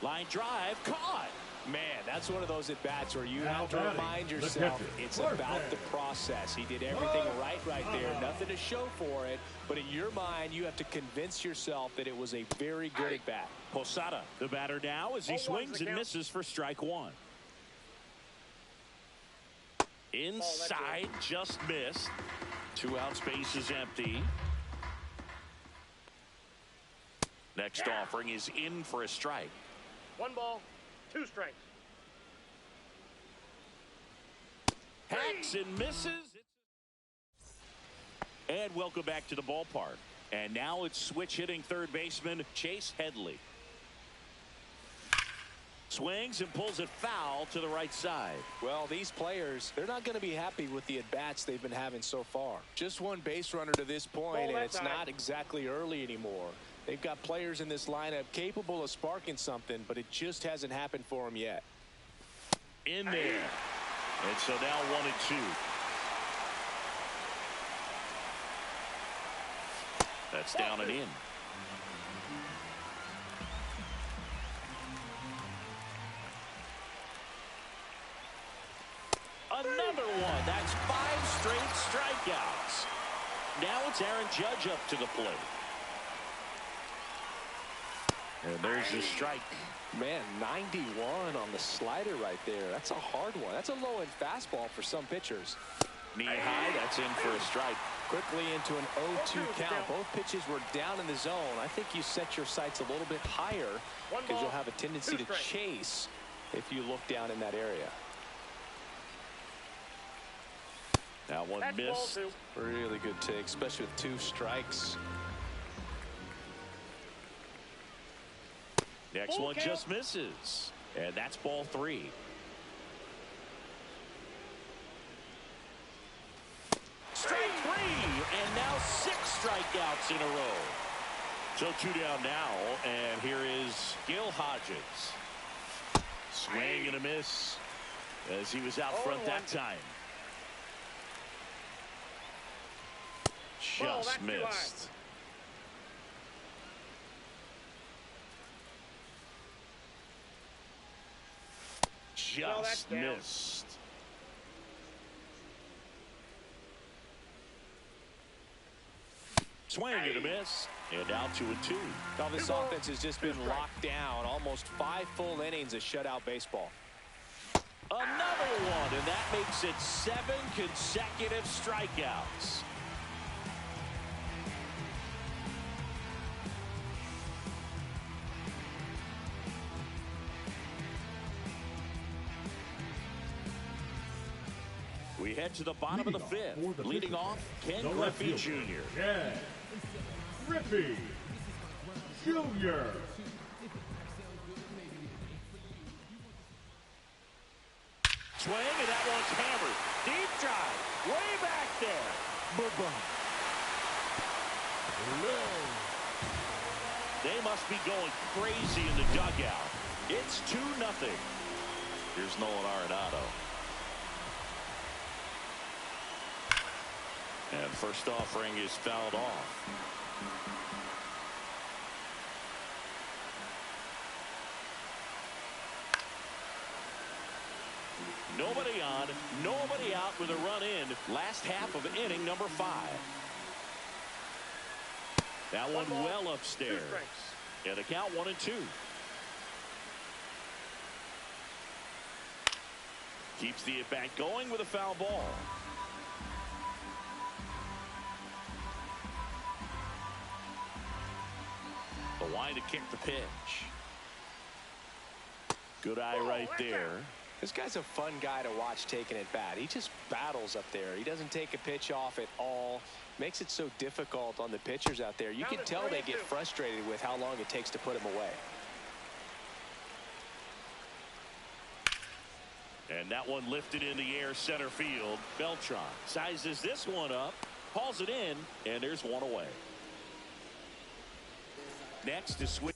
Line drive, caught. Man, that's one of those at-bats where you have to remind yourself it's about the process. He did everything right there. Nothing to show for it. But in your mind, you have to convince yourself that it was a very good at-bat. Posada, the batter now, as he swings and misses for strike 1. Inside, just missed. 2 out, space is empty. Next offering is in for a strike. 1 ball, 2 strikes. Hacks and misses. And welcome back to the ballpark. And now it's switch hitting third baseman Chase Headley. Swings and pulls it foul to the right side. Well, these players, they're not going to be happy with the at-bats they've been having so far. Just 1 base runner to this point, and it's not exactly early anymore. They've got players in this lineup capable of sparking something, but it just hasn't happened for them yet. In there. And so now 1-2. That's down and in. Another one. That's 5 straight strikeouts. Now it's Aaron Judge up to the plate. And there's your strike. Man, 91 on the slider right there. That's a hard one. That's a low-end fastball for some pitchers. Knee high, that's in for a strike. Quickly into an 0-2 count. Both pitches were down in the zone. I think you set your sights a little bit higher because you'll have a tendency to chase if you look down in that area. That one missed. Really good take, especially with 2 strikes. Next one just misses. And that's ball 3. Strike 3. And now 6 strikeouts in a row. So 2 down now. And here is Gil Hodges. Swing and a miss as he was out front that time. Just missed. Just missed. Swing and a miss. And out 2-2. Now this offense has just been locked down. Almost 5 full innings of shutout baseball. Another one, and that makes it 7 consecutive strikeouts. We head to the bottom of the 5th. Leading off, Ken Griffey Jr. Ken Griffey Jr. Swing, and that one's hammered. Deep drive, way back there. Boom. They must be going crazy in the dugout. It's 2-0. Here's Nolan Arenado. And first offering is fouled off. Nobody on, nobody out with a run in. Last half of inning number 5. That one well upstairs. And the count 1-2. Keeps the at-bat going with a foul ball. The line to kick the pitch. Good eye right there. This guy's a fun guy to watch taking at bat. He just battles up there. He doesn't take a pitch off at all. Makes it so difficult on the pitchers out there. You can tell they get frustrated with how long it takes to put him away. And that one lifted in the air center field. Beltran sizes this one up, hauls it in, and there's one away. Next is switch.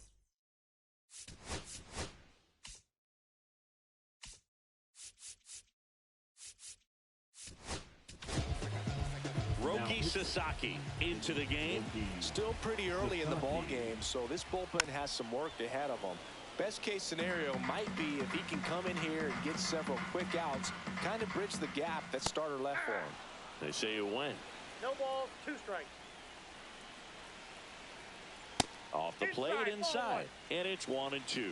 Roki Sasaki into the game. Still pretty early in the ball game, so this bullpen has some work ahead of them. Best case scenario might be if he can come in here and get several quick outs, kind of bridge the gap that starter left for him. They say you win. No balls, 2 strikes. Off the plate inside, and it's 1-2.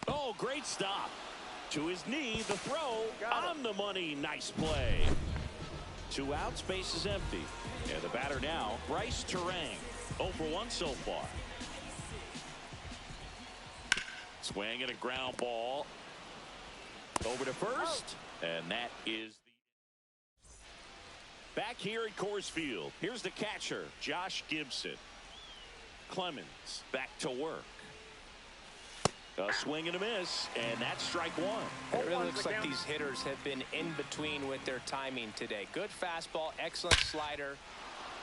Oh, great stop. To his knee, the throw on the money. Nice play. 2 outs, base is empty. And the batter now, Bryce Turang. 0 for 1 so far. Swing and a ground ball. Over to first. And that is the... Back here at Coors Field. Here's the catcher, Josh Gibson. Clemens back to work. A swing and a miss, and that's strike 1. It really looks like these hitters have been in between with their timing today. Good fastball, excellent slider.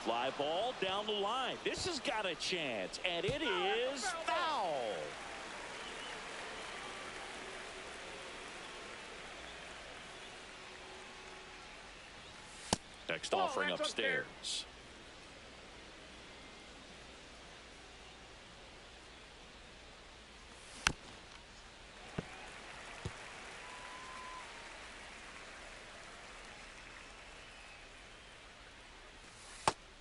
Fly ball down the line. This has got a chance, and it is foul. Next offering upstairs.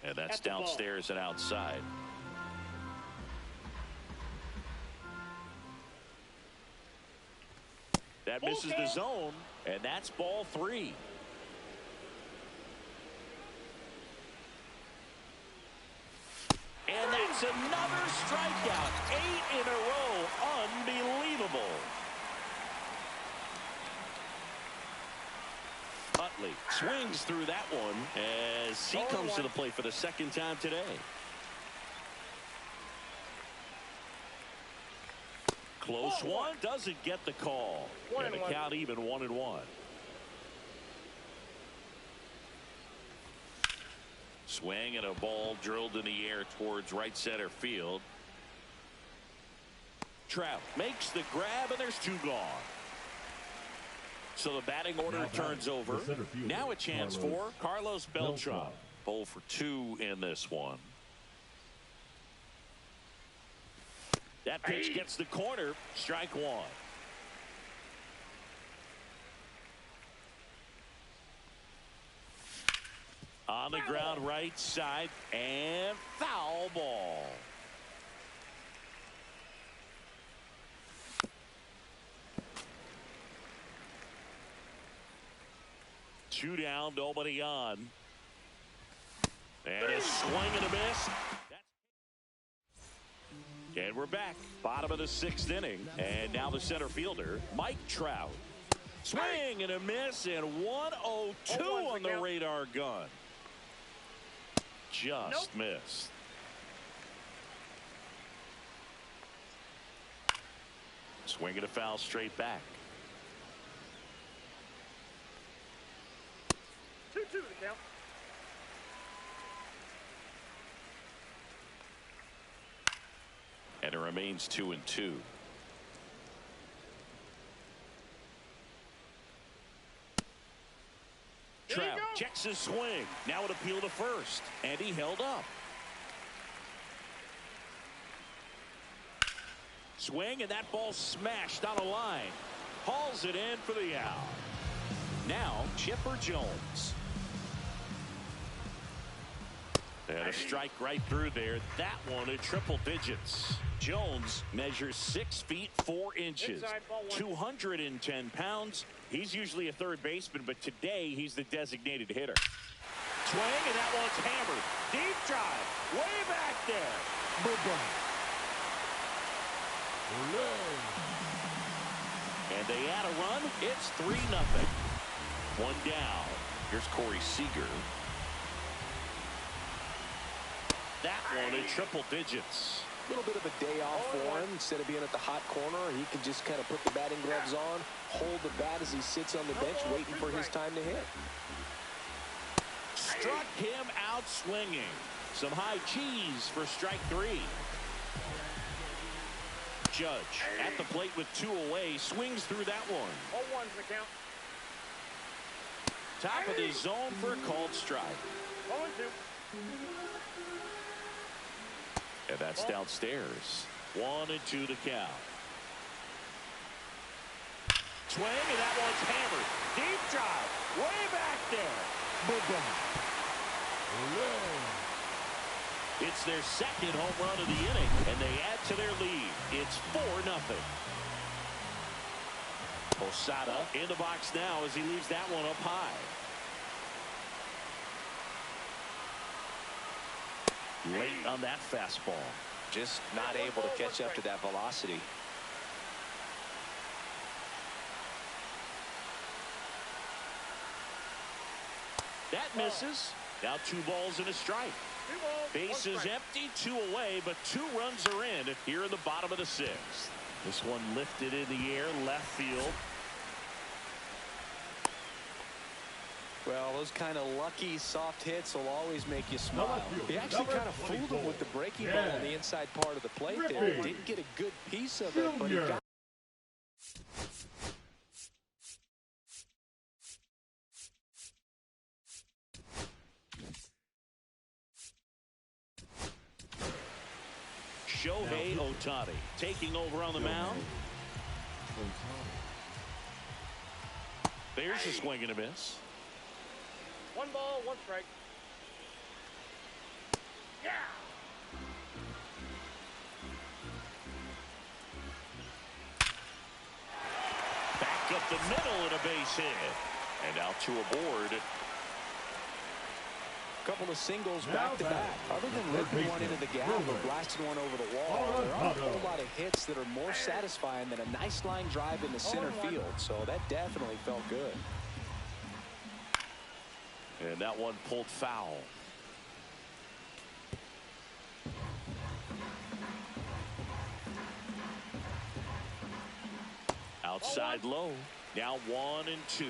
And that's At the ball. downstairs and outside. That misses the zone, and that's ball 3. And that's another strikeout. 8 in a row. Unbelievable. Utley swings through that one as he comes to the plate for the second time today. Close one, doesn't get the call. And the count even 1-1. Swing and a ball drilled in the air towards right center field. Trout makes the grab, and there's 2 gone. So the batting order turns over. Now a chance for Carlos Beltran. 0 for 2 in this one. That pitch gets the corner. Strike 1. On the ground right side, and foul ball. Two down, nobody on. And a swing and a miss. And we're back. Bottom of the 6th inning. And now the center fielder, Mike Trout. Swing and a miss, and 1-0-2 on the radar gun. Just missed. Swing and a foul straight back. 2-2 the count. And it remains 2-2. Trout checks his swing. Now it appeal to first. And he held up. Swing, and that ball smashed on a line. Hauls it in for the out. Now Chipper Jones. And a strike right through there. That one at triple digits. Jones measures 6 feet 4 inches. 210 pounds. He's usually a third baseman, but today he's the designated hitter. Swing, and that one's hammered. Deep drive. Way back there. And they add a run. It's 3-0. 1 down. Here's Corey Seager. That one in triple digits. A little bit of a day off for him. Instead of being at the hot corner, he can just kind of put the batting gloves on, hold the bat as he sits on the bench waiting for his time to hit. Struck him out swinging. Some high cheese for strike 3. Judge at the plate with 2 away, swings through that one. 0-1's the count. Top of the zone for a called strike. 0-2. And that's downstairs. 1-2 to count. Swing, and that one's hammered. Deep drive. Way back there. It's their second home run of the inning, and they add to their lead. It's 4-0. Posada in the box now as he leaves that one up high. Late on that fastball. Just not able to catch up to that velocity. That misses. Now 2 balls and a strike. Bases empty, 2 away, but 2 runs are in here in the bottom of the 6th. This one lifted in the air, left field. Well, those kind of lucky soft hits will always make you smile. He actually kind of fooled him with the breaking ball on the inside part of the plate there. Didn't get a good piece of it, but he got. Shohei Ohtani taking over on the mound. There's a swing and a miss. 1 ball, 1 strike. Back up the middle and a base hit. And out to a board. Couple of singles back-to-back. Other than ripping one into the gap or blasting one over the wall, there aren't a whole lot of hits that are more satisfying than a nice line drive in the center field. So that definitely felt good. And that one pulled foul. Outside low. Now 1-2.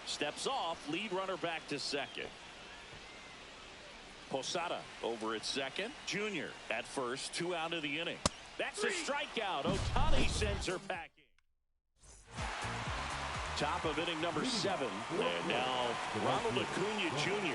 Steps off, lead runner back to second. Posada over at second. Junior at first, 2 out of the inning. That's a strikeout. Ohtani sends her packing. Top of inning number 7. And now Ronald Acuna Jr.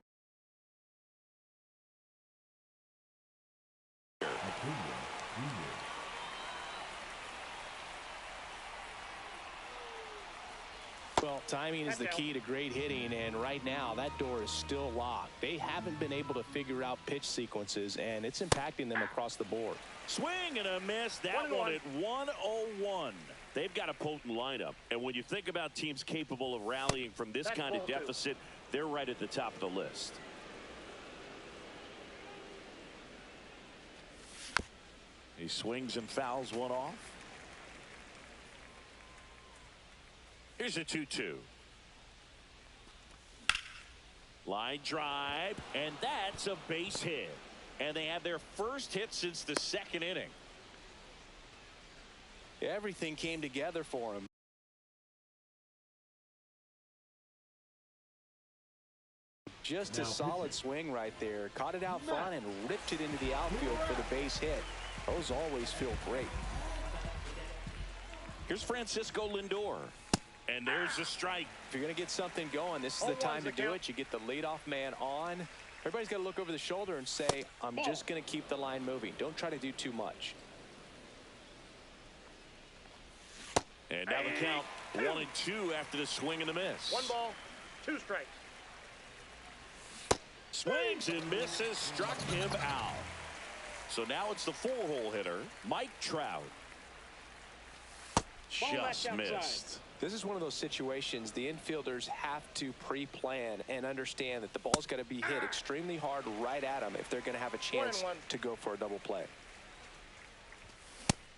Well, timing is the key to great hitting, and right now that door is still locked. They haven't been able to figure out pitch sequences, and it's impacting them across the board. Swing and a miss. That one at 101. They've got a potent lineup, and when you think about teams capable of rallying from this kind of deficit, they're right at the top of the list. He swings and fouls one off. Here's a 2-2. Line drive, and that's a base hit. And they have their first hit since the second inning. Everything came together for him. Just a solid swing right there. Caught it out front and ripped it into the outfield for the base hit. Those always feel great. Here's Francisco Lindor. And there's a strike. If you're going to get something going, this is the time to do it. You get the leadoff man on. Everybody's got to look over the shoulder and say, I'm just going to keep the line moving. Don't try to do too much. And now the count 1-2 after the swing and the miss. 1 ball, 2 strikes. Swings and misses, struck him out. So now it's the 4-hole hitter, Mike Trout. Just missed. This is one of those situations the infielders have to pre-plan and understand that the ball's got to be hit extremely hard right at them if they're going to have a chance to go for a double play.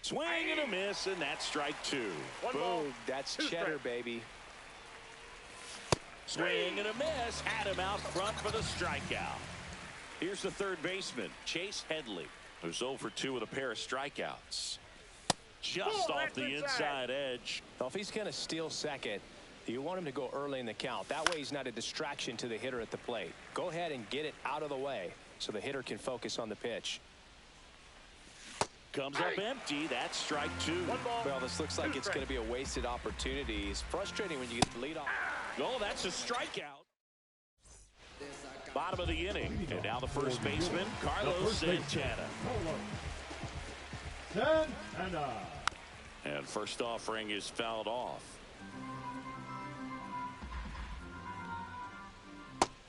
Swing and a miss, and that's strike 2. Boom, that's cheddar, baby. Swing and a miss, had him out front for the strikeout. Here's the third baseman, Chase Headley, who's 0 for 2 with a pair of strikeouts. Just off the inside edge. Well, if he's going to steal second, you want him to go early in the count. That way he's not a distraction to the hitter at the plate. Go ahead and get it out of the way so the hitter can focus on the pitch. Comes up empty. That's strike 2. Well, this looks like it's going to be a wasted opportunity. It's frustrating when you get the lead off. Oh, that's a strikeout. Bottom of the inning. And now the first baseman, Carlos Santana. And first offering is fouled off.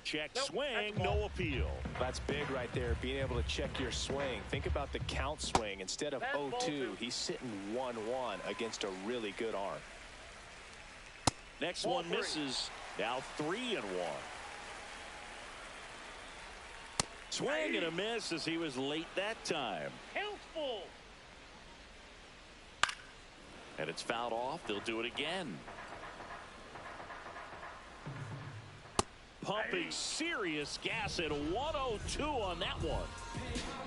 Check swing, no appeal. That's big right there, being able to check your swing. Think about the count swing. Instead of 0-2, he's sitting 1-1 against a really good arm. Next one misses. Now 3-1. Swing and a miss as he was late that time. Count full. And it's fouled off. They'll do it again. Pumping serious gas at 102 on that one.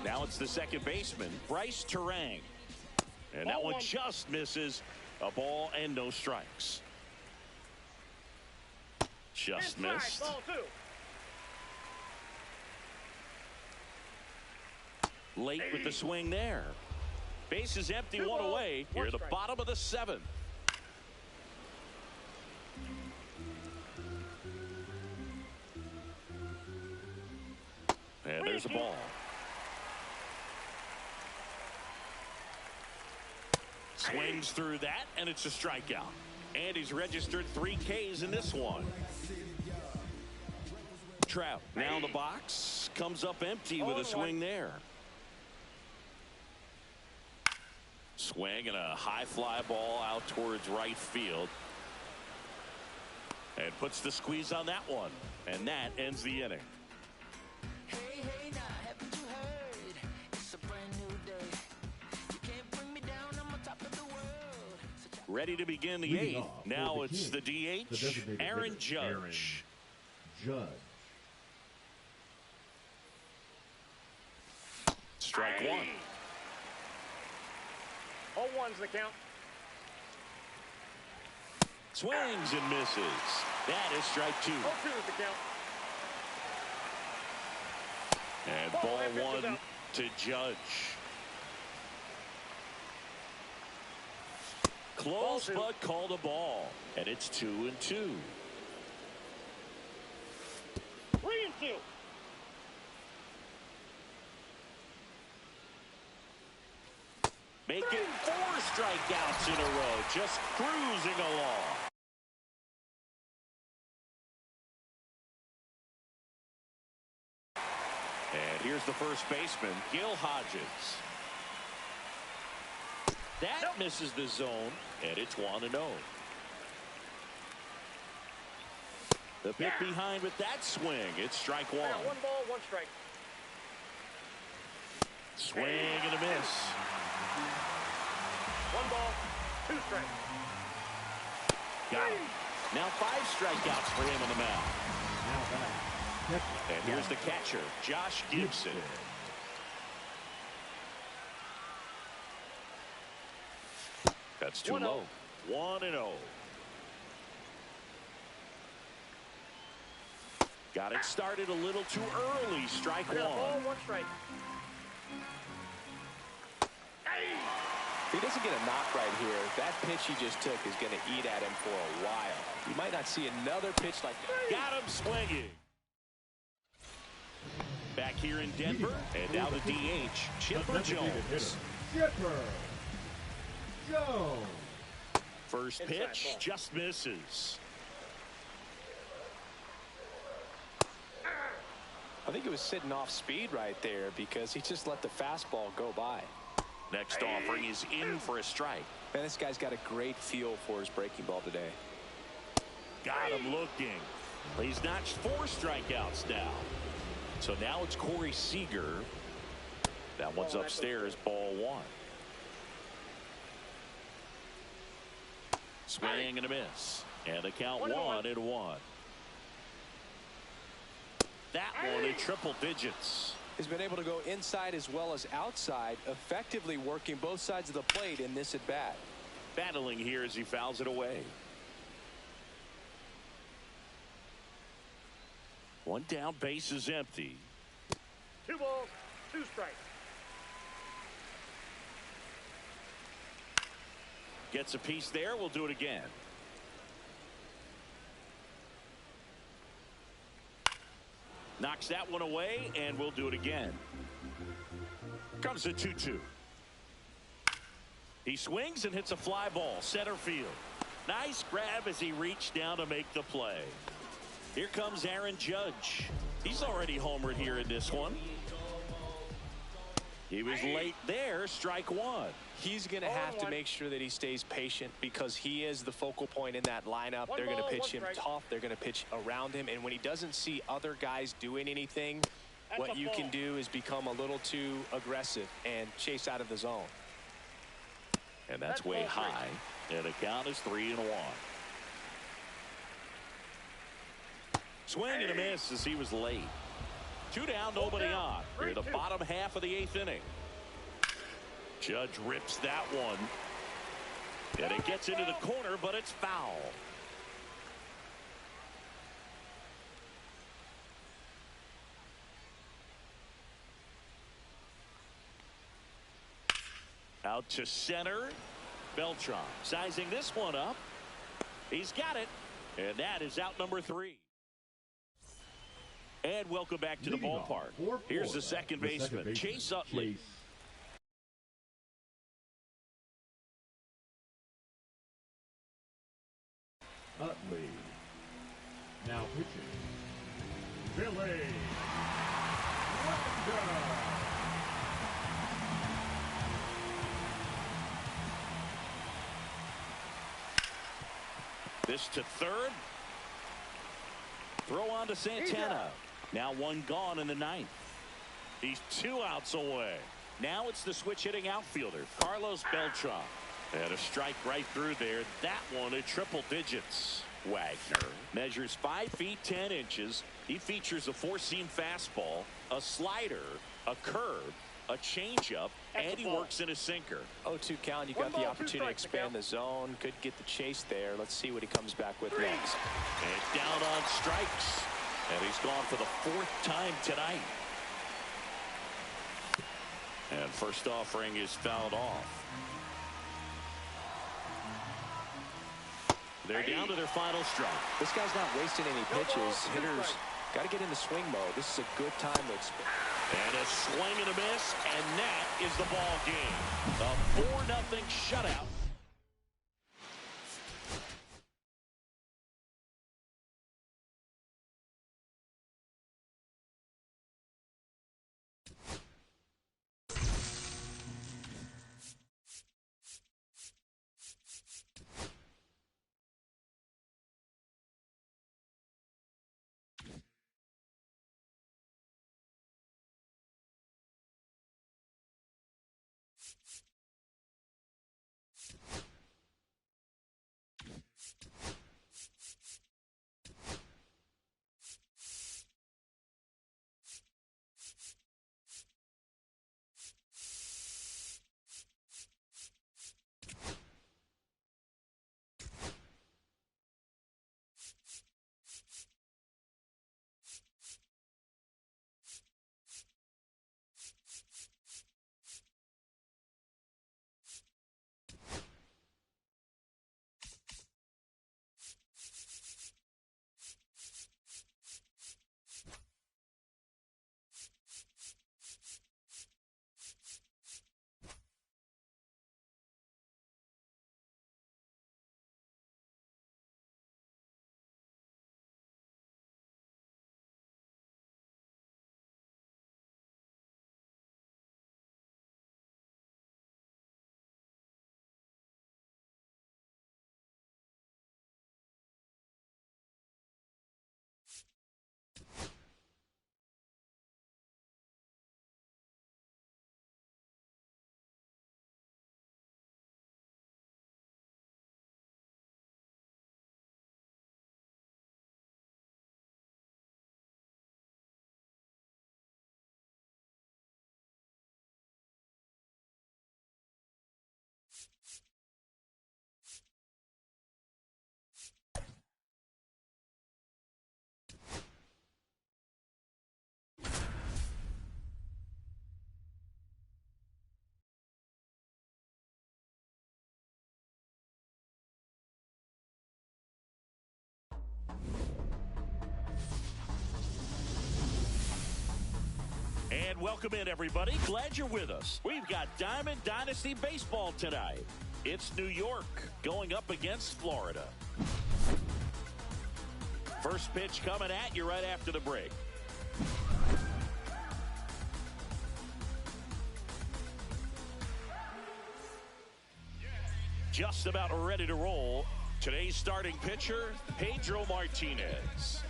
Now it's the second baseman, Bryce Turang. And that one just misses. A ball and no strikes. Just missed. Ball 2. Late with the swing there. Base is empty, 1 away. Here at the bottom of the 7th. And there's a ball. Swings through that, and it's a strikeout. And he's registered 3 Ks in this one. Trout. Now the box comes up empty with a swing there. Swing and a high fly ball out towards right field. And puts the squeeze on that one. And that ends the inning. Hey, hey, now, haven't you heard? It's a brand new day. You can't bring me down, I'm on top of the world. Ready to begin the Leading eighth. off for Now the it's Kings, the the DH, designated Aaron hitter, Judge. Judge. Strike one. 0-1's the count. Swings and misses. That is strike two. 0-2's the count. And Ball ball pitches one out. to Judge. Close, Ball two. but called a ball. And it's 2-2. 3-2. Making 4 strikeouts in a row. Just cruising along. And here's the first baseman, Gil Hodges. That misses the zone, and it's 1-0. The pick behind with that swing. It's strike I one. got 1 ball, 1 strike. Swing and a miss. 1 ball, 2 strikes. Got him. Now 5 strikeouts for him on the mound. Now back. And here's the catcher, Josh Gibson. That's too 1-0. low. 1-0. Got it started a little too early. Strike I got a ball, one. 1 strike. If he doesn't get a knock right here, that pitch he just took is going to eat at him for a while. You might not see another pitch like that. Got him swinging. Back here in Denver, and now the DH, Chipper Jones. Chipper Jones. First Inside pitch ball. just misses. I think it was sitting off speed right there because he just let the fastball go by. Next offering is in for a strike. Man, this guy's got a great feel for his breaking ball today. Got him looking. He's notched 4 strikeouts now. So now it's Corey Seager. That one's upstairs, ball 1. Swing and a miss. And the count 1-1. That one in triple digits. He's been able to go inside as well as outside, effectively working both sides of the plate in this at bat. Battling here as he fouls it away. 1 down, base is empty. 2 balls, 2 strikes. Gets a piece there. We'll do it again. Knocks that one away, and we'll do it again. Comes the 2-2. He swings and hits a fly ball, center field. Nice grab as he reached down to make the play. Here comes Aaron Judge. He's already homered here in this one. He was late there, strike 1. He's going to have to make sure that he stays patient because he is the focal point in that lineup. They're going to pitch him tough. They're going to pitch around him. And when he doesn't see other guys doing anything, what you can do is become a little too aggressive and chase out of the zone. And that's way high. And the count is 3-1. Swing and a miss as he was late. 2 down, nobody on. We're in the bottom half of the 8th inning. Judge rips that one. And it gets into the corner, but it's foul. Out to center. Beltran sizing this one up. He's got it. And that is out number 3. And welcome back to the ballpark. Here's the second baseman, Chase Utley. Utley. Now pitching. Billy Wonder. This to third. Throw on to Santana. Now one gone in the ninth. He's 2 outs away. Now it's the switch hitting outfielder, Carlos Beltran. And a strike right through there. That one at triple digits. Wagner measures 5 feet 10 inches. He features a 4-seam fastball, a slider, a curve, a changeup, and he works in a sinker. 0-2 count. You got the opportunity to expand the zone. Could get the chase there. Let's see what he comes back with next. And down on strikes. And he's gone for the 4th time tonight. And first offering is fouled off. They're down to their final strike. This guy's not wasting any pitches. Hitters got to get into swing mode. This is a good time to expand. And a swing and a miss, and that is the ball game. A 4-0 shutout. And welcome in, everybody. Glad you're with us. We've got Diamond Dynasty Baseball tonight. It's New York going up against Florida. First pitch coming at you right after the break. Just about ready to roll. Today's starting pitcher, Pedro Martinez.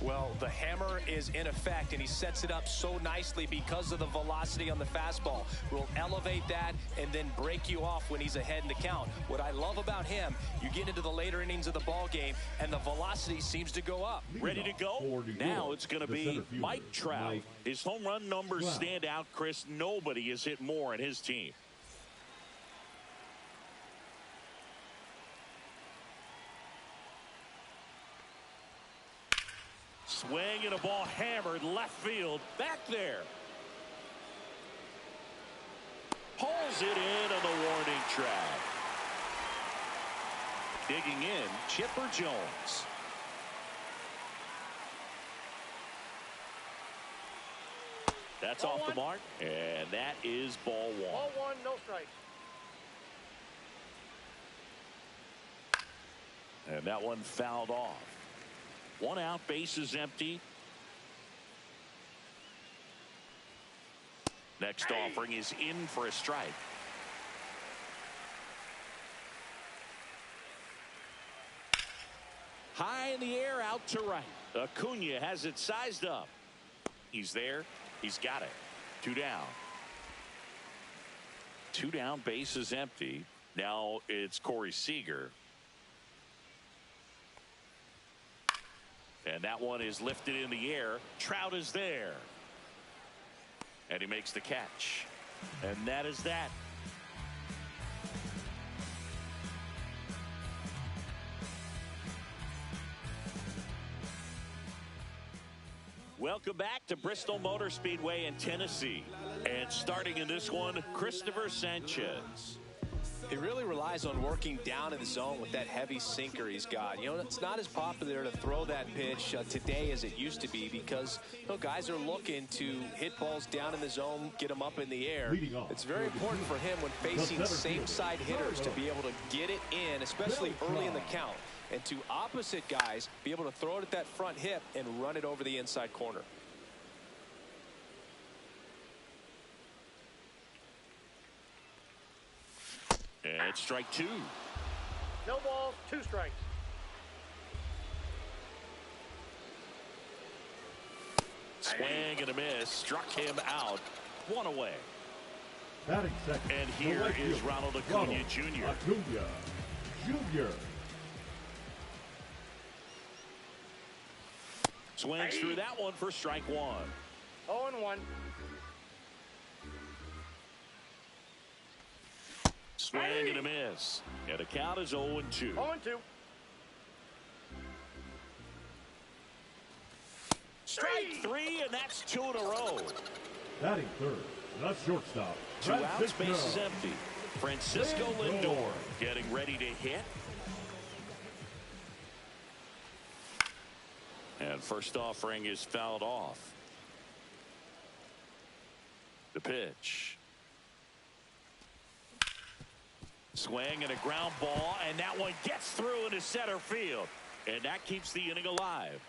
Well, the hammer is in effect, and he sets it up so nicely because of the velocity on the fastball. Will elevate that and then break you off when he's ahead in the count. What I love about him, you get into the later innings of the ball game, and the velocity seems to go up. Ready to go? Now it's going to be Mike Trout. His home run numbers stand out, Chris. Nobody has hit more in his team. Swing and a ball hammered left field. Back there. Pulls it in on the warning track. Digging in, Chipper Jones. That's off the mark, and that is ball one. Ball one, no strikes. And that one fouled off. 1 out, bases empty. Next offering is in for a strike. High in the air, out to right. Acuna has it sized up. He's there. He's got it. 2 down. 2 down, base is empty. Now it's Corey Seager. And that one is lifted in the air. Trout is there. And he makes the catch. And that is that. Welcome back to Bristol Motor Speedway in Tennessee. And starting in this one, Christopher Sanchez. He really relies on working down in the zone with that heavy sinker he's got. You know, it's not as popular to throw that pitch today as it used to be because, you know, guys are looking to hit balls down in the zone, get them up in the air. It's very important for him when facing same-side hitters to be able to get it in, especially early in the count. And to opposite guys, be able to throw it at that front hip and run it over the inside corner. And it's strike 2. No balls, 2 strikes. Swing and a miss. Struck him out. 1 away. Batting second. And here is Ronald Acuna Jr. Acuna Jr. Swings through that one for strike 1. 0-1. Swing and a miss. And the count is 0-2. 0-2. Strike 3, and that's 2 in a row. Batting third. The shortstop. 2 outs, base is empty. Francisco Lindor getting ready to hit. And first offering is fouled off. The pitch. Swing and a ground ball, and that one gets through into center field. And that keeps the inning alive.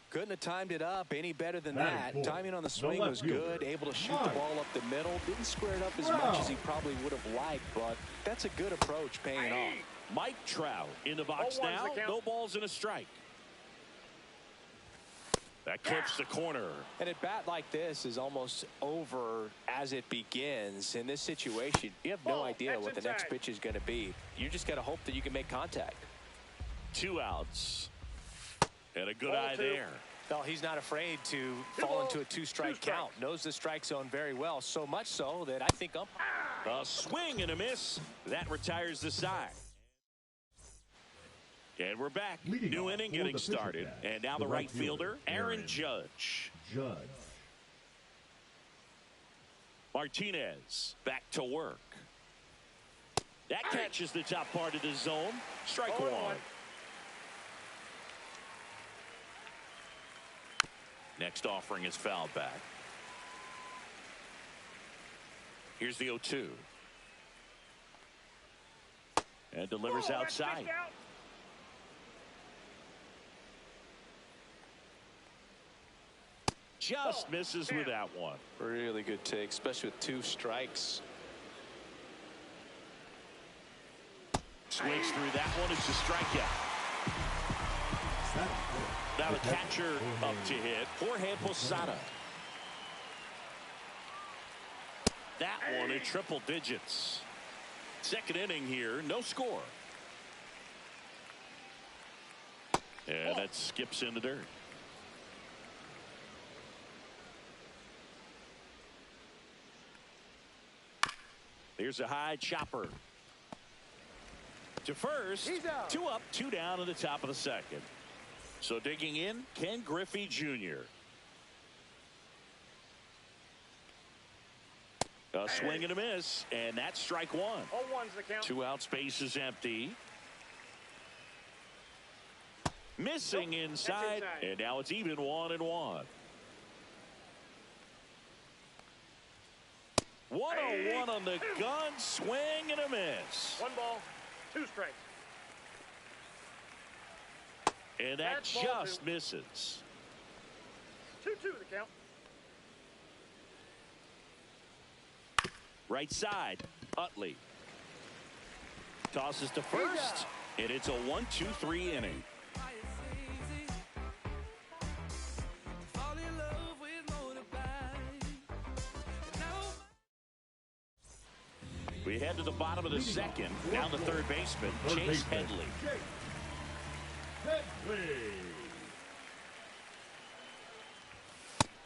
Couldn't have timed it up any better than that. Timing on the swing was good. Able to shoot the ball up the middle. Didn't square it up as much as he probably would have liked, but that's a good approach paying off. Mike Trout in the box now. No balls and a strike. That clips the corner. And a bat like this is almost over as it begins. In this situation, you have no idea what the next pitch is going to be. You just got to hope that you can make contact. 2 outs. And a good eye there. No, he's not afraid to fall into a 2-strike count. Knows the strike zone very well. So much so that I think a swing and a miss. That retires the side. And we're back. New inning getting started. And now the right fielder, Aaron Judge. Martinez back to work. That catches the top part of the zone. Strike 1. Next offering is fouled back. Here's the 0-2. And delivers outside. Just misses with that one. Really good take, especially with 2 strikes. Swings through that one. It's a strikeout. Now the catcher up to hit, Jorge Posada. That one in triple digits. Second inning here, no score. And that skips in the dirt. There's a high chopper. To first, 2 up, 2 down in the top of the second. So digging in, Ken Griffey Jr. A swing and a miss, and that's strike 1. 0-1's the count. 2 outs, base is empty. Missing inside, and now it's even 1-1. 1-0-1 on the gun, swing and a miss. 1 ball, 2 strikes. And that just misses. 2-2 the count. Right side, Utley. Tosses to first, and it's a 1-2-3 inning. We head to the bottom of the second. Now the third baseman, Chase Headley.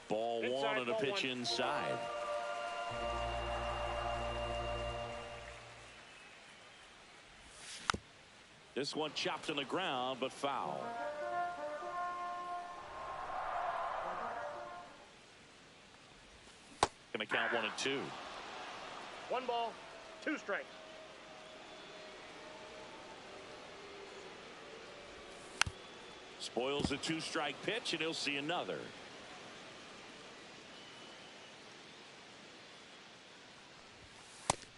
Ball one and a pitch inside. This one chopped on the ground, but foul. Going to count 1-2. 1 ball, 2 strikes. Spoils the 2-strike pitch, and he'll see another.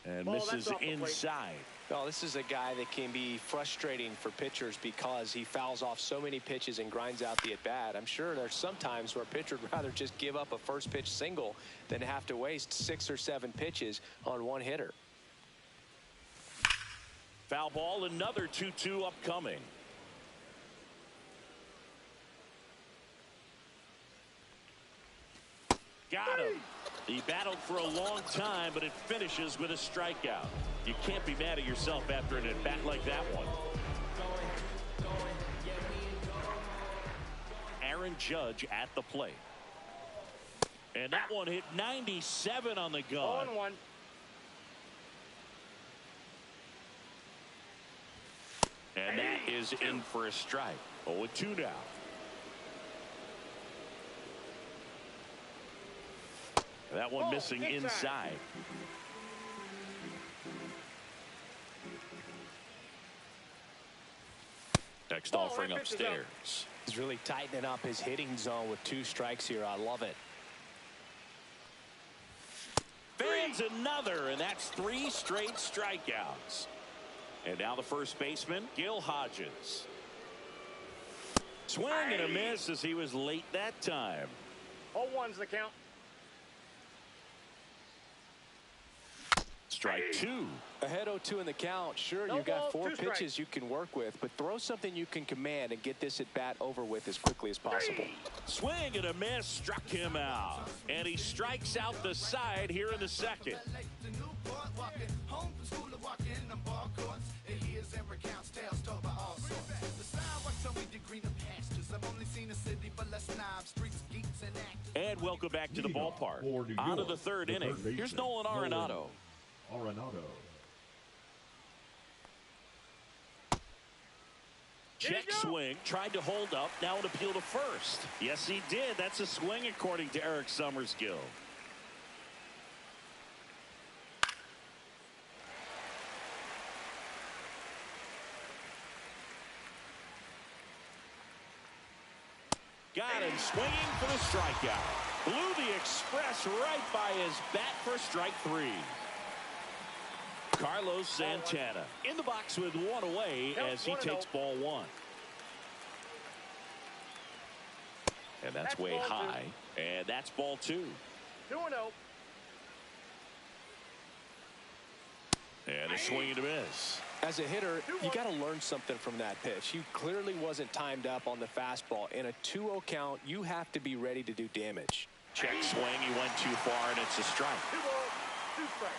And misses inside. Well, this is a guy that can be frustrating for pitchers because he fouls off so many pitches and grinds out the at-bat. I'm sure there's some times where a pitcher would rather just give up a first pitch single than have to waste 6 or 7 pitches on one hitter. Foul ball, another 2-2 upcoming. Got him. He battled for a long time, but it finishes with a strikeout. You can't be mad at yourself after an at-bat like that one. Aaron Judge at the plate. And that one hit 97 on the gun. 0-1. And that is in for a strike. 0-2 now. That one missing inside. Next offering upstairs. He's really tightening up his hitting zone with 2 strikes here. I love it. Fans another, and that's 3 straight strikeouts. And now the first baseman, Gil Hodges. Swing and a miss as he was late that time. 0-1's the count. Strike 2. Ahead 0-2 in the count. Sure, you've got 4 pitches you can work with, but throw something you can command and get this at bat over with as quickly as possible. Swing and a miss, struck him out. And he strikes out the side here in the second. And welcome back to the ballpark. On to the third inning. Here's Nolan Arenado. Check swing, tried to hold up, now an appeal to first. Yes, he did. That's a swing according to Eric Summerskill. Got him swinging for the strikeout. Blew the express right by his bat for strike 3. Carlos Santana in the box with 1 away as he takes ball 1. And that's way high. And that's ball 2. 2-0. And a swing and a miss. As a hitter, you got to learn something from that pitch. He clearly wasn't timed up on the fastball. In a 2-0 count, you have to be ready to do damage. Check swing. He went too far, and it's a strike. 2 balls, 2 strikes.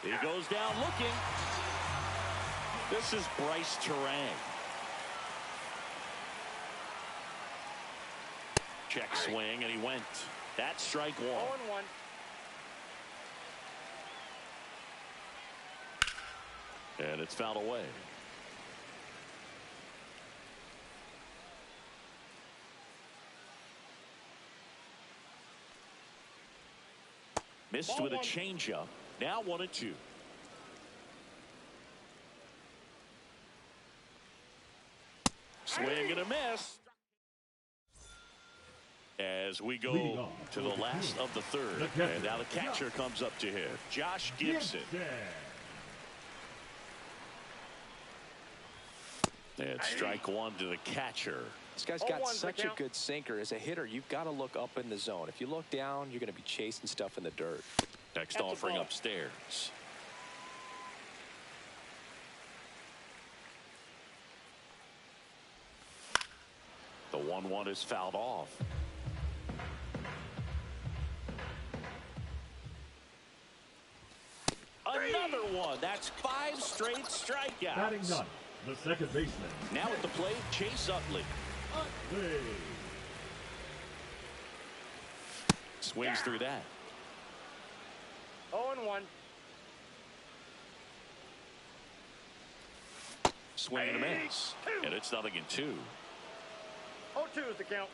He goes down looking. This is Bryce Turang. Check swing, and he went. That's strike 1. 0-1. And it's fouled away. Missed with a changeup. Now 1-2. Swing and a miss. As we go to the last of the third. And now the catcher comes up to him. Josh Gibson. And strike 1 to the catcher. This guy's Oh, got one's the such a count. good sinker. As a hitter, you've got to look up in the zone. If you look down, you're going to be chasing stuff in the dirt. Next That's a offering ball. upstairs. The 1-1 is fouled off. Another one. That's 5 straight strikeouts. Batting ninth, the second baseman. Now at the plate, Chase Utley. Utley. Swings through that. 0-1. Swing and a miss. And it's 0-2. 0-2 is the count.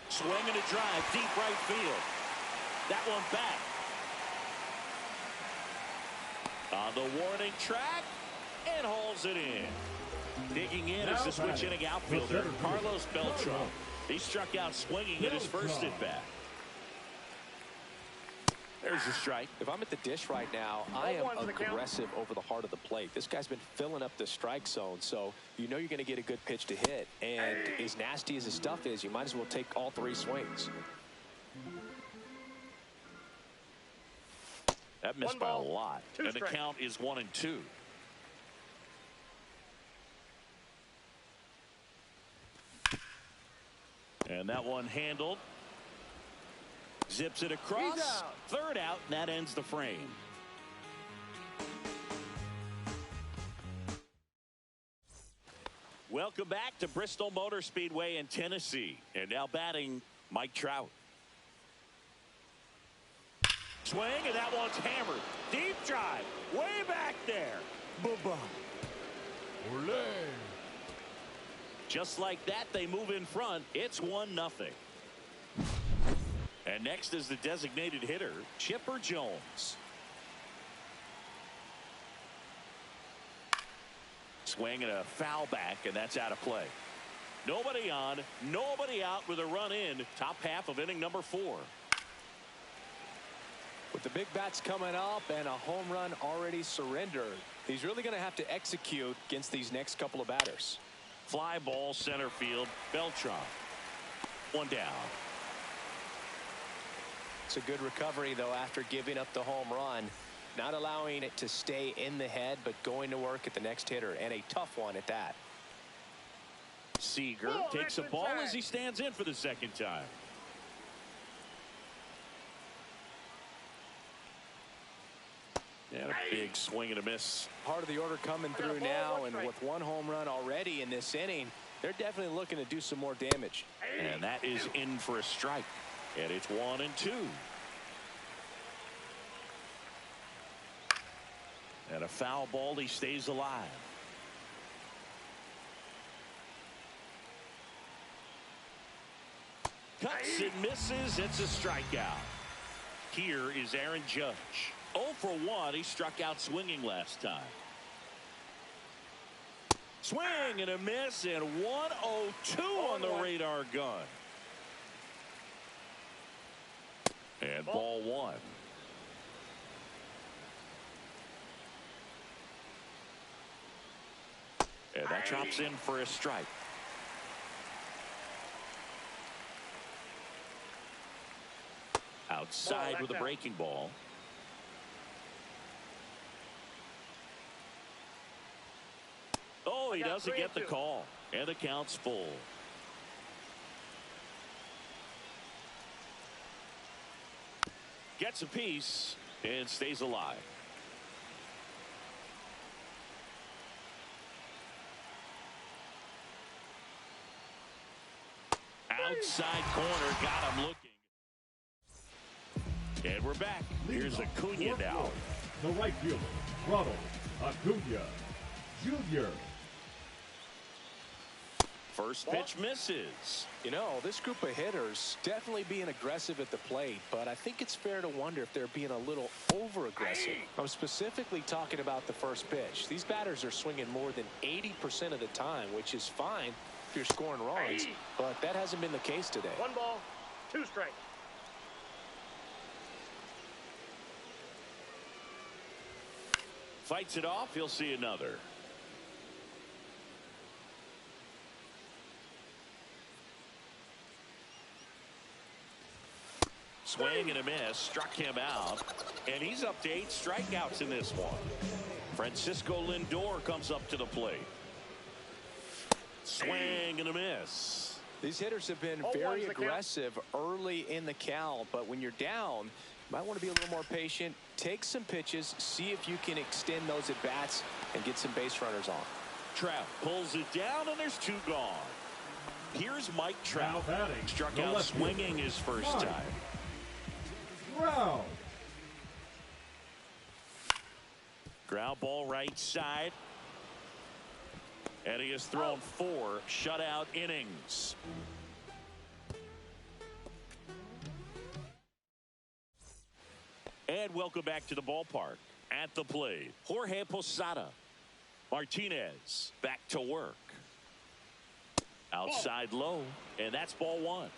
Swing and a drive, deep right field. That one back. On the warning track, and hauls it in. Digging in is the switch hitting outfielder, Carlos Beltran. He struck out swinging at his first at bat. There's a strike. If I'm at the dish right now, I am 0-1's the count. aggressive over the heart of the plate. This guy's been filling up the strike zone, so you know you're going to get a good pitch to hit. And as nasty as his stuff is, you might as well take all 3 swings. That missed One by a ball, lot. 2 And the strikes. count is 1-2. And that one handled. Zips it across. He's out. Third out, and that ends the frame. Welcome back to Bristol Motor Speedway in Tennessee. And now batting Mike Trout. Swing, and that one's hammered. Deep drive, way back there. Boom. Just like that, they move in front. It's 1-0. And next is the designated hitter, Chipper Jones. Swing and a foul back, and that's out of play. Nobody on, nobody out with a run in. Top half of inning number 4. With the big bats coming up and a home run already surrendered, he's really going to have to execute against these next couple of batters. Fly ball center field, Beltran. 1 down. It's a good recovery, though, after giving up the home run. Not allowing it to stay in the head, but going to work at the next hitter, and a tough one at that. Seager Oh, takes a that's ball inside. as he stands in for the second time. And a big swing and a miss. Part of the order coming got a through ball, now, 1 and strike. with 1 home run already in this inning, they're definitely looking to do some more damage. And that is in for a strike. And it's 1-2. And a foul ball, he stays alive. Cuts and misses. It's a strikeout. Here is Aaron Judge. 0 for 1. He struck out swinging last time. Swing and a miss, and 102 on the radar gun. And ball 1. And that drops in for a strike. Outside with a breaking ball. Oh, he got doesn't 3-2. get the call. And the count's full. Gets a piece and stays alive. Outside corner, got him looking. And we're back. Here's Acuna now. The right fielder, Ronald Acuna Jr. First pitch misses. You know, this group of hitters definitely being aggressive at the plate, but I think it's fair to wonder if they're being a little over-aggressive. I'm specifically talking about the first pitch. These batters are swinging more than 80% of the time, which is fine if you're scoring runs, but that hasn't been the case today. 1 ball, 2 strikes. Fights it off. He'll see another. Swing and a miss, struck him out, and he's up to 8 strikeouts in this one. Francisco Lindor comes up to the plate. Swing and a miss. These hitters have been very aggressive early in the count, but when you're down, you might want to be a little more patient. Take some pitches, see if you can extend those at bats and get some base runners on. Trout pulls it down, and there's 2 gone. Here's Mike Trout. Struck out swinging his first time. Wow. Ground ball right side. And he has thrown 4 shutout innings. And welcome back to the ballpark. At the plate, Jorge Posada. Martinez back to work. Outside low, and that's ball 1.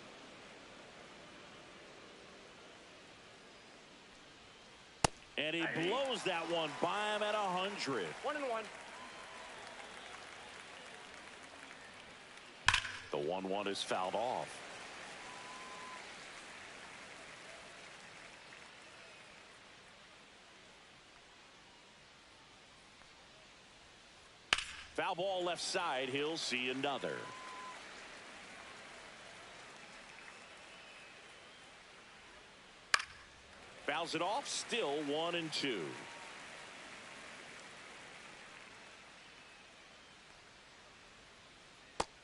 And he blows that one by him at 100. 1-1. The 1-1 is fouled off. Foul ball left side. He'll see another. Fouls it off. Still 1-2.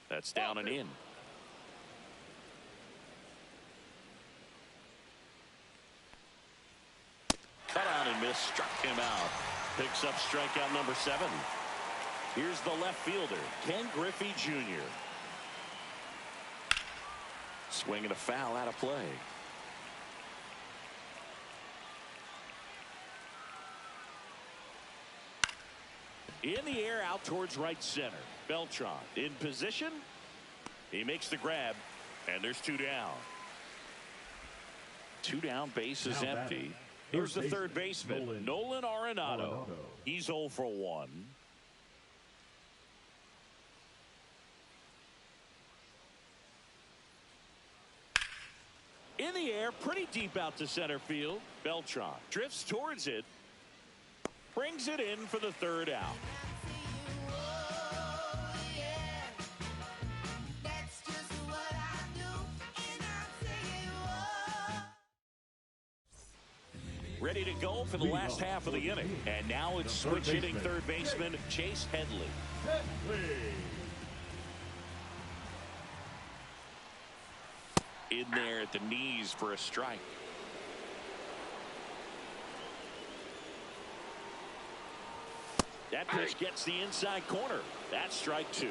That's down and in. Cut on and miss. Struck him out. Picks up strikeout number 7. Here's the left fielder, Ken Griffey Jr. Swinging a foul out of play. In the air out towards right center. Beltran in position. He makes the grab, and there's 2 down. 2 down, base is empty. Here's the third baseman, Nolan Arenado. He's 0 for 1. In the air, pretty deep out to center field. Beltran drifts towards it. Brings it in for the 3rd out. Ready to go for the last half of the inning. And now it's switch hitting third baseman Chase Headley. In there at the knees for a strike. That pitch gets the inside corner. That's strike 2.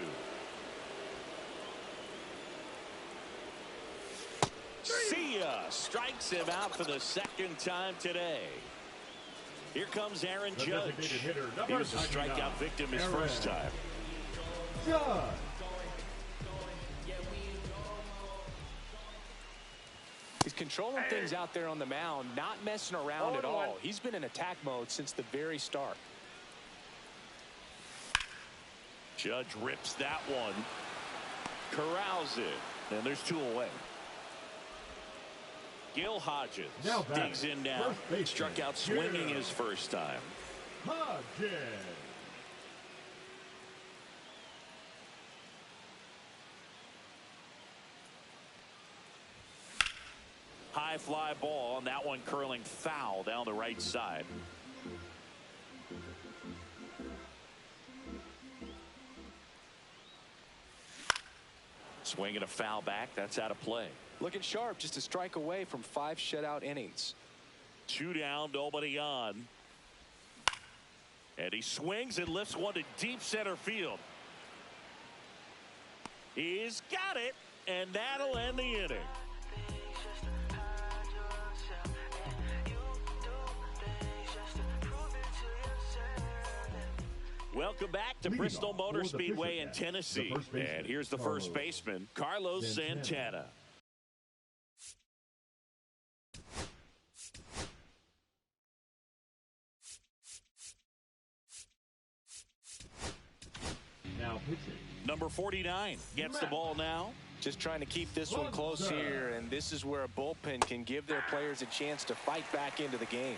See ya. Strikes him out for the 2nd time today. Here comes Aaron Judge. He was a strikeout victim his first time. Judge. He's controlling things out there on the mound, not messing around at all. He's been in attack mode since the very start. Judge rips that one. Corrals it. And there's 2 away. Gil Hodges digs in now. Struck out swinging his first time. Hodges. High fly ball, and that one curling foul down the right side. Swinging a foul back. That's out of play. Looking sharp, just a strike away from 5 shutout innings. 2 down, nobody on. And he swings and lifts one to deep center field. He's got it, and that'll end the inning. Welcome back to Bristol Motor Speedway in Tennessee. And here's the first baseman, Carlos Santana. Now pitching. Number 49 gets the ball now. Just trying to keep this one close here, and this is where a bullpen can give their players a chance to fight back into the game.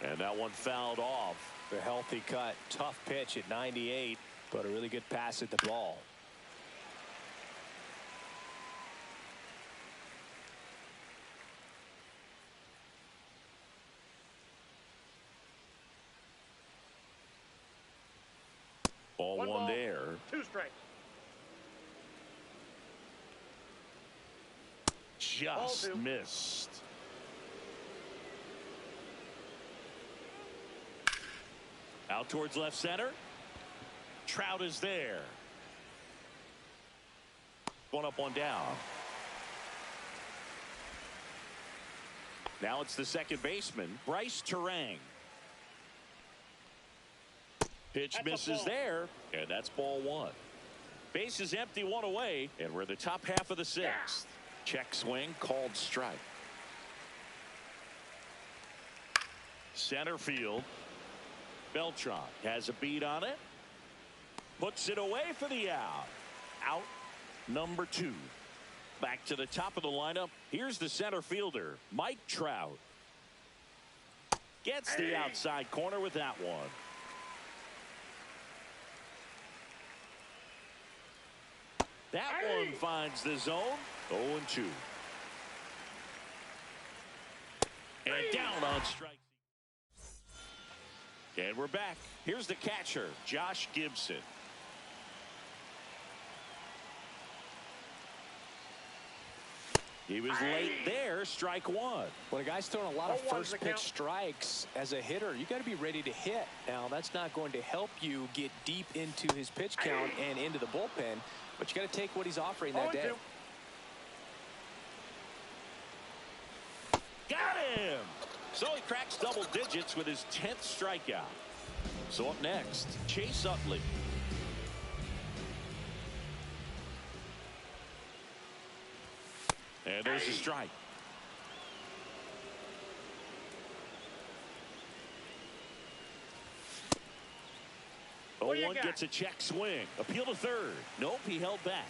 And that one fouled off. The healthy cut. Tough pitch at 98, but a really good pass at the ball. Ball one there. 2 strikes. Just missed. Out towards left center. Trout is there. One up, one down. Now it's the second baseman, Bryce Turang. Pitch misses there, and that's ball one. Base is empty, one away, and we're the top half of the sixth. Check swing, called strike. Center field. Beltran has a beat on it. Puts it away for the out. Out number 2. Back to the top of the lineup. Here's the center fielder, Mike Trout. Gets the outside corner with that one. That one finds the zone. 0-2. And down on strike. And we're back. Here's the catcher, Josh Gibson. He was late there, strike one. When a guy's throwing a lot of first pitch strikes as a hitter, you got to be ready to hit. Now, that's not going to help you get deep into his pitch count and into the bullpen, but you got to take what he's offering that day. Got him! So he cracks double digits with his 10th strikeout. So up next, Chase Utley. And there's a strike. One gets a check swing. Appeal to third. Nope, he held back.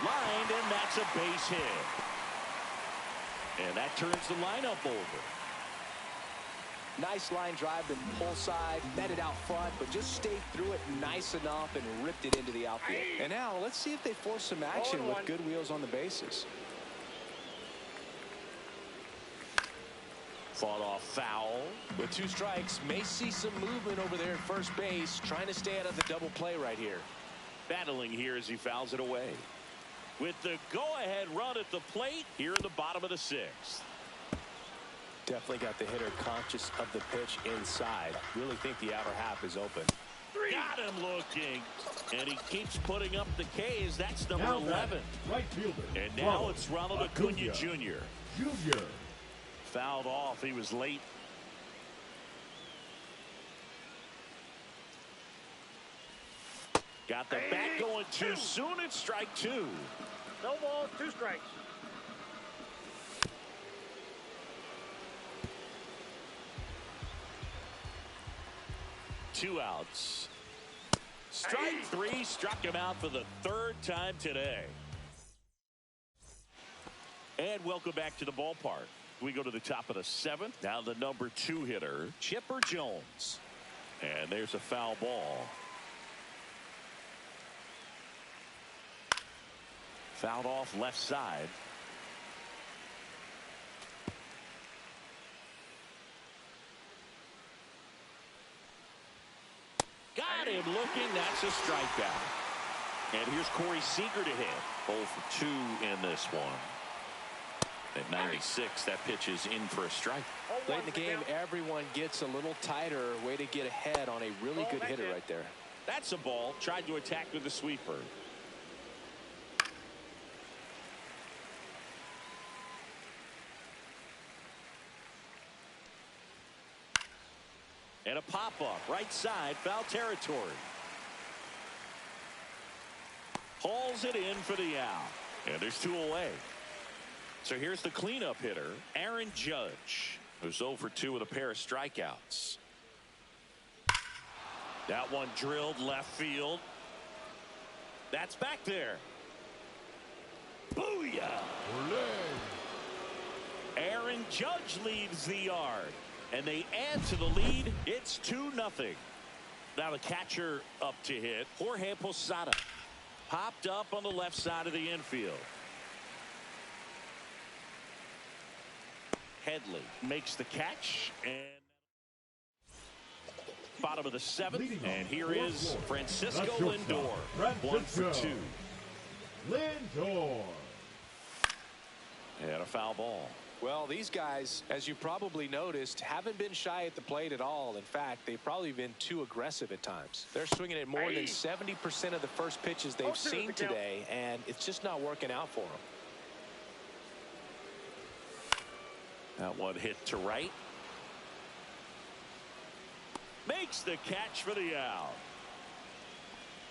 Lined, and that's a base hit. And that turns the lineup over. Nice line drive to pull side, met it out front, but just stayed through it nice enough and ripped it into the outfield. And now let's see if they force some action with good wheels on the bases. Fought off foul. With 2 strikes, may see some movement over there at first base, trying to stay out of the double play right here. Battling here as he fouls it away. With the go-ahead run at the plate here in the bottom of the 6th. Definitely got the hitter conscious of the pitch inside. Really think the outer half is open. Got him looking. And he keeps putting up the K's. That's number 11. Right fielder. And now it's Ronald Acuna Jr. Jr. Fouled off. He was late. Got the bat going too soon. It's strike 2. No balls, 2 strikes. Two outs. Strike 3 struck him out for the 3rd time today. And welcome back to the ballpark. We go to the top of the 7th. Now the number 2 hitter, Chipper Jones. And there's a foul ball. Fouled off left side. Got him looking. That's a strikeout. And here's Corey Seager to hit. 0 for 2 in this one. At 96, that pitch is in for a strike. Late in the game, everyone gets a little tighter. Way to get ahead on a really good hitter right there. That's a ball. Tried to attack with the sweeper. And a pop-up, right side, foul territory. Hauls it in for the out. And there's 2 away. So here's the cleanup hitter, Aaron Judge. Who's 0 for 2 with a pair of strikeouts. That one drilled left field. That's back there. Booyah! Aaron Judge leads the yard, and they add to the lead. It's 2-0. Now the catcher up to hit. Jorge Posada popped up on the left side of the infield. Headley makes the catch, and bottom of the 7th, and here is Francisco Lindor, 1 for 2. Lindor. And a foul ball. Well, these guys, as you probably noticed, haven't been shy at the plate at all. In fact, they've probably been too aggressive at times. They're swinging at more than 70% of the first pitches they've seen today, and it's just not working out for them. That one hit to right. Makes the catch for the out.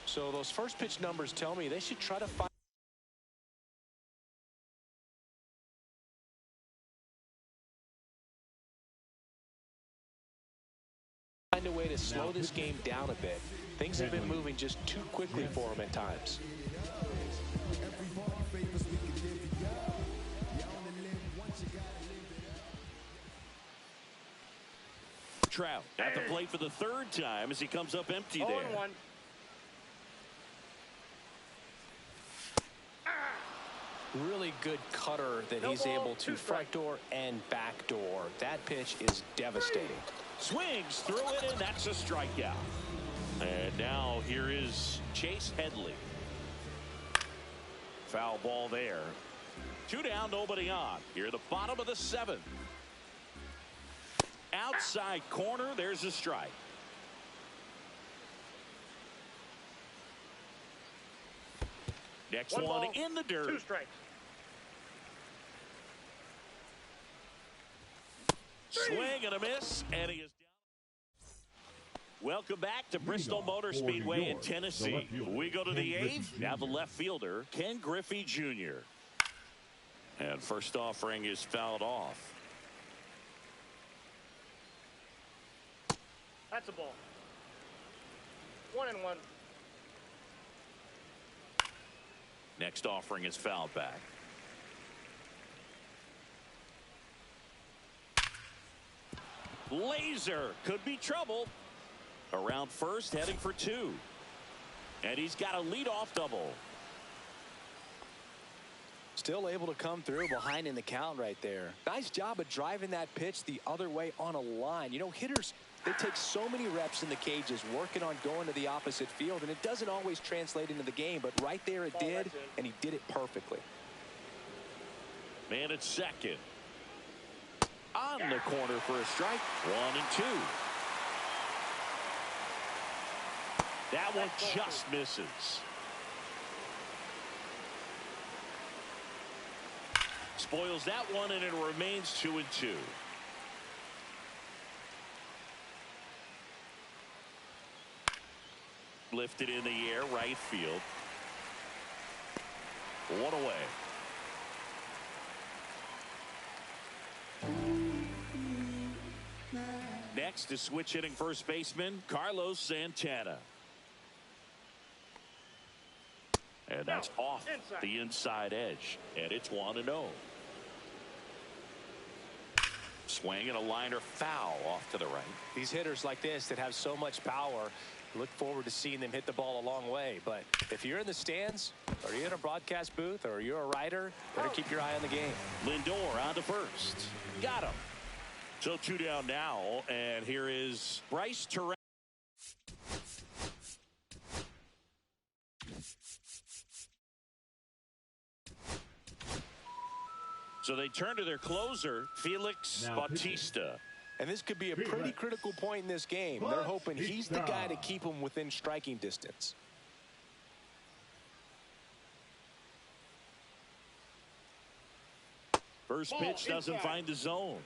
So those first pitch numbers tell me they should try to find a way to slow this game down a bit. Things have been moving just too quickly for them at times. Trout at the plate for the 3rd time as he comes up empty there. 0-1. Really good cutter that he's able to front door and back door. That pitch is devastating. Swings through it, and that's a strikeout. And now here is Chase Headley. Foul ball there. 2 down, nobody on. Here at the bottom of the 7th. Outside corner, there's a strike. Next one in the dirt. 2 strikes. Swing and a miss, and he is down. Welcome back to Bristol Motor Speedway in Tennessee. We go to the 8th. Now the left fielder, Ken Griffey Jr. And first offering is fouled off. That's a ball. 1-1. Next offering is fouled back. Laser could be trouble. Around first, heading for 2. And he's got a leadoff double. Still able to come through behind in the count right there. Nice job of driving that pitch the other way on a line. You know, hitters, they take so many reps in the cages working on going to the opposite field, and it doesn't always translate into the game, but right there it did, and he did it perfectly. Man at second. On the corner for a strike. 1-2. That one just misses. Spoils that one, and it remains 2-2. Lifted in the air, right field. 1 away. Next is switch hitting first baseman Carlos Santana. And that's off the inside edge, and it's 1-0. Swing and a liner foul off to the right. These hitters like this that have so much power, look forward to seeing them hit the ball a long way. But if you're in the stands, or you're in a broadcast booth, or you're a writer, better keep your eye on the game. Lindor on to first. Got him. So 2 down now, and here is Bryce Terrell. So they turn to their closer, Felix Bautista. And this could be a pretty critical point in this game. They're hoping he's the guy to keep them within striking distance. First pitch doesn't find the zone.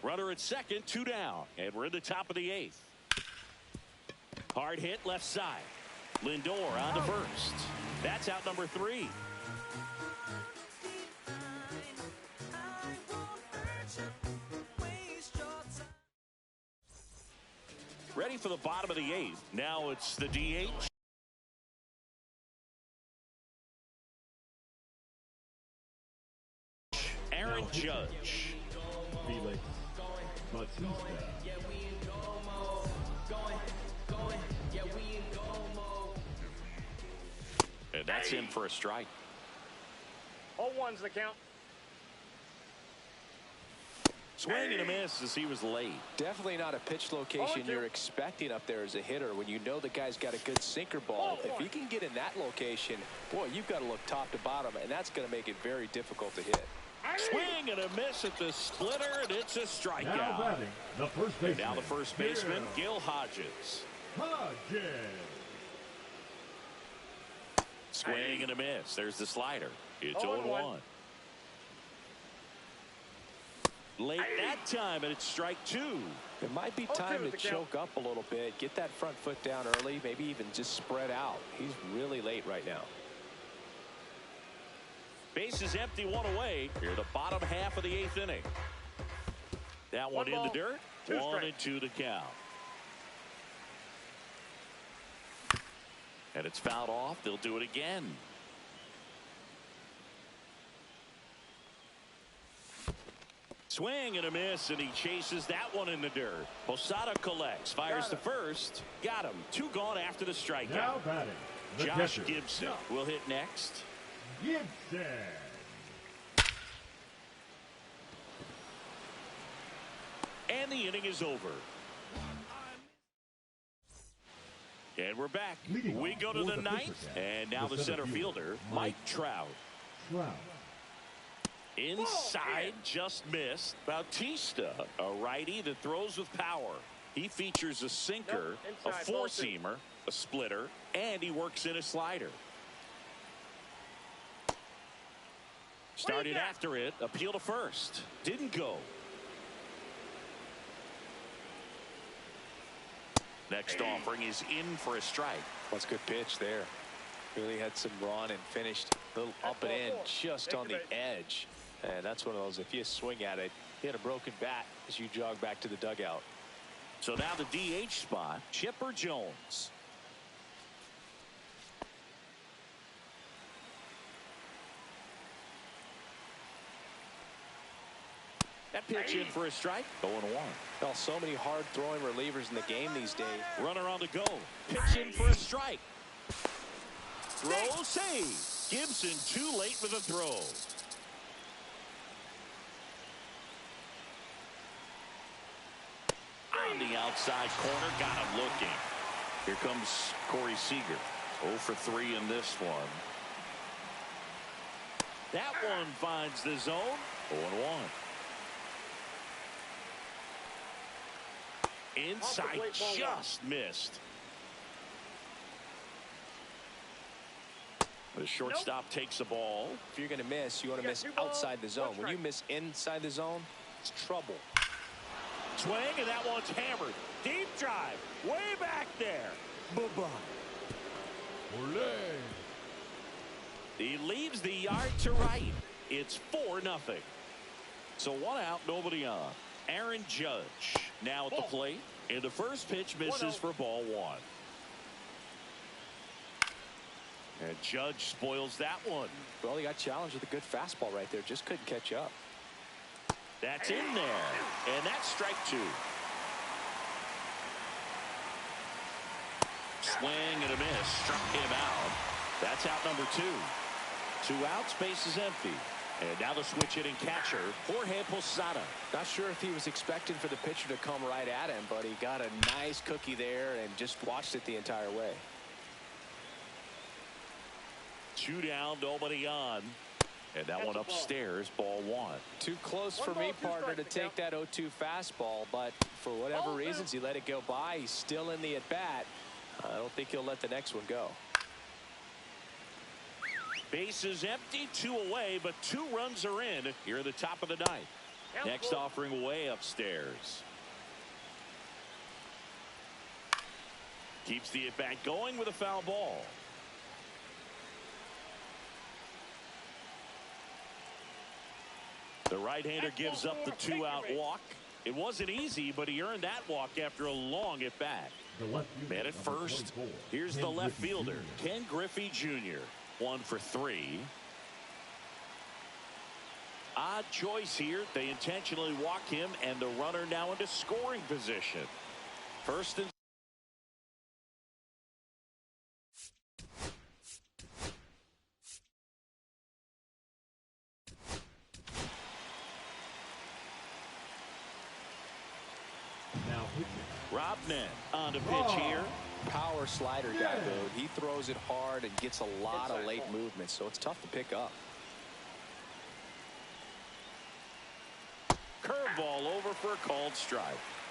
Runner at second, 2 down, and we're in the top of the 8th. Hard hit left side. Lindor on to first. That's out number 3. for the bottom of the 8th. Now it's the DH. Aaron Judge. Felix Bautista. And that's in for a strike. 0-1's the count. Swing and a miss as he was late. Definitely not a pitch location you're expecting up there as a hitter when you know the guy's got a good sinker ball. If he can get in that location, boy, you've got to look top to bottom, and that's going to make it very difficult to hit. Swing and a miss at the splitter, and it's a strikeout. Now batting, the first baseman. Now the first baseman, Gil Hodges. Swing and a miss. There's the slider. It's 0-1. Late that time, and it's strike 2. It might be time to choke up a little bit, get that front foot down early, maybe even just spread out. He's really late right now. Base is empty, 1 away. Here, the bottom half of the 8th inning. That one in the dirt. 1-2 to count. And it's fouled off. They'll do it again. Swing and a miss, and he chases that one in the dirt. Posada collects, fires to first. Got him. 2 gone after the strikeout. Now batting, the Josh catcher. Gibson will hit next. Gibson. And the inning is over. And we're back. We go to the 9th, and now the center fielder, Mike Trout. Inside, just missed. Bautista, a righty that throws with power. He features a sinker, a four-seamer, a splitter, and he works in a slider. Started after it, appeal to first. Didn't go. Next offering is in for a strike. That's a good pitch there. Really had some run and finished a little up and in just on the edge. And that's one of those, if you swing at it, you hit a broken bat as you jog back to the dugout. So now the DH spot, Chipper Jones. That pitch in for a strike. 0-1. Well, so many hard-throwing relievers in the game these days. Runner on the go. Pitch in for a strike. Throw save. Gibson too late with a throw. On the outside corner, got him looking. Here comes Corey Seager. 0 for 3 in this one. That one finds the zone. 0-1. Inside, just missed. The shortstop takes the ball. If you're going to miss, you want to miss outside the zone. When you miss inside the zone, it's trouble. Swing, and that one's hammered. Deep drive, way back there. Bye-bye. He leaves the yard to right. It's 4-0. So 1 out, nobody on. Aaron Judge now at the plate. And the first pitch misses for ball 1. And Judge spoils that one. Well, he got challenged with a good fastball right there. Just couldn't catch up. That's in there. And that's strike 2. Swing and a miss. Struck him out. That's out number 2. 2 outs, base is empty. And now the switch hitting catcher, Jorge Posada. Not sure if he was expecting for the pitcher to come right at him, but he got a nice cookie there and just watched it the entire way. 2 down, nobody on. And that one upstairs, ball 1. Too close for me, partner, to take that 0-2 fastball, but for whatever reasons, he let it go by. He's still in the at-bat. I don't think he'll let the next one go. Base is empty, 2 away, but 2 runs are in here at the top of the 9th. Next offering way upstairs. Keeps the at-bat going with a foul ball. The right-hander gives up the 2-out walk. It wasn't easy, but he earned that walk after a long at bat. Man at first, here's the left fielder, Ken Griffey Jr. 1 for 3. Odd choice here. They intentionally walk him, and the runner now into scoring position. First and Robnett on to pitch here. Power slider guy, dude. He throws it hard and gets a lot of late movement, so it's tough to pick up. Curveball over for a called strike.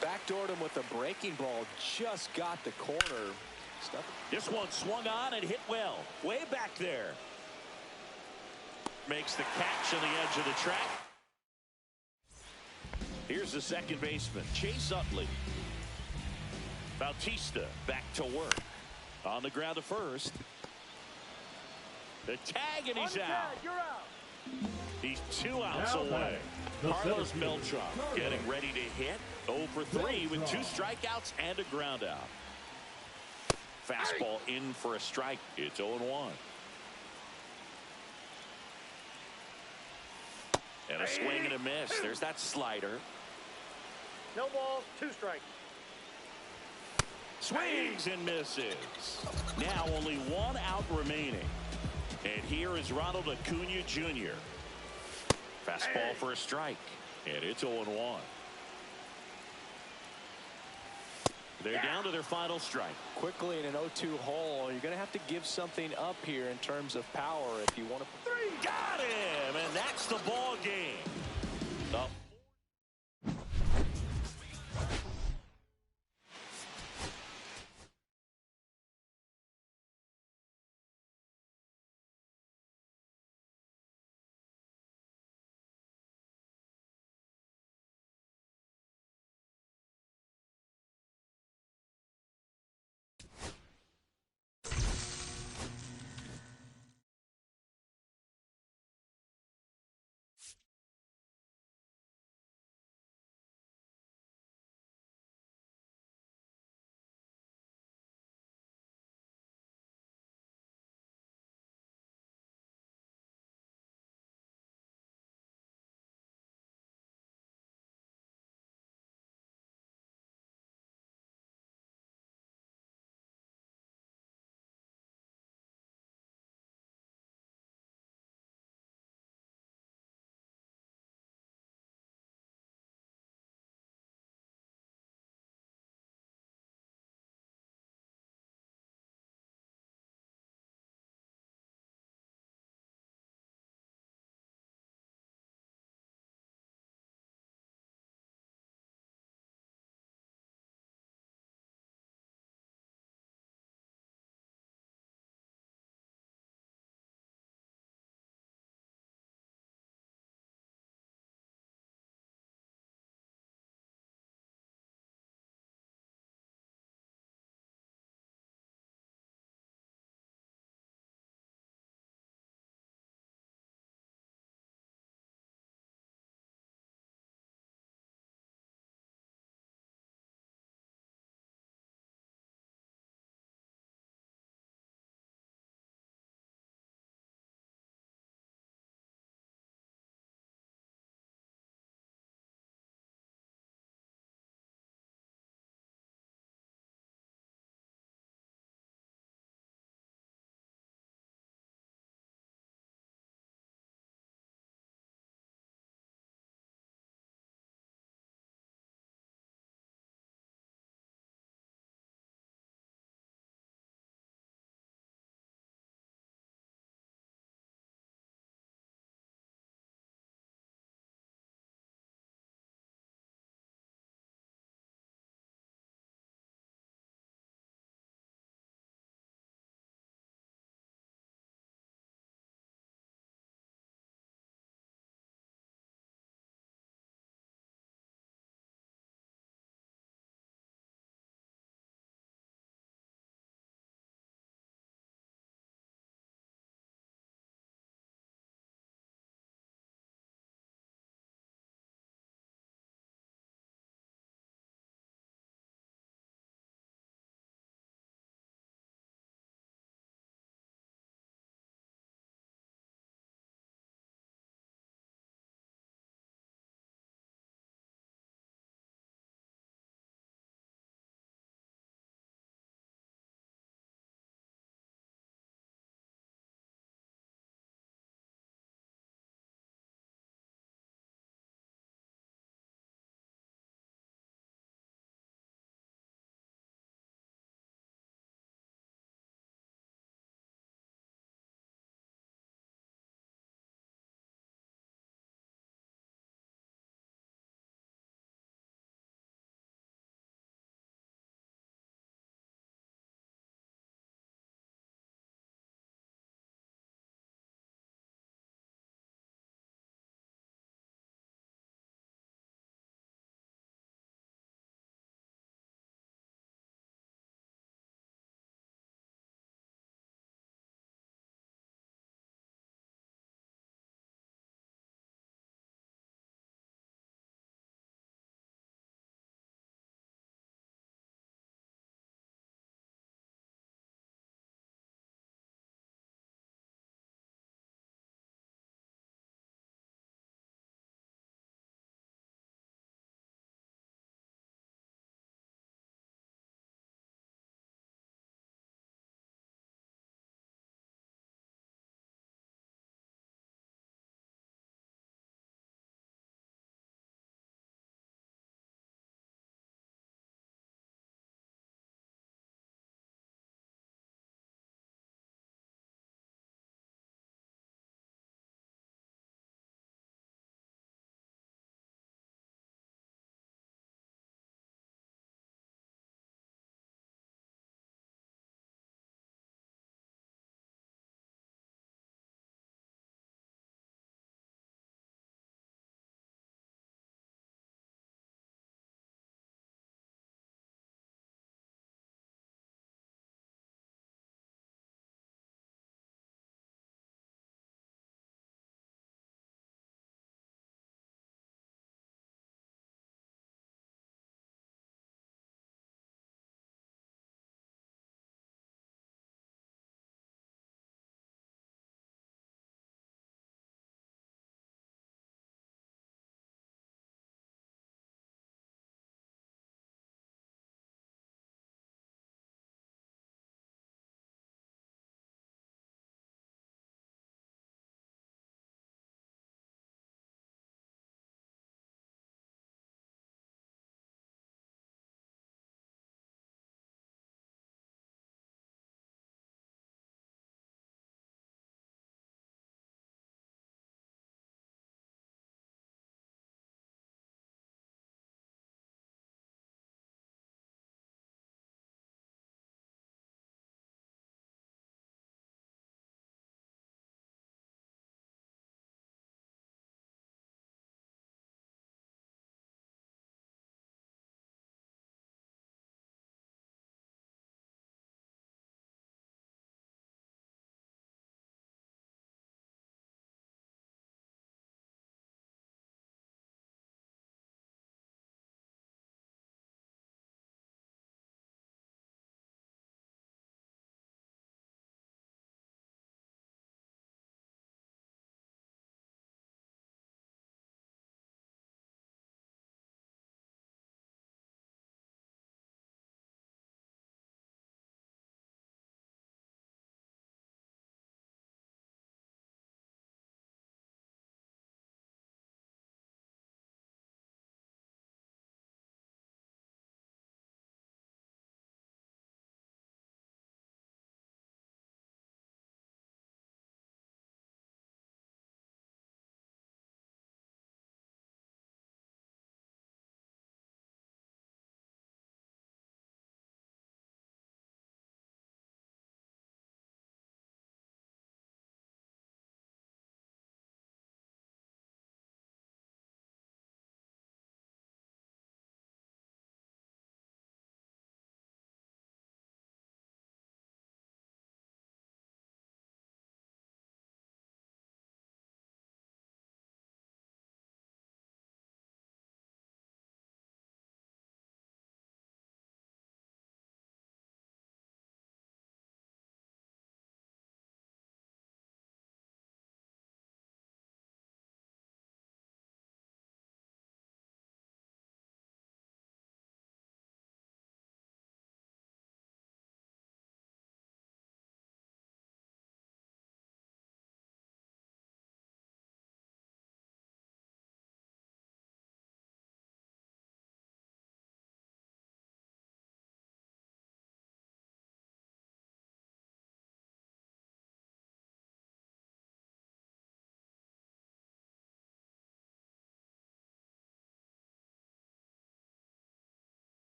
Backdoored him with a breaking ball. Just got the corner. This one swung on and hit well. Way back there. Makes the catch on the edge of the track. Here's the second baseman, Chase Utley. Bautista back to work. On the ground to first. The tag, and he's out. You're out. He's 2 outs away. Carlos Beltran getting ready to hit. 0 for 3 with 2 strikeouts and a ground out. Fastball in for a strike. It's 0-1. And a swing and a miss. There's that slider. No balls, 2 strikes. Swings and misses. Now only 1 out remaining. And here is Ronald Acuna Jr. Fastball for a strike. And it's 0-1. They're down to their final strike. Quickly in an 0-2 hole, you're going to have to give something up here in terms of power if you want to. Got him, and that's the ball game.